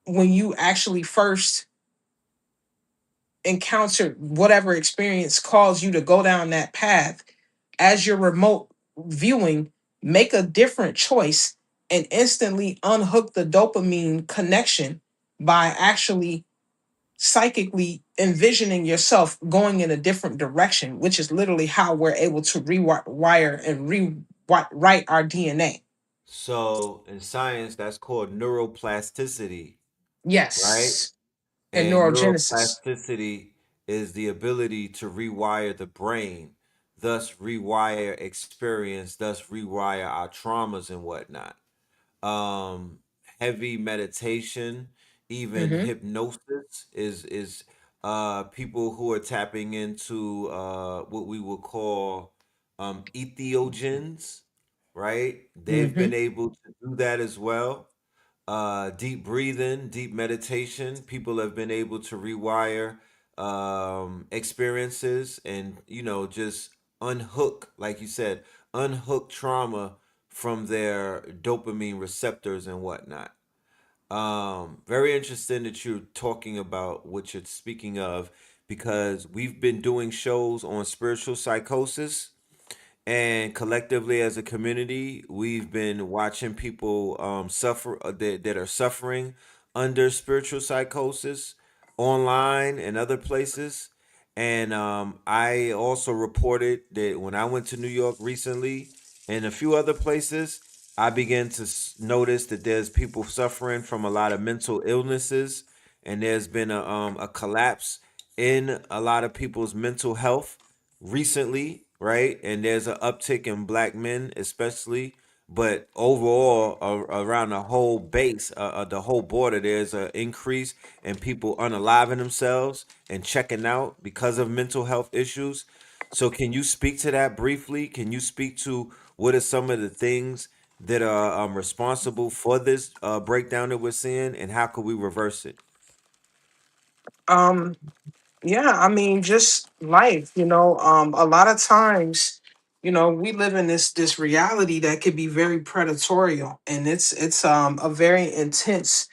when you actually first encountered whatever experience caused you to go down that path. As your remote viewing, make a different choice and instantly unhook the dopamine connection by actually psychically envisioning yourself going in a different direction, which is literally how we're able to rewire and rewrite our DNA. So in science, that's called neuroplasticity, right? Yes. And And neurogenesis. neuroplasticity is the ability to rewire the brain, thus rewire experience, thus rewire our traumas and whatnot. um Heavy meditation, even Hmm. hypnosis is people who are tapping into what we would call entheogens, right? They've Hmm. been able to do that as well. Deep breathing, deep meditation, people have been able to rewire experiences and just unhook, like you said, unhook trauma from their dopamine receptors and whatnot. Very interesting that you're talking about what you're speaking of, because we've been doing shows on spiritual psychosis, and collectively as a community, we've been watching people suffer, that are suffering under spiritual psychosis online and other places. And I also reported that when I went to New York recently and a few other places, I began to notice that there's people suffering from a lot of mental illnesses, and there's been a collapse in a lot of people's mental health recently, right? And there's an uptick in black men, especially. But overall, around the whole base, the whole border, there's an increase in people unaliving themselves and checking out because of mental health issues. So, can you speak to that briefly? Can you speak to what are some of the things that are responsible for this breakdown that we're seeing, and how could we reverse it? Um, yeah, I mean, just life, a lot of times, we live in this reality that could be very predatorial, and it's a very intense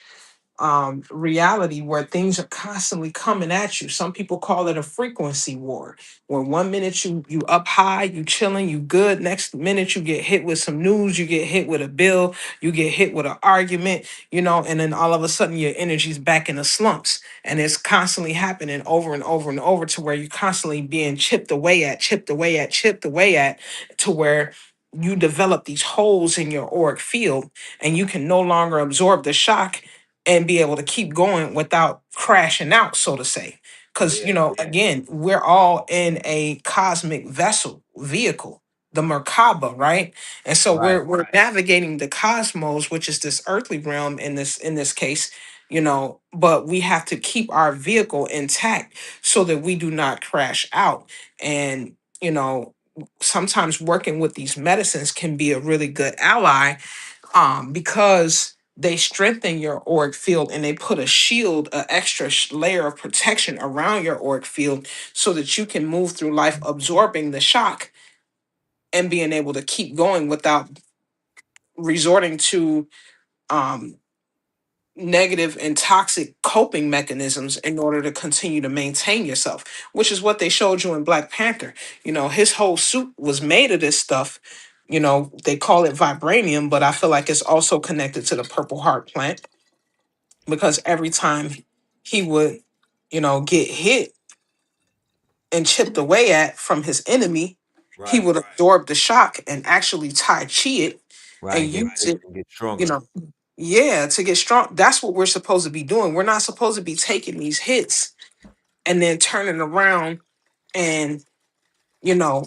reality where things are constantly coming at you. Some people call it a frequency war, where one minute you up high, you chilling, you good. Next minute you get hit with some news, you get hit with a bill, you get hit with an argument, and then all of a sudden your energy's back in the slumps. And it's constantly happening over and over and over, to where you're constantly being chipped away at, chipped away at, chipped away at, to where you develop these holes in your auric field, and you can no longer absorb the shock and be able to keep going without crashing out, so to say. Because, Yeah. again, we're all in a cosmic vessel, vehicle, the Merkaba, right? And so Right. we're navigating the cosmos, which is this earthly realm in this case, but we have to keep our vehicle intact so that we do not crash out. And, sometimes working with these medicines can be a really good ally, because they strengthen your auric field, and they put a shield, an extra layer of protection around your auric field, so that you can move through life absorbing the shock and being able to keep going without resorting to um, negative and toxic coping mechanisms in order to continue to maintain yourself, which is what they showed you in Black Panther. His whole suit was made of this stuff. They call it vibranium, but I feel like it's also connected to the purple heart plant, because every time he would, get hit and chipped away at from his enemy, he Right. would absorb the shock and actually tai chi it and Right. Get use bigger it, and get you stronger. know, Yeah, to get strong. That's what we're supposed to be doing. We're not supposed to be taking these hits and then turning around and, you know,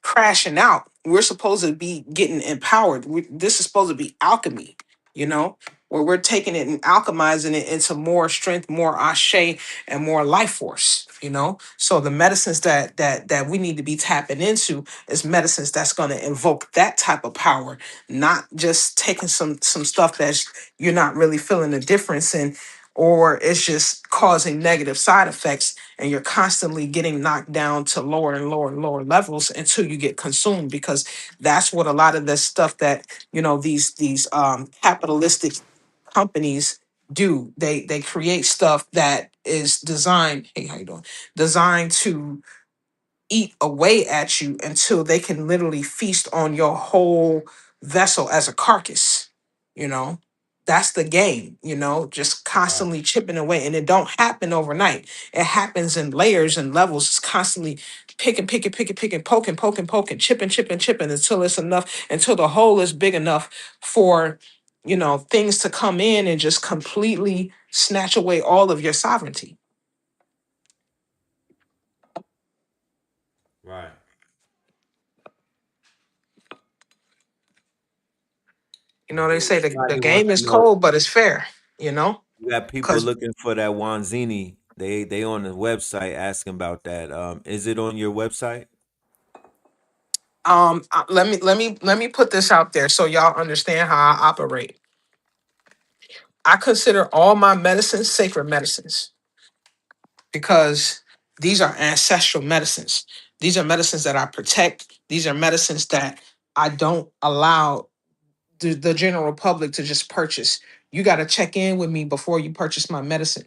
crashing out. We're supposed to be getting empowered. This is supposed to be alchemy, you know, where we're taking it and alchemizing it into more strength, more ashe, and more life force, you know. So the medicines that we need to be tapping into is medicines that's going to invoke that type of power, not just taking some stuff that's you're not really feeling the difference in, or it's just causing negative side effects, and you're constantly getting knocked down to lower and lower and lower levels until you get consumed, because that's what a lot of the stuff that, you know, these capitalistic companies do. They create stuff that is designed, hey, how you doing, designed to eat away at you until they can literally feast on your whole vessel as a carcass, you know. That's the game, you know, just Right. constantly chipping away, and it don't happen overnight. It happens in layers and levels. It's constantly picking, poking, chipping until it's enough, until the hole is big enough for, you know, things to come in and just completely snatch away all of your sovereignty. Right. You And know, they then say the somebody game wants is to know, cold, but it's fair, you know? you got people Because looking for that Wanzini. They on the website asking about that. Is it on your website? let me put this out there so y'all understand how I operate. I consider all my medicines sacred medicines because these are ancestral medicines. These are medicines that I protect. These are medicines that I don't allow the general public to just purchase. You got to check in with me before you purchase my medicine,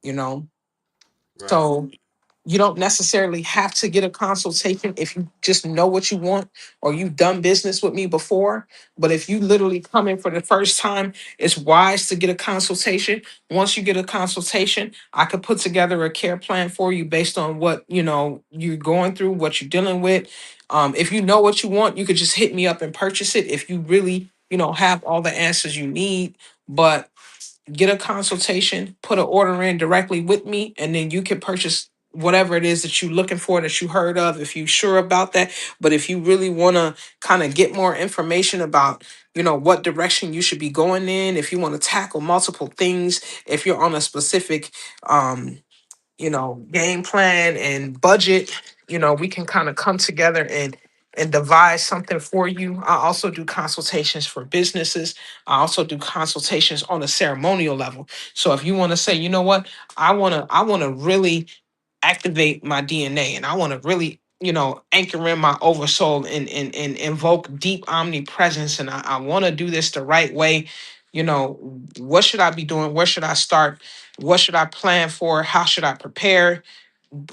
you know? Right. So you don't necessarily have to get a consultation if you just know what you want or you've done business with me before. But if you literally come in for the first time, it's wise to get a consultation. Once you get a consultation, I could put together a care plan for you based on what, you know, you're going through, what you're dealing with. If you know what you want, you could just hit me up and purchase it if you really, you know, have all the answers you need. But get a consultation, put an order in directly with me, and then you can purchase whatever it is that you're looking for, that you heard of, if you're sure about that. But if you really want to kind of get more information about, you know, what direction you should be going in, if you want to tackle multiple things, if you're on a specific you know, game plan and budget, you know, we can kind of come together and devise something for you. I also do consultations for businesses. I also do consultations on a ceremonial level. So if you want to say, you know what, I want to really activate my DNA, and I want to really, you know, anchor in my oversoul and invoke deep omnipresence, and I want to do this the right way, you know, what should I be doing? Where should I start? What should I plan for? How should I prepare?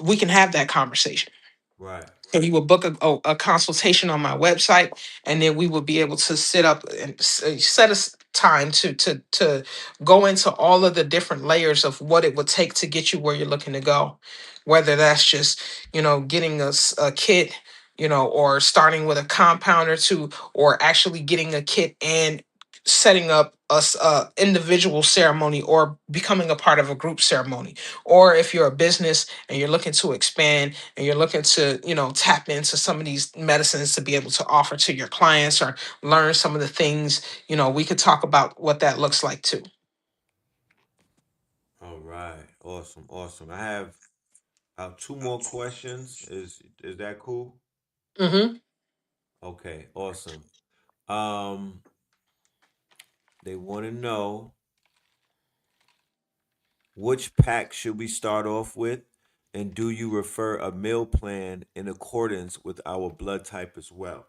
We can have that conversation. Right. So you will book a consultation on my website, and then we will be able to sit up and set us time to go into all of the different layers of what it would take to get you where you're looking to go. Whether that's just, you know, getting a kit, you know, or starting with a compound or two, or actually getting a kit and setting up a individual ceremony, or becoming a part of a group ceremony. Or if you're a business and you're looking to expand and you're looking to, you know, tap into some of these medicines to be able to offer to your clients or learn some of the things, you know, we could talk about what that looks like too. All right. Awesome. Awesome. I have two more questions. Is that cool? Hmm. Okay. Awesome. Um, they want to know, which pack should we start off with, and do you refer a meal plan in accordance with our blood type as well?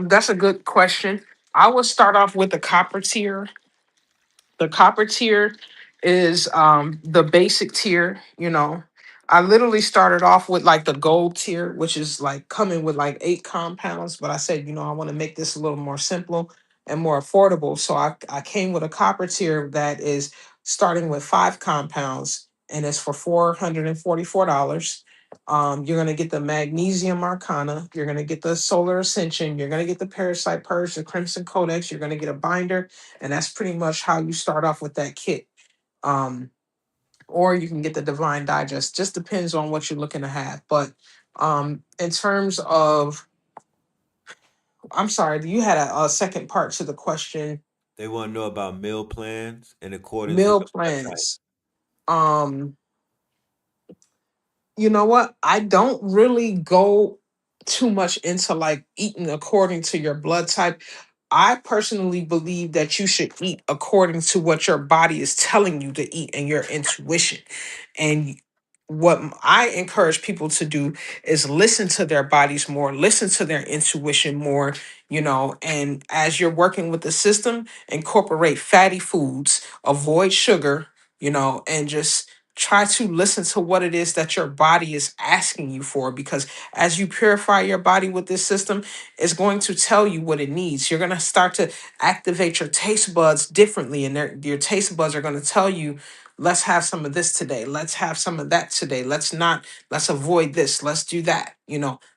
That's a good question. I would start off with the copper tier. The copper tier is the basic tier, you know. I literally started off with like the gold tier, which is like coming with like 8 compounds, but I said, you know, I want to make this a little more simple and more affordable. So I came with a copper tier that is starting with 5 compounds, and it's for $444. You're going to get the Magnesium Arcana. You're going to get the Solar Ascension. You're going to get the Parasite Purge, the Crimson Codex. You're going to get a binder. And that's pretty much how you start off with that kit. Or you can get the Divine Digest. Just depends on what you're looking to have. But in terms of, I'm sorry, you had a second part to the question. They want to know about meal plans in accordance with Meal the blood type. plans. Um, you know what? I don't really go too much into like eating according to your blood type. I personally believe that you should eat according to what your body is telling you to eat and your intuition. And I encourage people to do is listen to their bodies more, listen to their intuition more, and as you're working with the system, incorporate fatty foods, avoid sugar, and just try to listen to what it is that your body is asking you for, because as you purify your body with this system, it's going to tell you what it needs. You're going to start to activate your taste buds differently, and your taste buds are going to tell you, let's have some of this today, let's have some of that today, let's avoid this, let's do that.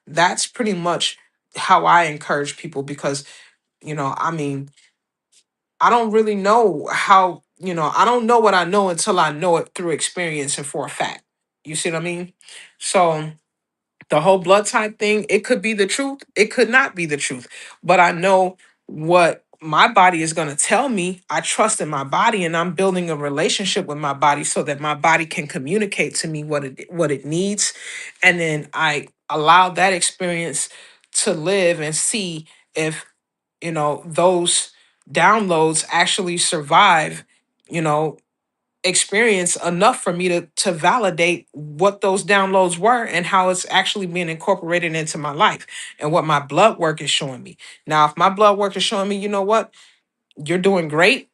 That's pretty much how I encourage people, because I mean, I don't really know how, I don't know what I know until I know it through experience and for a fact. You see what I mean? So the whole blood type thing, it could be the truth, it could not be the truth. But I know what my body is going to tell me. I trust in my body, and I'm building a relationship with my body so that my body can communicate to me what it needs. And then I allow that experience to live and see if those downloads actually survive you know experience enough for me to validate what those downloads were and how it's actually being incorporated into my life and what my blood work is showing me. Now, if my blood work is showing me, you know what, you're doing great,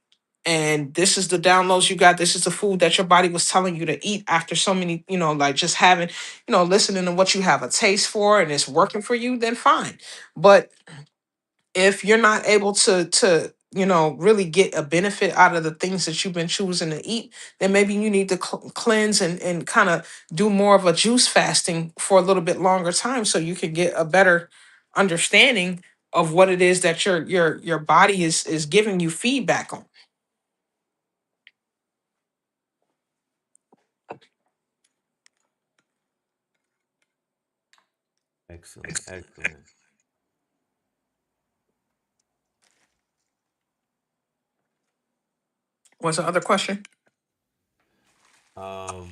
and this is the downloads you got, this is the food that your body was telling you to eat after so many, like just having, listening to what you have a taste for, and it's working for you, then fine. But if you're not able to really get a benefit out of the things that you've been choosing to eat, then maybe you need to cleanse and kind of do more of a juice fasting for a little bit longer time, so you can get a better understanding of what it is that your body is giving you feedback on. Excellent, excellent. What's the other question? Um,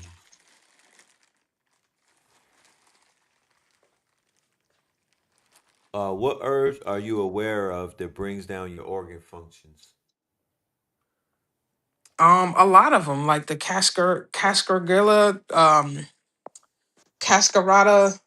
what herbs are you aware of that brings down your organ functions? A lot of them, like the cascarilla, cascarata,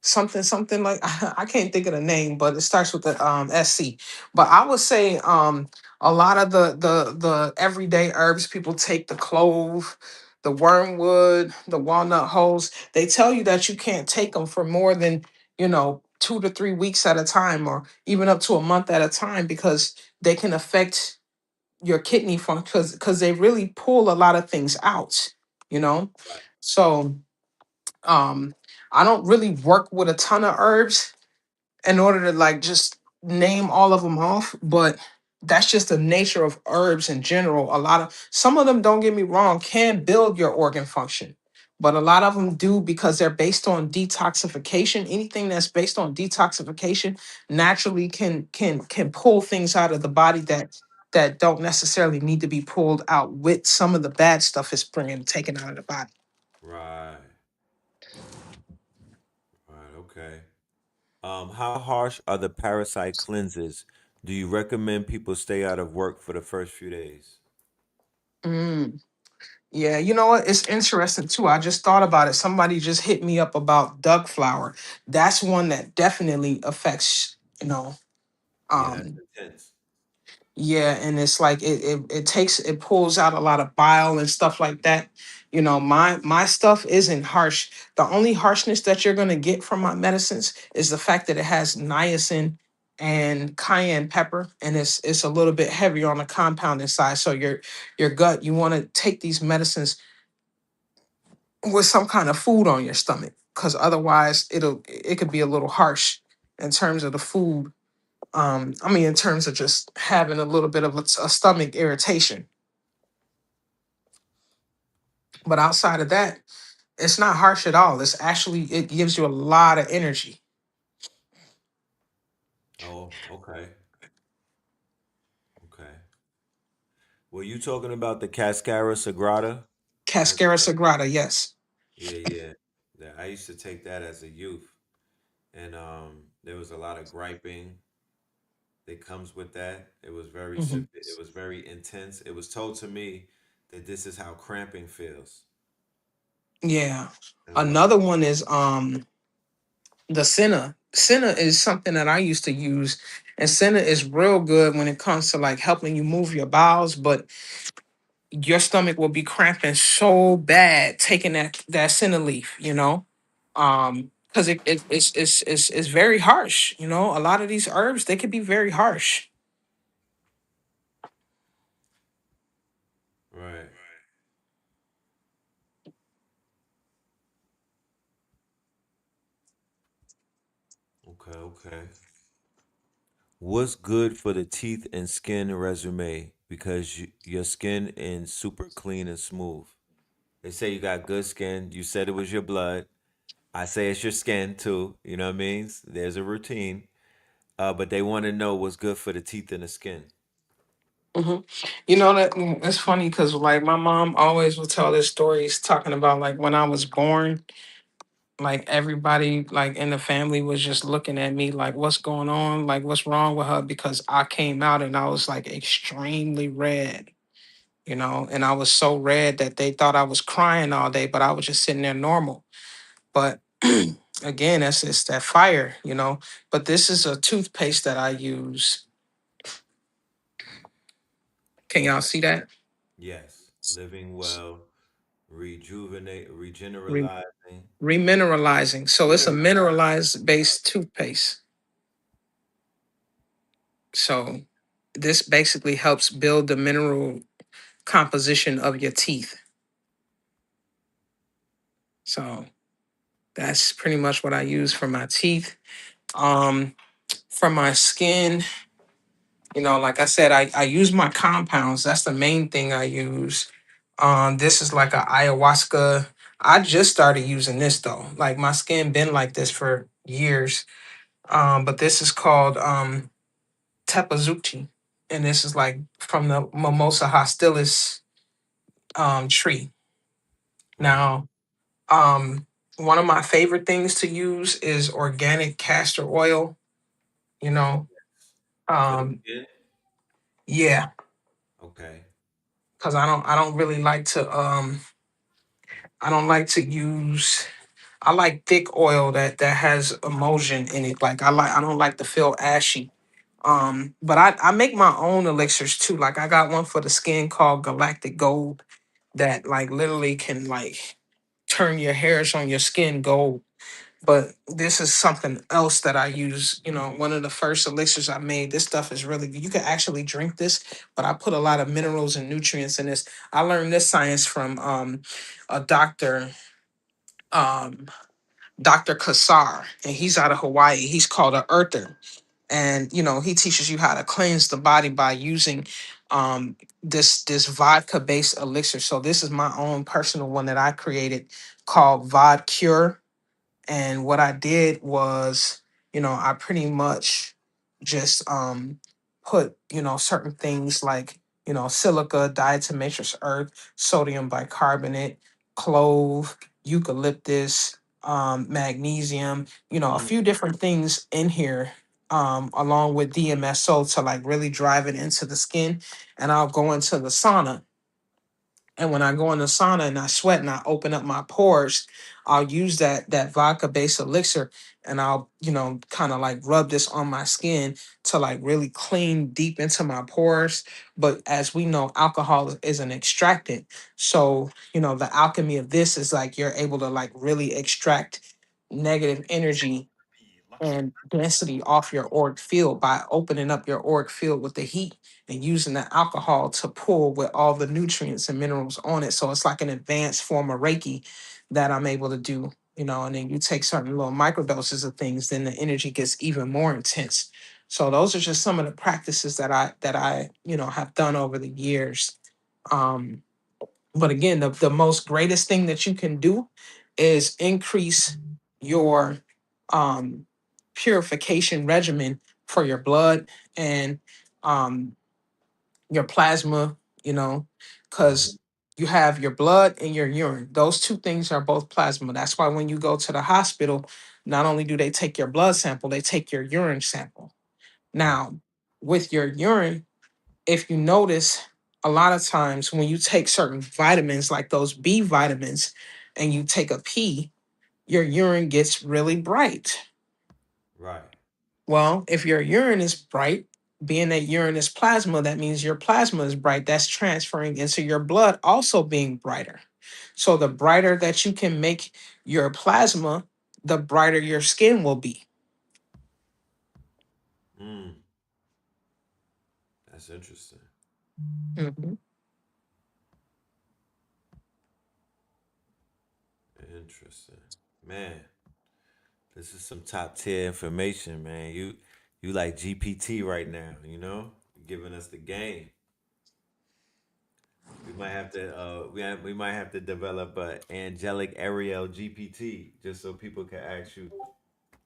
something something like I can't think of the name, but it starts with the SC. But I would say a lot of the everyday herbs people take, the clove, the wormwood, the walnut hulls, they tell you that you can't take them for more than 2 to 3 weeks at a time, or even up to a month at a time, because they can affect your kidney function, because they really pull a lot of things out, you know Right. so I don't really work with a ton of herbs in order to like just name all of them off, but that's just the nature of herbs in general. Some of them, don't get me wrong, can build your organ function, but a lot of them do, because they're based on detoxification. Anything that's based on detoxification naturally can pull things out of the body that don't necessarily need to be pulled out, with some of the bad stuff it's bringing taken out of the body. Right. Right. Okay. How harsh are the parasite cleanses? Do you recommend people stay out of work for the first few days? Mm. Yeah, you know what? It's interesting too. I just thought about it. Somebody just hit me up about duck flower. That's one that definitely affects, Yeah, that's um, intense. yeah, and it's like it pulls out a lot of bile and stuff like that. My stuff isn't harsh. The only harshness that you're gonna get from my medicines is the fact that it has niacin and cayenne pepper, and it's a little bit heavier on the compounding side. So your gut, you want to take these medicines with some kind of food on your stomach, because otherwise it could be a little harsh in terms of the food. I mean, in terms of just having a little bit of a stomach irritation. But outside of that, it's not harsh at all. It's actually, it gives you a lot of energy. Oh, okay. Okay. Were you talking about the Cascara Sagrada? That's Cascara Sagrada, yes. yeah, yeah. Yeah, I used to take that as a youth, and there was a lot of griping that comes with that. It was very Hmm. severe. It was very intense. It was told to me that this is how cramping feels. Yeah. And when Another one is the Senna. Senna is something that I used to use, and Senna is real good when it comes to like helping you move your bowels, but your stomach will be cramping so bad taking that Senna leaf, you know. Because it's very harsh, you know. A lot of these herbs, they can be very harsh. right, okay, okay. What's good for the teeth and skin resume? Because your skin is super clean and smooth. They say you got good skin. You said it was your blood. I say it's your skin too. You know what I mean? There's a routine. But they want to know what's good for the teeth and the skin. Hmm. You know that it's funny because like my mom always would tell this stories talking about like when I was born, like everybody like in the family was just looking at me like what's going on, like what's wrong with her because I came out and I was like extremely red, you know, and I was so red that they thought I was crying all day, but I was just sitting there normal. But again, that's it's that fire, you know. But this is a toothpaste that I use. Can y'all Okay. see that? Yes. Living well, rejuvenate, Re- regeneralizing. Remineralizing. So it's a Mineral. mineralized based toothpaste. So this basically helps build the mineral composition of your teeth. So that's pretty much what I use for my teeth. Um, for my skin, you know, like I said, I use my compounds. That's the main thing I use. This is like a ayahuasca. I just started using this though. Like my skin been like this for years. But this is called tepazuti, and this is like from the Mimosa hostilis tree. Mm. Now, one of my favorite things to use is organic castor oil. You know, For the um, skin? yeah, Okay. because I don't really like to I don't like to use. I like thick oil that has emulsion in it. Like I don't like to feel ashy. But I make my own elixirs too. Like I got one for the skin called Galactic Gold that like literally can like turn your hairs on your skin gold. But this is something else that I use. You know, one of the first elixirs I made. This stuff is really good. You can actually drink this, but I put a lot of minerals and nutrients in this. I learned this science from a doctor, um, Dr. Kassar, and he's out of Hawaii. He's called a earther, and you know he teaches you how to cleanse the body by using this vodka based elixir. So this is my own personal one that I created called Vod Cure. And what I did was, you know, I pretty much just put, you know, certain things like, you know, silica, diatomaceous earth, sodium bicarbonate, clove, eucalyptus, magnesium, you know, a Mm. few different things in here, along with DMSO to like really drive it into the skin. And I'll go into the sauna, and when I go in the sauna and I sweat and I open up my pores, I'll use that vodka based elixir, and I'll, you know, kind of like rub this on my skin to like really clean deep into my pores. But as we know, alcohol is an extractant. So, you know, the alchemy of this is like you're able to like really extract negative energy and density off your auric field by opening up your auric field with the heat and using the alcohol to pull with all the nutrients and minerals on it. So it's like an advanced form of Reiki that I'm able to do. And then you take certain little microdoses of things, then the energy gets even more intense. So those are just some of the practices that I have done over the years. Um, but again, the most greatest thing that you can do is increase your um, purification regimen for your blood and um, your plasma, Mhm. because you have your blood and your urine. Those two things are both plasma. That's why when you go to the hospital, not only do they take your blood sample, they take your urine sample. Right. Now, with your urine, if you notice, a lot of times when you take certain vitamins, like those B vitamins, and you take a pee, your urine gets really bright. Right. Well, if your urine is bright, being that urine is plasma, that means your plasma is bright. That's transferring into your blood, also being brighter. So the brighter that you can make your plasma, the brighter your skin will be. Mm, that's interesting. Mhm. Interesting. Man, this is some top tier information, man. You like GPT right now, giving us the game. We might have to we might have to develop a angelic Ariel GPT just so people can ask you,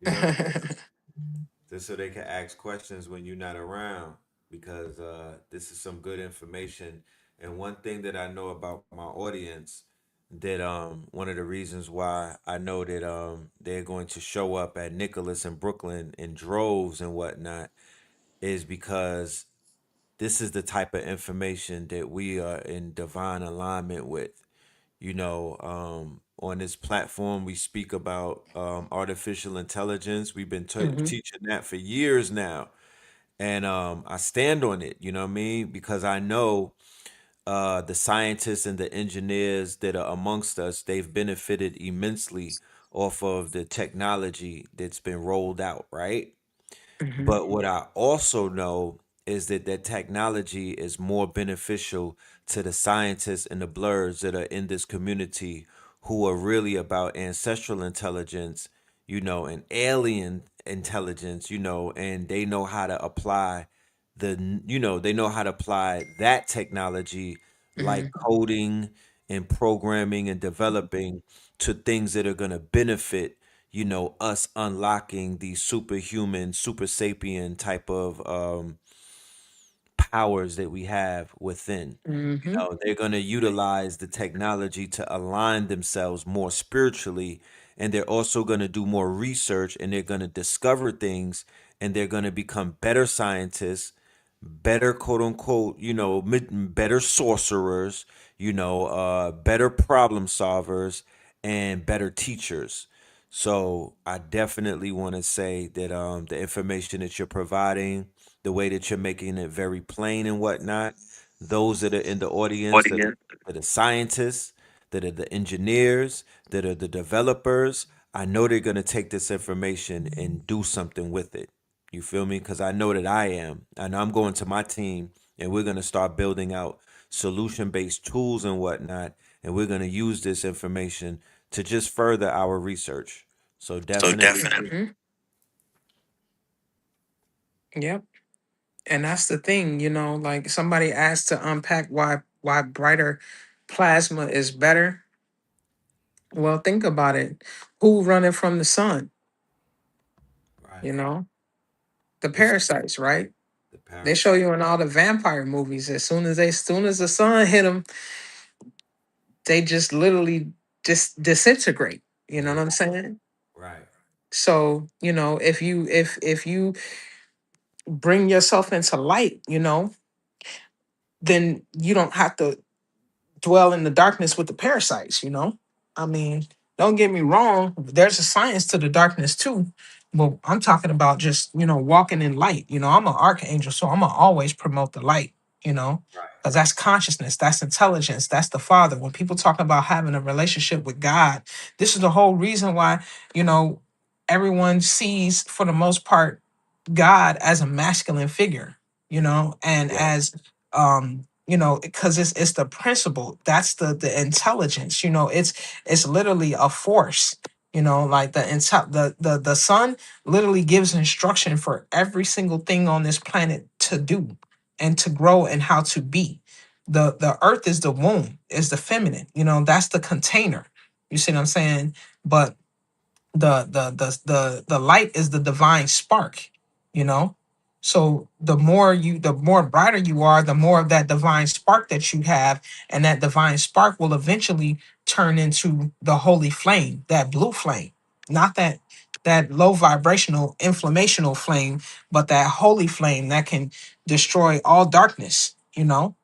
you know, just so they can ask questions when you're not around because this is some good information. And one thing that I know about my audience that one of the reasons why I know that they're going to show up at Nicholas in Brooklyn in droves and whatnot is because this is the type of information that we are in divine alignment with. On this platform, we speak about artificial intelligence. We've been Mhm. teaching that for years now. And I stand on it, you know what I mean? Because I know the scientists and the engineers that are amongst us, they've benefited immensely off of the technology that's been rolled out, right? Mhm. But what I also know is that that technology is more beneficial to the scientists and the blurs that are in this community who are really about ancestral intelligence, and alien intelligence, and they know how to apply they know how to apply that technology like Mhm. coding and programming and developing to things that are going to benefit us unlocking these superhuman, super sapien type of powers that we have within. Mhm. They're going to utilize the technology to align themselves more spiritually, and they're also going to do more research and they're going to discover things and they're going to become better scientists, better quote unquote, better sorcerers, better problem solvers and better teachers. So I definitely want to say that the information that you're providing, the way that you're making it very plain and whatnot, those that are in the audience, that are scientists, that are the engineers, that are the developers, I know they're gonna take this information and do something with it. You feel me? Because I know that I am. And I'm going to my team and we're gonna start building out solution-based tools and whatnot, and we're gonna use this information to just further our research. So definitely. Mhm. Yep. And that's the thing, like somebody asked to unpack why brighter plasma is better. Well, think about it. Who running from the sun? Right. You know, the It's parasites, right? the They show parasite. you in all the vampire movies. As soon as the sun hit them, they just literally just disintegrate. You know They what I'm saying? right. So if you bring yourself into light, then you don't have to dwell in the darkness with the parasites. I mean, don't get me wrong, there's a science to the darkness too. But I'm talking about just, walking in light. I'm an archangel, so I'm gonna always promote the light, Right. because that's consciousness, that's intelligence, that's the Father. When people talk about having a relationship with God, this is the whole reason why, you know, everyone sees, for the most part, God as a masculine figure, and Yes. as because it's the principle, that's the intelligence, it's literally a force. You know, like the sun literally gives instruction for every single thing on this planet to do and to grow and how to be. The earth is the womb, is the feminine. You know, that's the container. You see what I'm saying? But the light is the divine spark, you know. So the more brighter you are, the more of that divine spark that you have, and that divine spark will eventually turn into the holy flame, that blue flame, not that low vibrational inflammational flame, but that holy flame that can destroy all darkness, you know.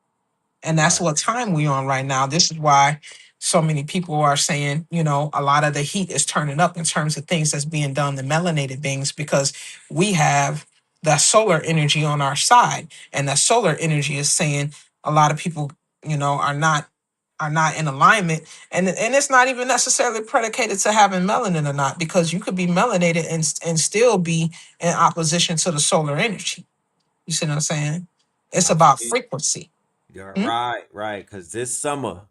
And that's Right. what time we on right now. This is why so many people are saying, you know, a lot of the heat is turning up in terms of things that's being done to melanated beings, because we have the solar energy on our side, and that solar energy is saying a lot of people, you know, are not in alignment, and it's not even necessarily predicated to having melanin or not, because you could be melanated and still be in opposition to the solar energy. You see what I'm saying? It's I about feel frequency. you're Hmm? right, right. Because this summer,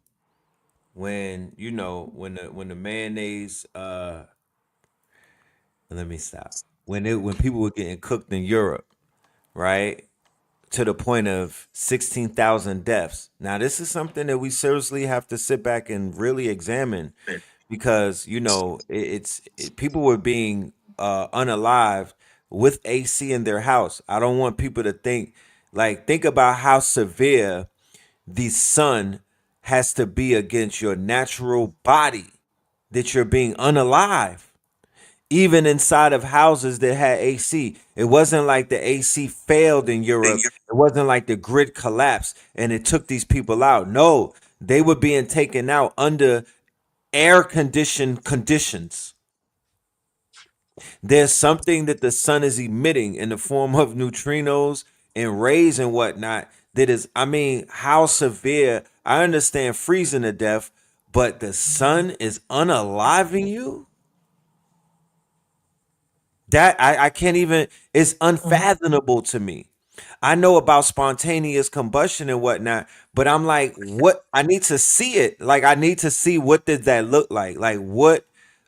when when the mayonnaise, let me stop. When people were getting cooked in Europe, right, to the point of 16,000 deaths. Now, this is something that we seriously have to sit back and really examine, because people were being unalived with AC in their house. I don't want people to think about how severe the sun has to be against your natural body, that you're being unalive even inside of houses that had AC. It wasn't like the AC failed in Europe. It wasn't like the grid collapsed and it took these people out. No, they were being taken out under air conditioned conditions. There's something that the sun is emitting in the form of neutrinos and rays and whatnot that is, I mean, how severe. I understand freezing to death, but the sun is unaliving you? That I can't even, it's Mhm. unfathomable to me. I know about spontaneous combustion and whatnot, but I'm like, what? I need to see it. Like, I need to see, what did that look like? Like, what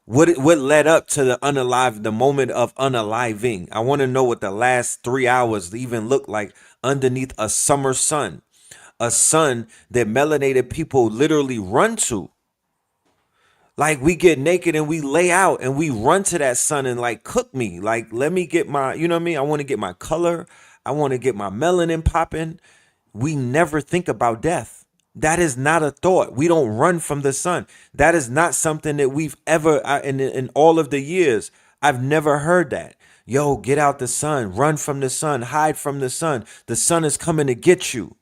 led up to the moment of unaliving? I want to know what the last 3 hours even looked like underneath a summer sun, a sun that melanated people literally run to. Like, we get naked and we lay out and we run to that sun and like, cook me. Like, let me get my, you know what I mean? I want to get my color. I want to get my melanin popping. We never think about death. That is not a thought. We don't run from the sun. That is not something that we've ever, in all of the years, I've never heard that. Yo, get out the sun, run from the sun, hide from the sun. The sun is coming to get you.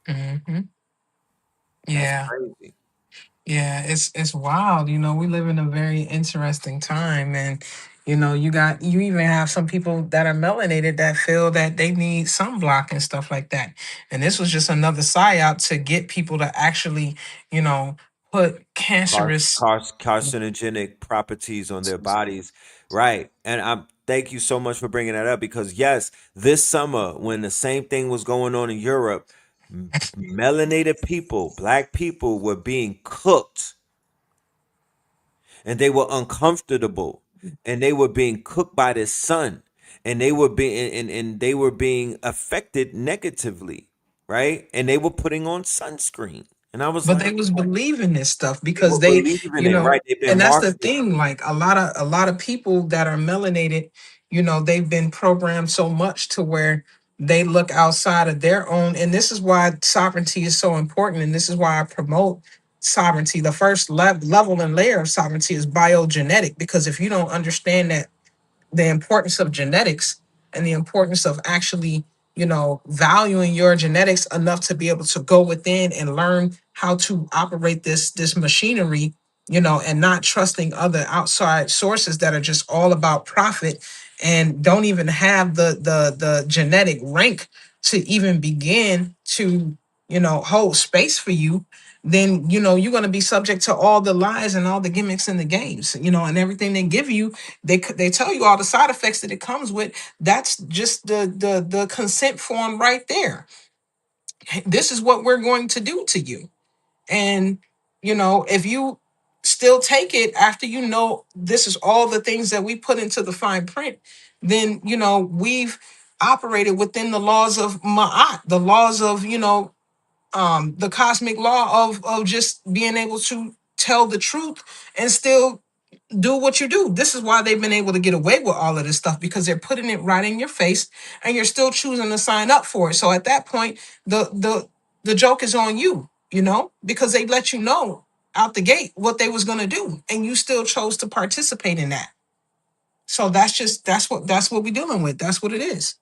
Mhm. That's Yeah, crazy. yeah, it's wild. You know, we live in a very interesting time, and you even have some people that are melanated that feel that they need sunblock and stuff like that. And this was just another psyop to get people to actually, you know, put cancerous. Carcinogenic properties on their bodies, right? And I'm thank you so much for bringing that up, because yes, this summer when the same thing was going on in Europe, melanated people, black people, were being cooked, and they were uncomfortable, and they were being cooked by the sun, and they were being affected negatively, right? And they were putting on sunscreen, and I was But they like, was believing this stuff they because were they, believing you it, know, right? They've been and that's the marketed. thing. Like a lot of people that are melanated, they've been programmed so much to where they look outside of their own. And this is why sovereignty is so important. And this is why I promote sovereignty. The first level and layer of sovereignty is biogenetic, because if you don't understand that the importance of genetics and the importance of actually, valuing your genetics enough to be able to go within and learn how to operate this machinery, and not trusting other outside sources that are just all about profit and don't even have the genetic rank to even begin to, hold space for you. Then you're going to be subject to all the lies and all the gimmicks in the games, and everything they give you. They tell you all the side effects that it comes with. That's just the consent form right there. This is what we're going to do to you. And if you still take it after you know this is all the things that we put into the fine print, then we've operated within the laws of Ma'at, the laws of the cosmic law of just being able to tell the truth and still do what you do. This is why they've been able to get away with all of this stuff, because they're putting it right in your face and you're still choosing to sign up for it. So at that point, the joke is on you, because they let you know out the gate what they was going to do and you still chose to participate in that. So that's what we're dealing with. That's what it is.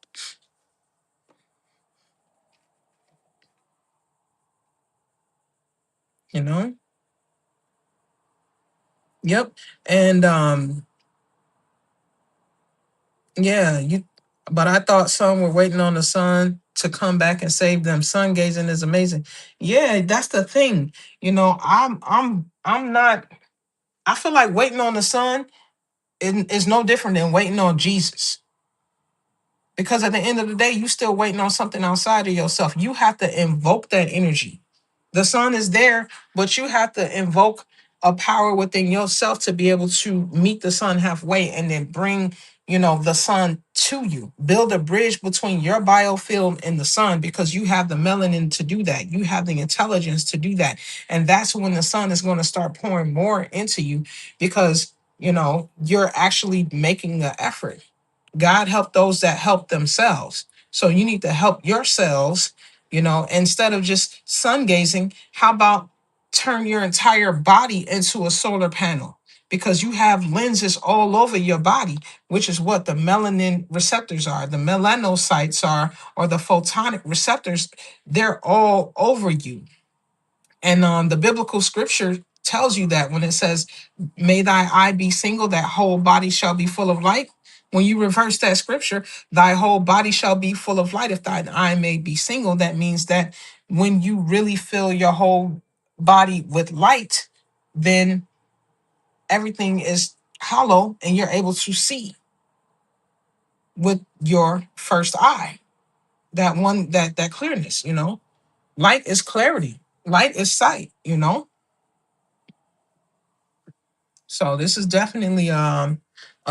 You know? Yep. And yeah, but I thought some were waiting on the sun to come back and save them. Sun gazing is amazing. Yeah, that's the thing. I'm not, I feel like waiting on the sun is no different than waiting on Jesus. Because at the end of the day, you still waiting on something outside of yourself. You have to invoke that energy. The sun is there, but you have to invoke a power within yourself to be able to meet the sun halfway and then bring, the sun to you. Build a bridge between your biofilm and the sun, because you have the melanin to do that. You have the intelligence to do that. And that's when the sun is going to start pouring more into you, because, you're actually making the effort. God helped those that help themselves. So you need to help yourselves, instead of just sun gazing. How about turn your entire body into a solar panel? Because you have lenses all over your body, which is what the melanin receptors are, the melanocytes are, or the photonic receptors. They're all over you. And the biblical scripture tells you that when it says, may thy eye be single, that whole body shall be full of light. When you reverse that scripture, thy whole body shall be full of light if thine eye may be single. That means that when you really fill your whole body with light, then everything is hollow and you're able to see with your first eye. That clearness, light is clarity, light is sight. So this is definitely a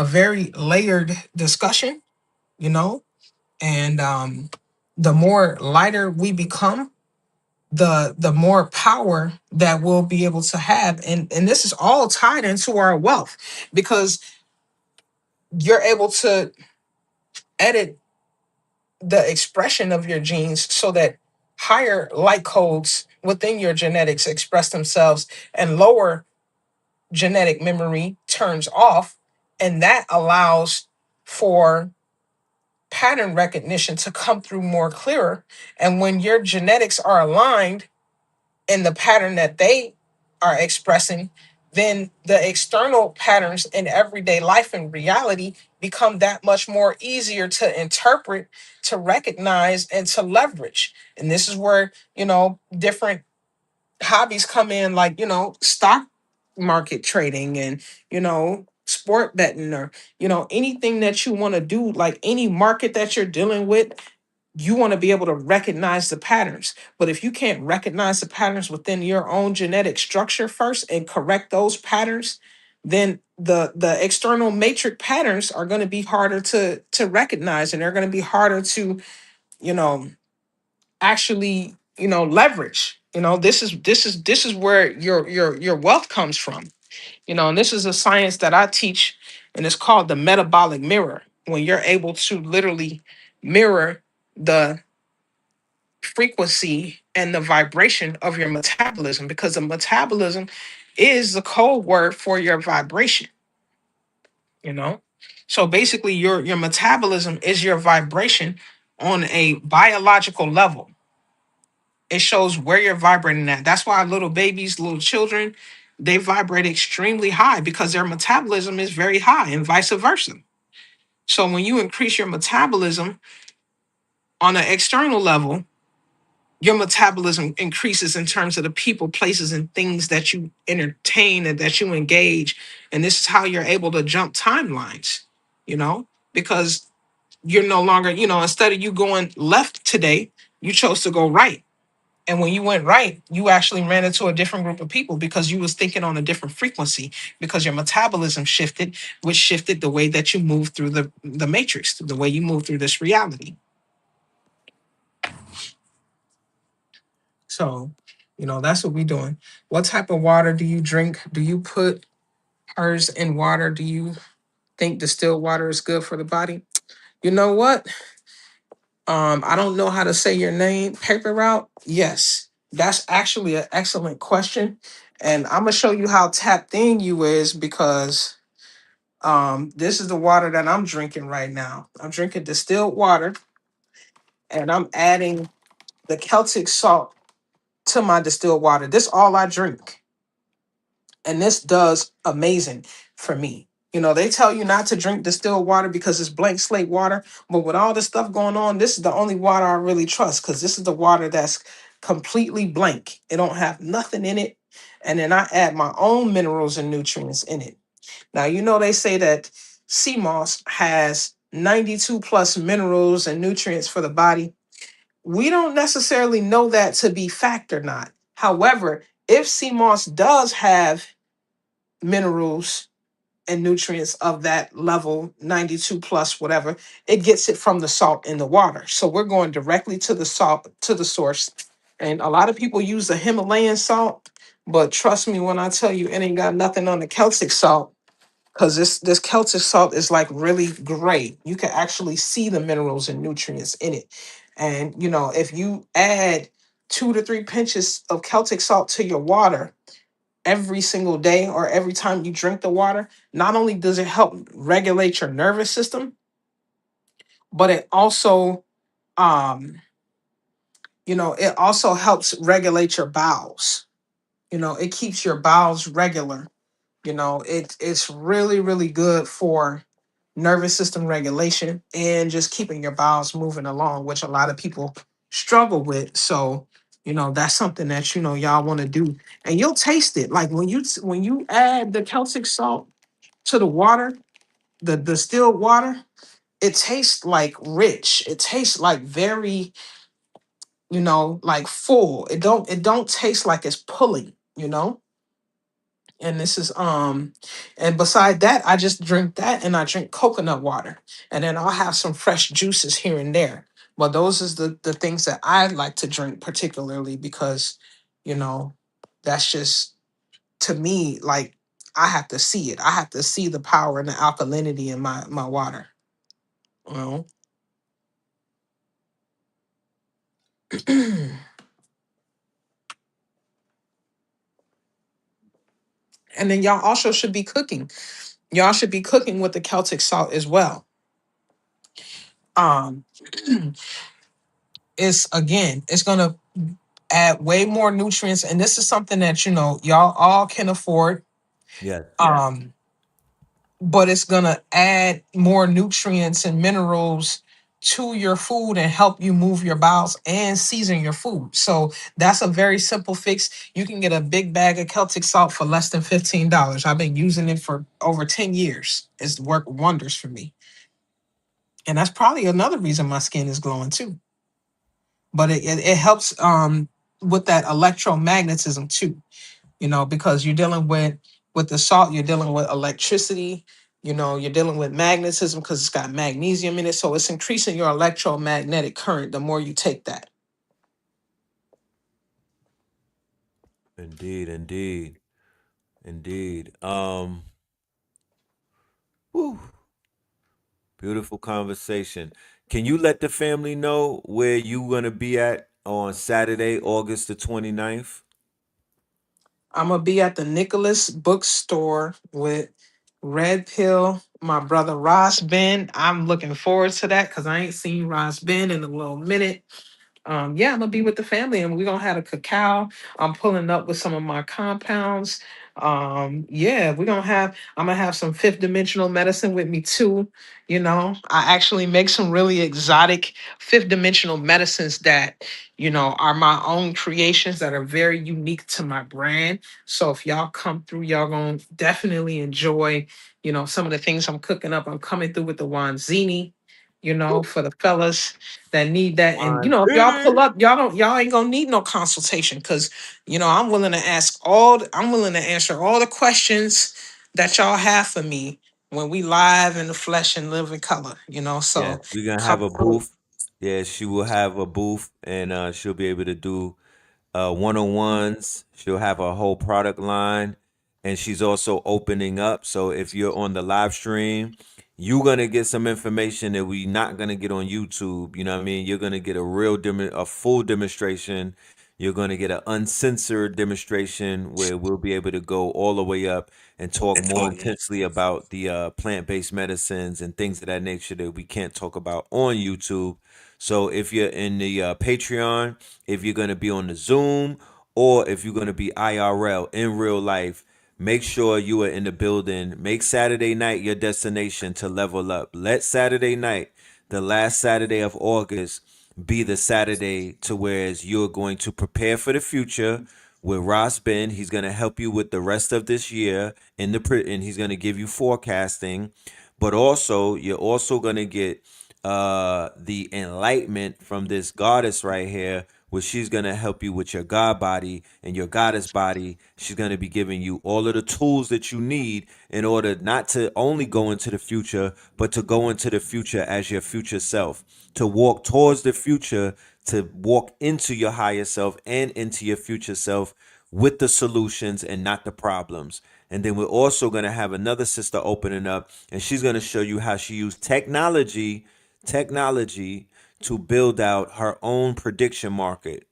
very layered discussion, you know, and the more lighter we become, the more power that we'll be able to have. And this is all tied into our wealth, because you're able to edit the expression of your genes so that higher light codes within your genetics express themselves and lower genetic memory turns off, and that allows for pattern recognition to come through more clearer. And when your genetics are aligned in the pattern that they are expressing, then the external patterns in everyday life and reality become that much more easier to interpret, to recognize, and to leverage. And this is where different hobbies come in, like stock market trading, and sport betting, or anything that you want to do, like any market that you're dealing with. You want to be able to recognize the patterns, but if you can't recognize the patterns within your own genetic structure first and correct those patterns, then the external matrix patterns are going to be harder to recognize, and they're going to be harder to you know actually leverage. This is where your wealth comes from. And this is a science that I teach, and it's called the metabolic mirror. When you're able to literally mirror the frequency and the vibration of your metabolism, because the metabolism is the code word for your vibration. So basically your metabolism is your vibration on a biological level. It shows where you're vibrating at. That's why little babies, little children, they vibrate extremely high, because their metabolism is very high, and vice versa. So when you increase your metabolism on an external level, your metabolism increases in terms of the people, places, and things that you entertain and that you engage. And this is how you're able to jump timelines, because you're no longer, instead of you going left today, you chose to go right. And when you went right, you actually ran into a different group of people because you was thinking on a different frequency because your metabolism shifted, which shifted the way that you move through the matrix, the way you move through this reality. So, that's what we're doing. What type of water do you drink? Do you put hers in water? Do you think distilled water is good for the body? You know what? I don't know how to say your name. Paper route? Yes. That's actually an excellent question. And I'm gonna show you how tapped in you is because this is the water that I'm drinking right now. I'm drinking distilled water and I'm adding the Celtic salt to my distilled water. This all I drink. And this does amazing for me. They tell you not to drink distilled water because it's blank slate water, but with all this stuff going on, this is the only water I really trust because this is the water that's completely blank. It don't have nothing in it, and then I add my own minerals and nutrients in it. Now they say that sea moss has 92 plus minerals and nutrients for the body. We don't necessarily know that to be fact or not. However, if sea moss does have minerals and nutrients of that level 92 plus whatever, it gets it from the salt in the water. So we're going directly to the salt, to the source. And a lot of people use the Himalayan salt, but trust me when I tell you it ain't got nothing on the Celtic salt, because this Celtic salt is like really gray. You can actually see the minerals and nutrients in it. And if you add 2 to 3 pinches of Celtic salt to your water every single day or every time you drink the water, not only does it help regulate your nervous system, but it also it also helps regulate your bowels. It keeps your bowels regular. It's really, really good for nervous system regulation and just keeping your bowels moving along, which a lot of people struggle with. So, that's something that y'all want to do, and you'll taste it. Like when you add the Celtic salt to the water, the distilled water, it tastes like rich. It tastes like very, like full. It don't taste like it's pulling. And this is and beside that, I just drink that and I drink coconut water. And then I'll have some fresh juices here and there. But those is the things that I like to drink particularly because, you know, that's just to me like I have to see it. I have to see the power and the alkalinity in my water. You know? And then y'all also should be cooking. Y'all should be cooking with the Celtic salt as well. Um it's gonna add way more nutrients, and this is something that y'all all can afford. Yes. Um, but it's gonna add more nutrients and minerals to your food and help you move your bowels and season your food. So that's a very simple fix. You can get a big bag of Celtic salt for less than $15. I've been using it for over 10 years. It's worked wonders for me. And that's probably another reason my skin is glowing too. But it helps with that electromagnetism too, because you're dealing with the salt, you're dealing with electricity, you're dealing with magnetism because it's got magnesium in it. So it's increasing your electromagnetic current the more you take that. Indeed, indeed, indeed. Whew, beautiful conversation. Can you let the family know where you gonna be at on Saturday, August the 29th? I'm gonna be at the Nicholas Bookstore with Red Pill, my brother Ross Ben. I'm looking forward to that because I ain't seen Ross Ben in a little minute. Yeah, I'm gonna be with the family and we're gonna have a cacao. I'm pulling up with some of my compounds. Yeah, I'm gonna have some fifth dimensional medicine with me too. I actually make some really exotic fifth dimensional medicines that, are my own creations that are very unique to my brand. So if y'all come through, y'all gonna definitely enjoy, some of the things I'm cooking up. I'm coming through with the Wanzini. you know, for the fellas that need that. And you Wine know, if y'all City. pull up, y'all ain't gonna need no consultation because you know I'm willing to answer all the questions that y'all have for me when we live in the flesh and live in color, you know. Yes, So we're gonna come have a through. booth. Yeah, she will have a booth, and she'll be able to do one-on-ones. She'll have a whole product line, and she's also opening up. So if you're on the live stream, you're gonna get some information that we not gonna get on YouTube. You know what I mean? You're gonna get a full demonstration. You're gonna get an uncensored demonstration where we'll be able to go all the way up and talk more intensely about the plant-based medicines and things of that nature that we can't talk about on YouTube. So if you're in the Patreon, if you're going to be on the Zoom, or if you're going to be IRL in real life, make sure you are in the building. Make Saturday night your destination to level up. Let Saturday night, the last Saturday of August, be the Saturday to whereas you're going to prepare for the future with Ross Ben. He's going to help you with the rest of this year and he's going to give you forecasting, but also you're also going to get the enlightenment from this goddess right here, where she's going to help you with your god body and your goddess body. She's going to be giving you all of the tools that you need in order not to only go into the future, but to go into the future as your future self, to walk towards the future, to walk into your higher self and into your future self with the solutions and not the problems. And then we're also going to have another sister opening up, and she's going to show you how she used technology to build out her own prediction market.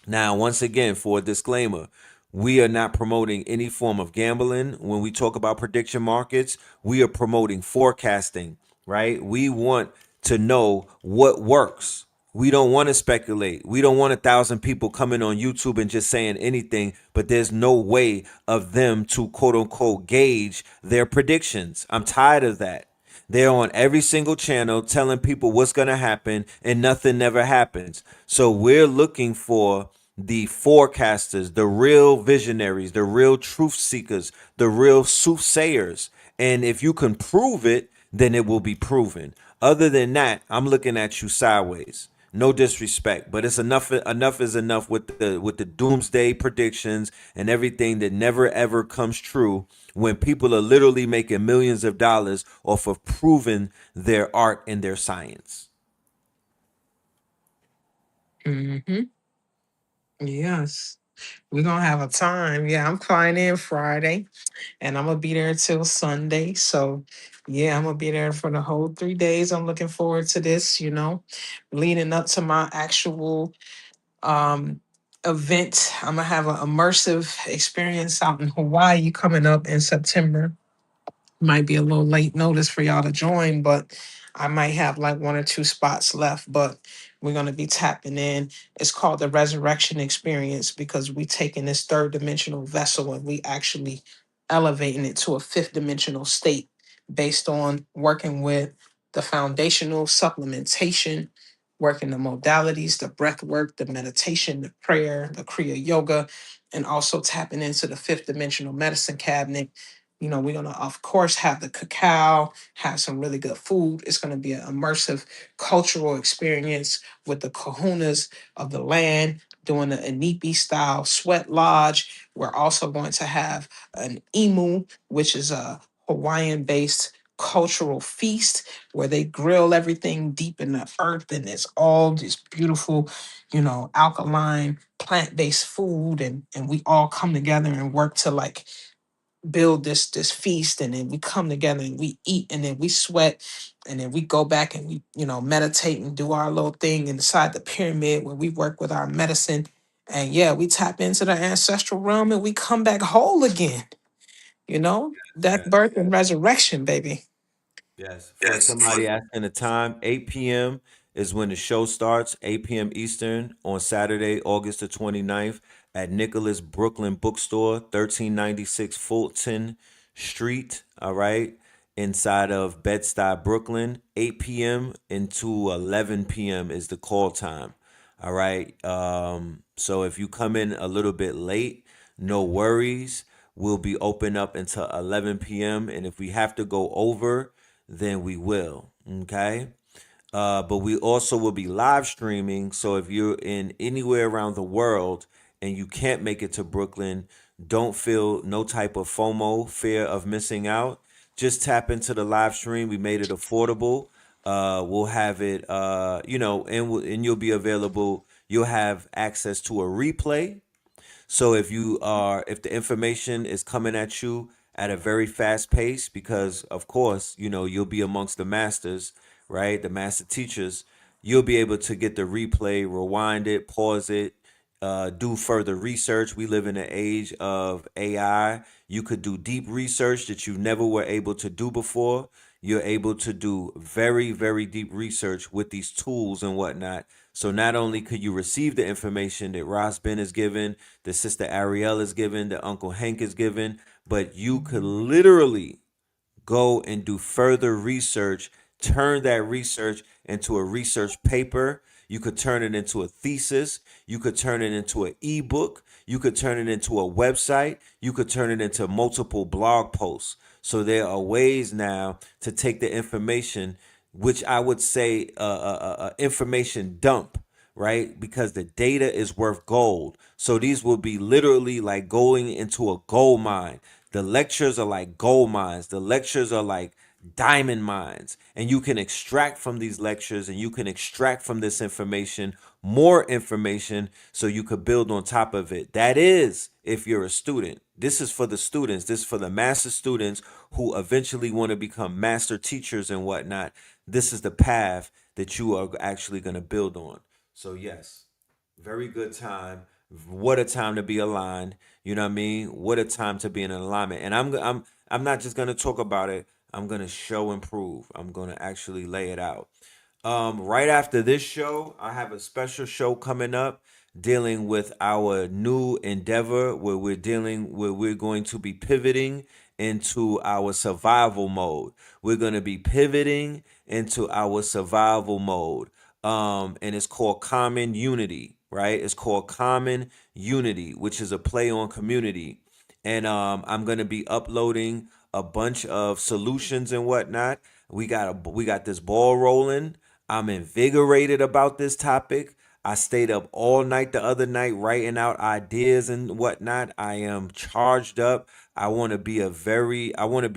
Now, once again, for a disclaimer, we are not promoting any form of gambling. When we talk about prediction markets, we are promoting forecasting, right? We want to know what works. We don't want to speculate. We don't want 1,000 people coming on YouTube and just saying anything, but there's no way of them to quote unquote gauge their predictions. I'm tired of that. They're on every single channel telling people what's going to happen and nothing never happens. So we're looking for the forecasters, the real visionaries, the real truth seekers, the real soothsayers. And if you can prove it, then it will be proven. Other than that, I'm looking at you sideways. No disrespect, but it's enough. Enough is enough with the doomsday predictions and everything that never ever comes true. When people are literally making millions of dollars off of proving their art and their science. Hmm. Yes. We're gonna have a time. Yeah, I'm flying in Friday and I'm gonna be there till Sunday. So yeah, I'm gonna be there for the whole 3 days. I'm looking forward to this, you know, leading up to my actual event. I'm gonna have an immersive experience out in Hawaii coming up in September. Might be a little late notice for y'all to join, but I might have like one or two spots left. But we're gonna be tapping in. It's called the Resurrection Experience because we taking this third dimensional vessel and we actually elevating it to a fifth dimensional state based on working with the foundational supplementation, working the modalities, the breath work, the meditation, the prayer, the Kriya yoga, and also tapping into the fifth dimensional medicine cabinet. You know, we're gonna of course have the cacao, have some really good food. It's gonna be an immersive cultural experience with the kahunas of the land, doing the Inipi style sweat lodge. We're also going to have an imu, which is a Hawaiian based cultural feast where they grill everything deep in the earth and it's all this beautiful, you know, alkaline plant-based food, and we all come together and work to like build this feast, and then we come together and we eat and then we sweat and then we go back and we, you know, meditate and do our little thing inside the pyramid where we work with our medicine. And yeah, we tap into the ancestral realm and we come back whole again, you know, death, Yes. birth, and resurrection, baby. Yes. For somebody asking the time, 8 p.m. is when the show starts, 8 p.m. Eastern on Saturday, August the 29th at Nicholas Brooklyn Bookstore, 1396 Fulton Street. All right. Inside of Bed-Stuy, Brooklyn. 8 p.m. into 11 p.m. is the call time. All right. So if you come in a little bit late, no worries. We'll be open up until 11 p.m. And if we have to go over, then we will. Okay. But we also will be live streaming. So if you're in anywhere around the world and you can't make it to Brooklyn, don't feel no type of FOMO, fear of missing out. Just tap into the live stream. We made it affordable. We'll have it, and you'll be available. You'll have access to a replay, so if the information is coming at you at a very fast pace, because of course, you'll be amongst the masters, right? The master teachers, you'll be able to get the replay, rewind it, pause it, do further research. We live in an age of AI. You could do deep research that you never were able to do before. You're able to do very, very deep research with these tools and whatnot. So not only could you receive the information that Ross Ben is given, the sister Ariel is given, the Uncle Hank is given, but you could literally go and do further research, turn that research into a research paper. You could turn it into a thesis. You could turn it into an ebook. You could turn it into a website. You could turn it into multiple blog posts. So there are ways now to take the information, which I would say information dump, right? Because the data is worth gold. So these will be literally like going into a gold mine. The lectures are like gold mines. The lectures are like diamond mines. And you can extract from these lectures and you can extract from this information more information so you could build on top of it. That is, if you're a student. This is for the students. This is for the master students who eventually want to become master teachers and whatnot. This is the path that you are actually going to build on. So, yes, very good time. What a time to be aligned. You know what I mean? What a time to be in alignment. And I'm not just gonna talk about it. I'm gonna show and prove. I'm gonna actually lay it out. Right after this show, I have a special show coming up dealing with our new endeavor where we're going to be pivoting into our survival mode. We're going to be pivoting into our survival mode. And it's called Common Unity, right? It's called Common Unity, which is a play on community. And I'm gonna be uploading a bunch of solutions and whatnot. We got this ball rolling. I'm invigorated about this topic. I stayed up all night the other night writing out ideas and whatnot. I am charged up. I want to be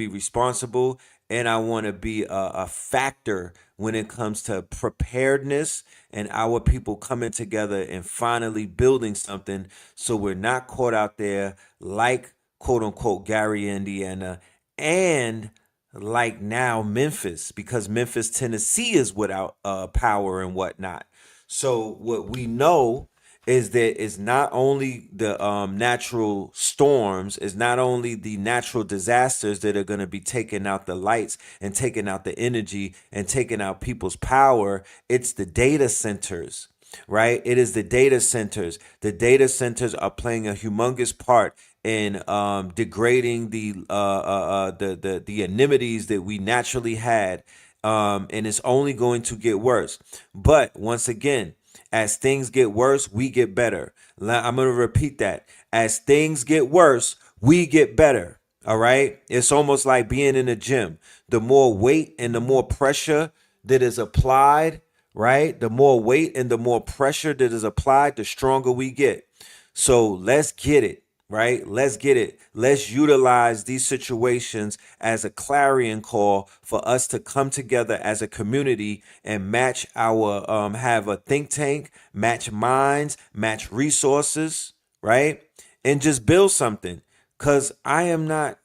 responsible, and I want to be a factor when it comes to preparedness and our people coming together and finally building something so we're not caught out there like quote unquote Gary, Indiana, and like now Memphis, because Memphis, Tennessee is without power and whatnot. So what we know is that it's not only the natural storms, it's not only the natural disasters that are going to be taking out the lights and taking out the energy and taking out people's power, it's the data centers, right? It is the data centers. The data centers are playing a humongous part in degrading the amenities that we naturally had, and it's only going to get worse. But once again, as things get worse, we get better. I'm going to repeat that. As things get worse, we get better. All right. It's almost like being in a gym. The more weight and the more pressure that is applied, right? The more weight and the more pressure that is applied, the stronger we get. So let's get it, right? Let's get it. Let's utilize these situations as a clarion call for us to come together as a community and match have a think tank, match minds, match resources, right? And just build something. Cause I'm not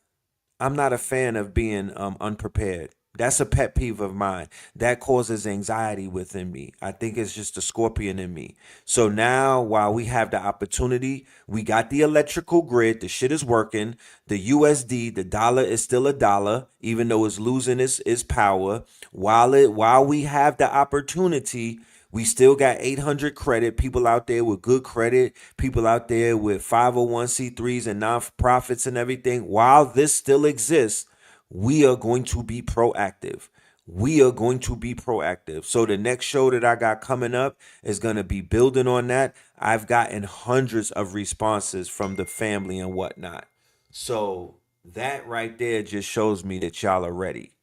a fan of being unprepared. That's a pet peeve of mine. That causes anxiety within me. I think it's just a scorpion in me. So now, while we have the opportunity, we got the electrical grid. The shit is working. The USD, the dollar is still a dollar, even though it's losing its power. While we have the opportunity, we still got 800 credit, people out there with good credit, people out there with 501c3s and nonprofits and everything. While this still exists, we are going to be proactive. We are going to be proactive. So the next show that I got coming up is going to be building on that. I've gotten hundreds of responses from the family and whatnot. So that right there just shows me that y'all are ready.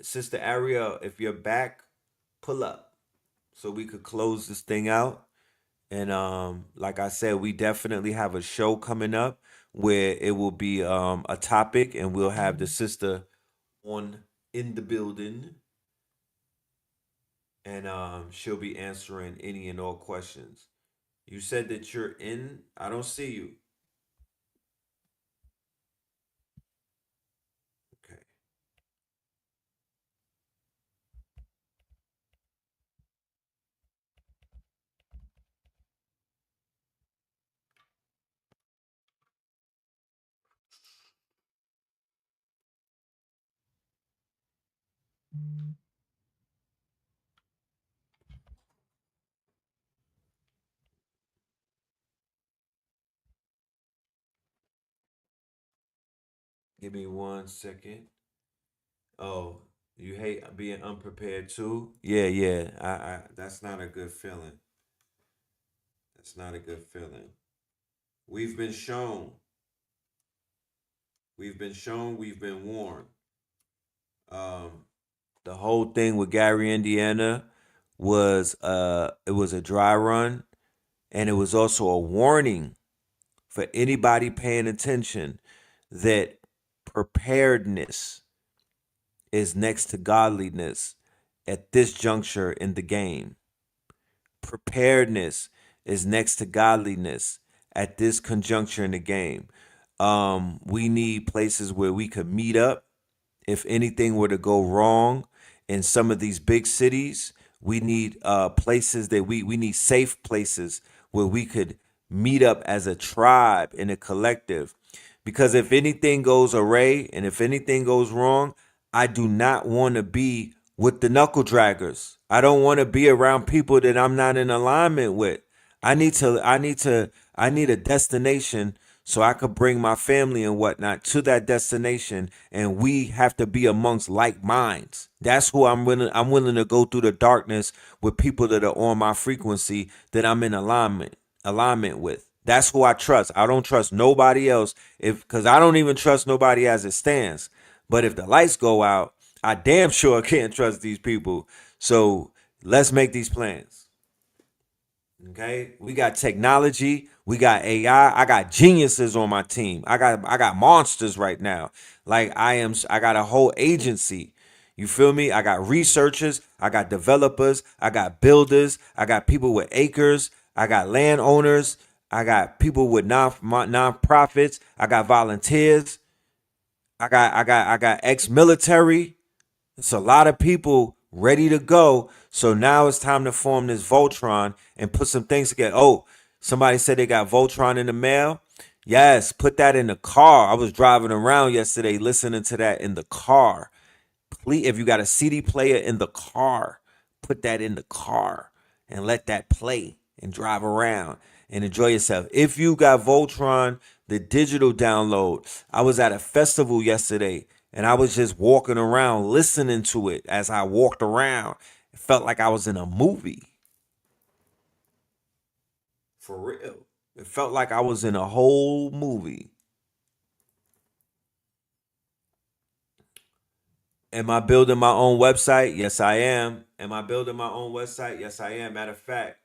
Sister Ariel, if you're back, pull up so we could close this thing out. And like I said, we definitely have a show coming up where it will be a topic, and we'll have the sister on in the building, and she'll be answering any and all questions. You said that you're in. I don't see you. Okay. Give me 1 second. Oh, you hate being unprepared too? Yeah, yeah. I that's not a good feeling. That's not a good feeling. We've been shown. We've been shown. We've been warned. Um, the whole thing with Gary, Indiana, was it was a dry run, and it was also a warning for anybody paying attention that preparedness is next to godliness at this juncture in the game. Preparedness is next to godliness at this conjuncture in the game. We need places where we could meet up if anything were to go wrong in some of these big cities. We need places that we need safe places where we could meet up as a tribe and a collective. Because if anything goes awry and if anything goes wrong, I do not want to be with the knuckle draggers. I don't want to be around people that I'm not in alignment with. I need a destination so I could bring my family and whatnot to that destination, and we have to be amongst like minds. That's who I'm willing to go through the darkness with, people that are on my frequency, that I'm in alignment with. That's who I trust. I don't trust nobody else, if because I don't even trust nobody as it stands. But if the lights go out, I damn sure can't trust these people. So let's make these plans. Okay, we got technology, we got AI. I got geniuses on my team. I got monsters right now. I got a whole agency. You feel me? I got researchers, I got developers, I got builders, I got people with acres, I got landowners, I got people with non-profits, I got volunteers, I got ex-military. It's a lot of people ready to go. So now it's time to form this Voltron and put some things together. Oh, somebody said they got Voltron in the mail. Yes, put that in the car. I was driving around yesterday listening to that in the car. Please, if you got a CD player in the car, put that in the car and let that play and drive around and enjoy yourself. If you got Voltron, the digital download, I was at a festival yesterday and I was just walking around listening to it as I walked around. It felt like I was in a movie. For real. It felt like I was in a whole movie. Am I building my own website? Yes, I am. Am I building my own website? Yes, I am. Matter of fact,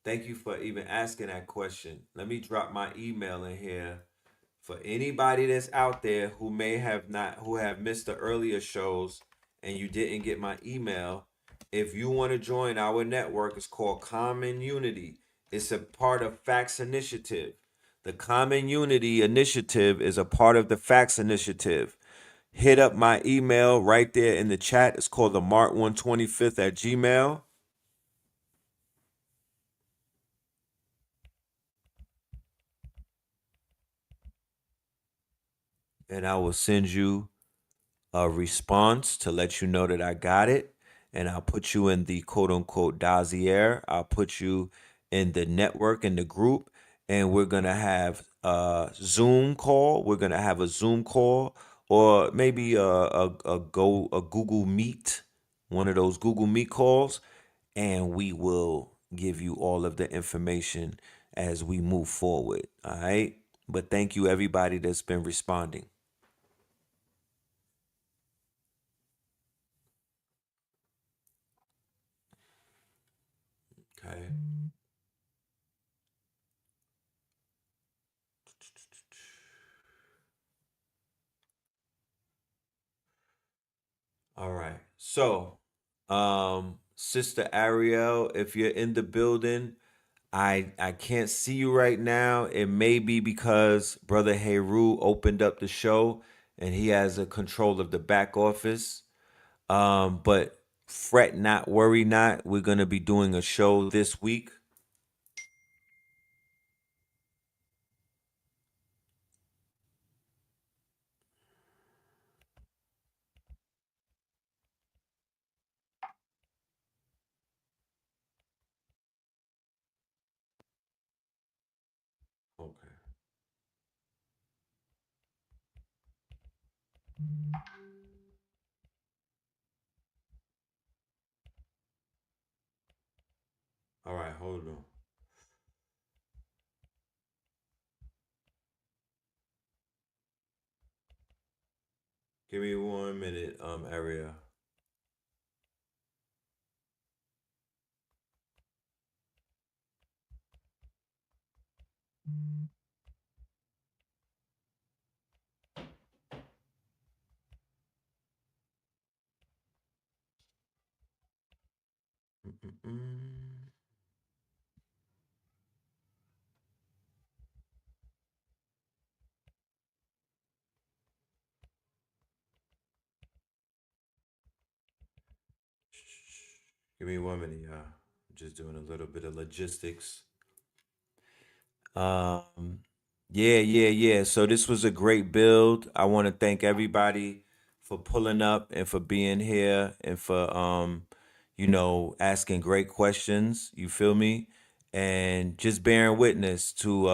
thank you for even asking that question. Let me drop my email in here for anybody that's out there who may have not, who have missed the earlier shows and you didn't get my email. If you want to join our network, it's called Common Unity. It's a part of Facts Initiative. The Common Unity Initiative is a part of the Facts Initiative. Hit up my email right there in the chat. It's called the Mart125th at Gmail. And I will send you a response to let you know that I got it. And I'll put you in the quote unquote dossier. I'll put you in the network, in the group, and we're gonna have a Zoom call. We're gonna have a Zoom call, or maybe a Google Meet, one of those Google Meet calls, and we will give you all of the information as we move forward. All right. But thank you everybody that's been responding. All right. So, Sister Ariel, if you're in the building, I can't see you right now. It may be because Brother Heru opened up the show and he has a control of the back office. But fret not, worry not. We're gonna be doing a show this week. Okay. All right, hold on. Give me 1 minute, Ariel. Mm-mm-mm. Give me 1 minute, y'all. I'm just doing a little bit of logistics. Um, yeah. So this was a great build. I want to thank everybody for pulling up and for being here and for asking great questions. You feel me? And just bearing witness to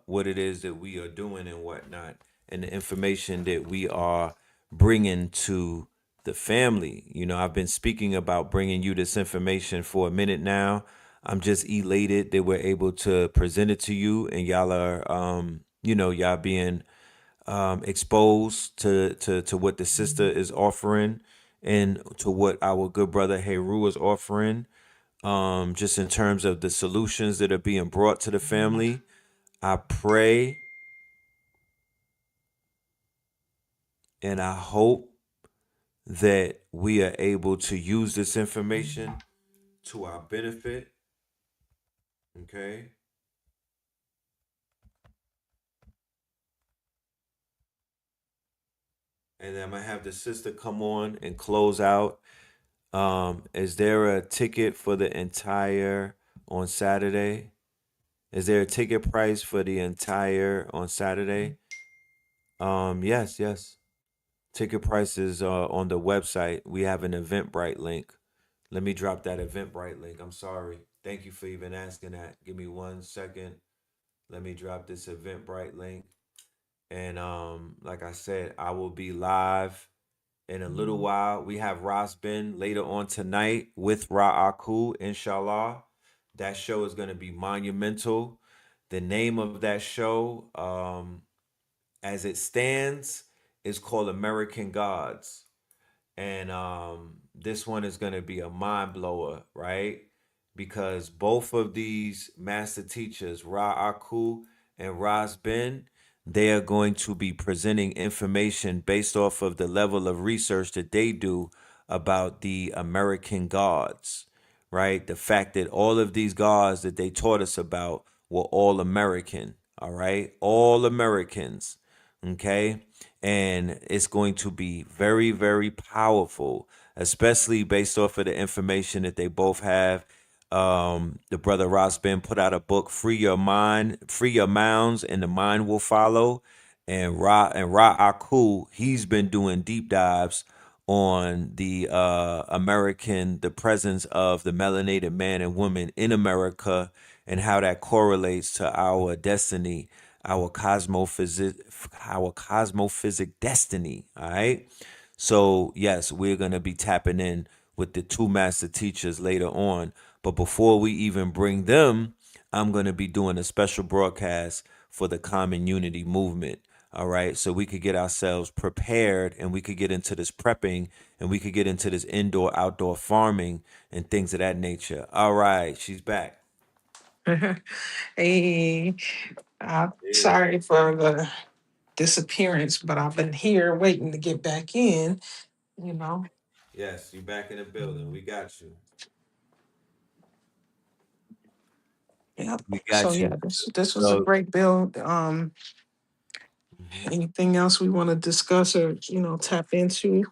what it is that we are doing and whatnot, and the information that we are bringing to the family. I've been speaking about bringing you this information for a minute now. I'm just elated that we're able to present it to you, and y'all are, y'all being exposed to what the sister is offering and to what our good brother Heru is offering, just in terms of the solutions that are being brought to the family. I pray and I hope that we are able to use this information to our benefit. Okay. And then I'm gonna have the sister come on and close out. Is there a ticket for the entire on Saturday? Is there a ticket price for the entire on Saturday? Yes. Ticket prices are on the website. We have an Eventbrite link. Let me drop that Eventbrite link. I'm sorry. Thank you for even asking that. Give me 1 second. Let me drop this Eventbrite link. And like I said, I will be live in a little while. We have Ras Ben later on tonight with Ra Aku, inshallah. That show is going to be monumental. The name of that show, as it stands, is called American Gods. And this one is going to be a mind blower, right? Because both of these master teachers, Ra Aku and Ras Ben, they are going to be presenting information based off of the level of research that they do about the American gods, right? The fact that all of these gods that they taught us about were all American, all right? All Americans, okay? And it's going to be very, very powerful, especially based off of the information that they both have. The brother Ross Ben put out a book, Free Your Mind, Free Your Mounds, and the Mind Will Follow. And Ra Aku, he's been doing deep dives on the the presence of the melanated man and woman in America and how that correlates to our destiny, our cosmophysic destiny. All right. So yes, we're gonna be tapping in with the two master teachers later on. But before we even bring them, I'm gonna be doing a special broadcast for the Common Unity movement. All right. So we could get ourselves prepared and we could get into this prepping and we could get into this indoor outdoor farming and things of that nature. All right. She's back. Hey, I'm Yeah. sorry for the disappearance, but I've been here waiting to get back in, you know. Yes, you back in the building. We got you. Yep. We So got yeah, you. this was a So, great build. Anything else we want to discuss or tap into?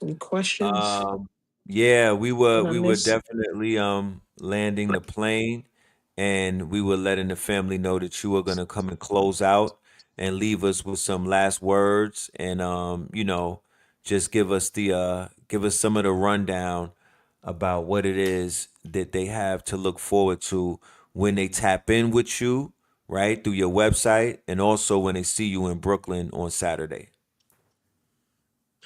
Any questions um, yeah, we were that I we were missed? definitely landing the plane, and we were letting the family know that you were gonna come and close out and leave us with some last words, and just give us some of the rundown about what it is that they have to look forward to when they tap in with you, right, through your website, and also when they see you in Brooklyn on Saturday.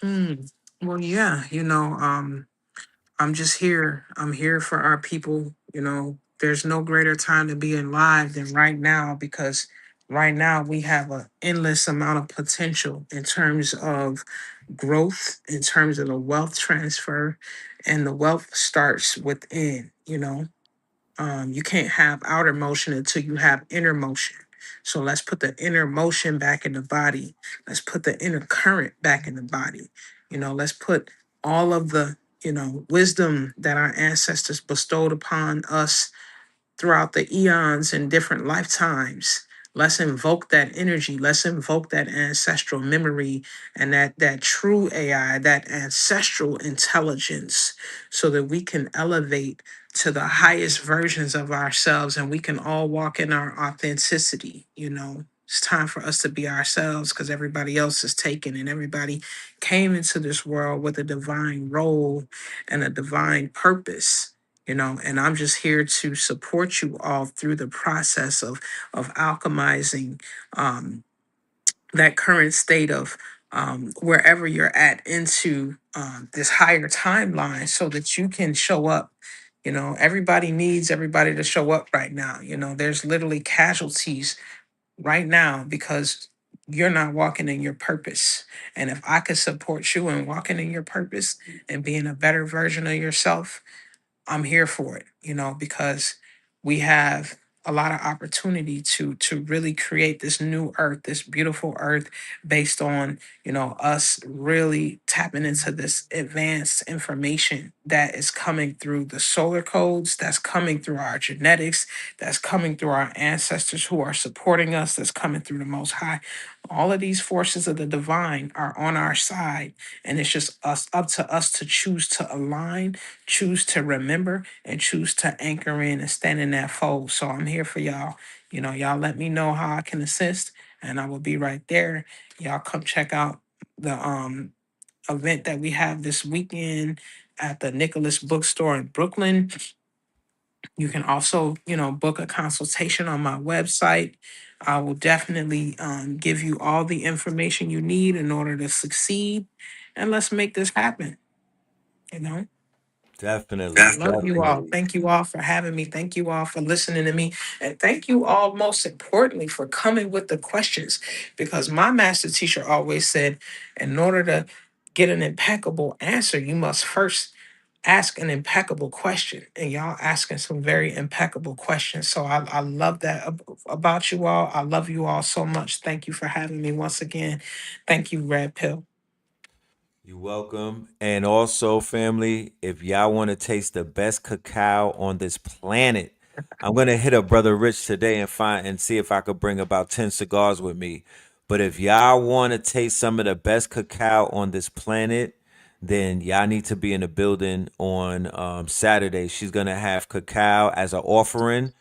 Mm. Well, yeah, I'm just here. I'm here for our people. There's no greater time to be alive than right now because right now we have an endless amount of potential in terms of growth, in terms of the wealth transfer, and the wealth starts within. You can't have outer motion until you have inner motion. So let's put the inner motion back in the body. Let's put the inner current back in the body. Let's put all of the, wisdom that our ancestors bestowed upon us throughout the eons and different lifetimes. Let's invoke that energy. Let's invoke that ancestral memory and that true AI, that ancestral intelligence, so that we can elevate to the highest versions of ourselves and we can all walk in our authenticity. It's time for us to be ourselves because everybody else is taken and everybody came into this world with a divine role and a divine purpose. And I'm just here to support you all through the process of alchemizing um, that current state of wherever you're at into this higher timeline so that you can show up. Everybody needs everybody to show up right now. There's literally casualties right now because you're not walking in your purpose. And if I could support you in walking in your purpose and being a better version of yourself, I'm here for it, because we have a lot of opportunity to really create this new earth, this beautiful earth based on, us really tapping into this advanced information that is coming through the solar codes, that's coming through our genetics, that's coming through our ancestors who are supporting us, that's coming through the most high. All of these forces of the divine are on our side. And it's just up to us to choose to align, choose to remember, and choose to anchor in and stand in that fold. So I'm here for y'all. Y'all let me know how I can assist, and I will be right there. Y'all come check out the event that we have this weekend at the Nicholas Bookstore in Brooklyn. You can also, book a consultation on my website. I will definitely give you all the information you need in order to succeed. And let's make this happen, you know? Definitely, Love you all. definitely. Thank you all for having me. Thank you all for listening to me. And thank you all, most importantly, for coming with the questions. Because my master teacher always said, in order to get an impeccable answer, you must first ask an impeccable question. And y'all asking some very impeccable questions. So I love that about you all. I love you all so much. Thank you for having me once again. Thank you, Red Pill. You're welcome. And also, family, if y'all want to taste the best cacao on this planet, I'm gonna hit up Brother Rich today and find and see if I could bring about 10 cigars with me. But if y'all want to taste some of the best cacao on this planet, then y'all need to be in the building on Saturday. She's gonna have cacao as an offering.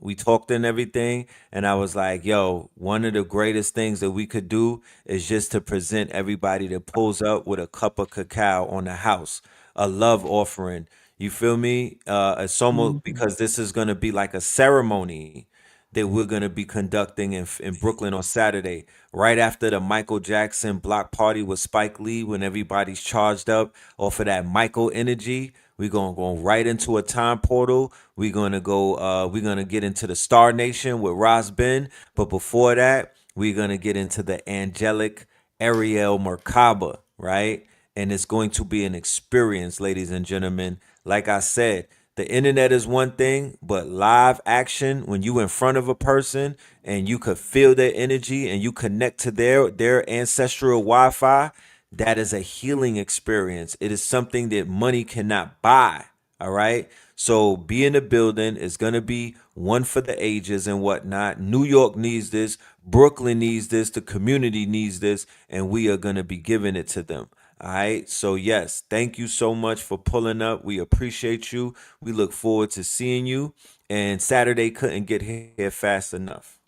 We talked and everything, and I was like, yo, one of the greatest things that we could do is just to present everybody that pulls up with a cup of cacao on the house, a love offering. You feel me? It's almost Mhm. because this is gonna be like a ceremony that we're going to be conducting in Brooklyn on Saturday, right after the Michael Jackson block party with Spike Lee, when everybody's charged up off of that Michael energy. We're going to go right into a time portal. We're going to get into the Star Nation with Ras Ben. But before that, we're going to get into the angelic Ariel Merkaba, right? And it's going to be an experience, ladies and gentlemen. Like I said, the internet is one thing, but live action, when you in front of a person and you could feel their energy and you connect to their ancestral Wi-Fi, that is a healing experience. It is something that money cannot buy. All right. So be in the building. It's going to be one for the ages and whatnot. New York needs this. Brooklyn needs this. The community needs this. And we are going to be giving it to them. All right. So, yes, thank you so much for pulling up. We appreciate you. We look forward to seeing you. And Saturday couldn't get here fast enough.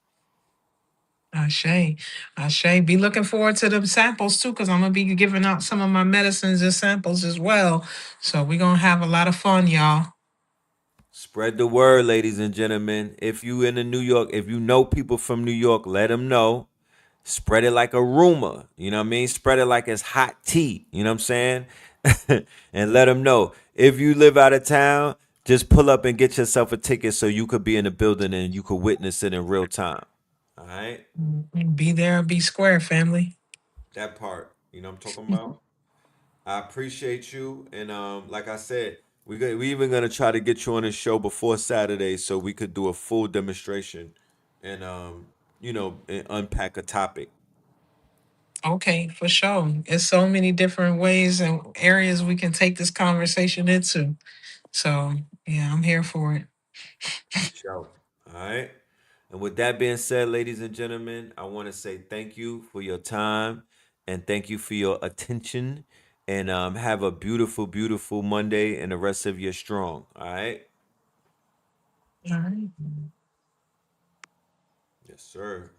Ashe, Ashe. Be looking forward to the samples too, because I'm gonna be giving out some of my medicines as samples as well. So we're gonna have a lot of fun, y'all. Spread the word, ladies and gentlemen. If you in the New York, if you know people from New York, let them know. Spread it like a rumor. You know what I mean? Spread it like it's hot tea. You know what I'm saying? And let them know. If you live out of town, just pull up and get yourself a ticket so you could be in the building and you could witness it in real time. All right? Be there, be square, family. That part. You know what I'm talking about? I appreciate you, and like I said, we even gonna try to get you on the show before Saturday so we could do a full demonstration, and and unpack a topic. Okay, for sure. There's so many different ways and areas we can take this conversation into. So yeah, I'm here for it. Show. All right. And with that being said, ladies and gentlemen, I want to say thank you for your time and thank you for your attention. And have a beautiful, beautiful Monday and the rest of your strong. All right. All right. Yes, sir.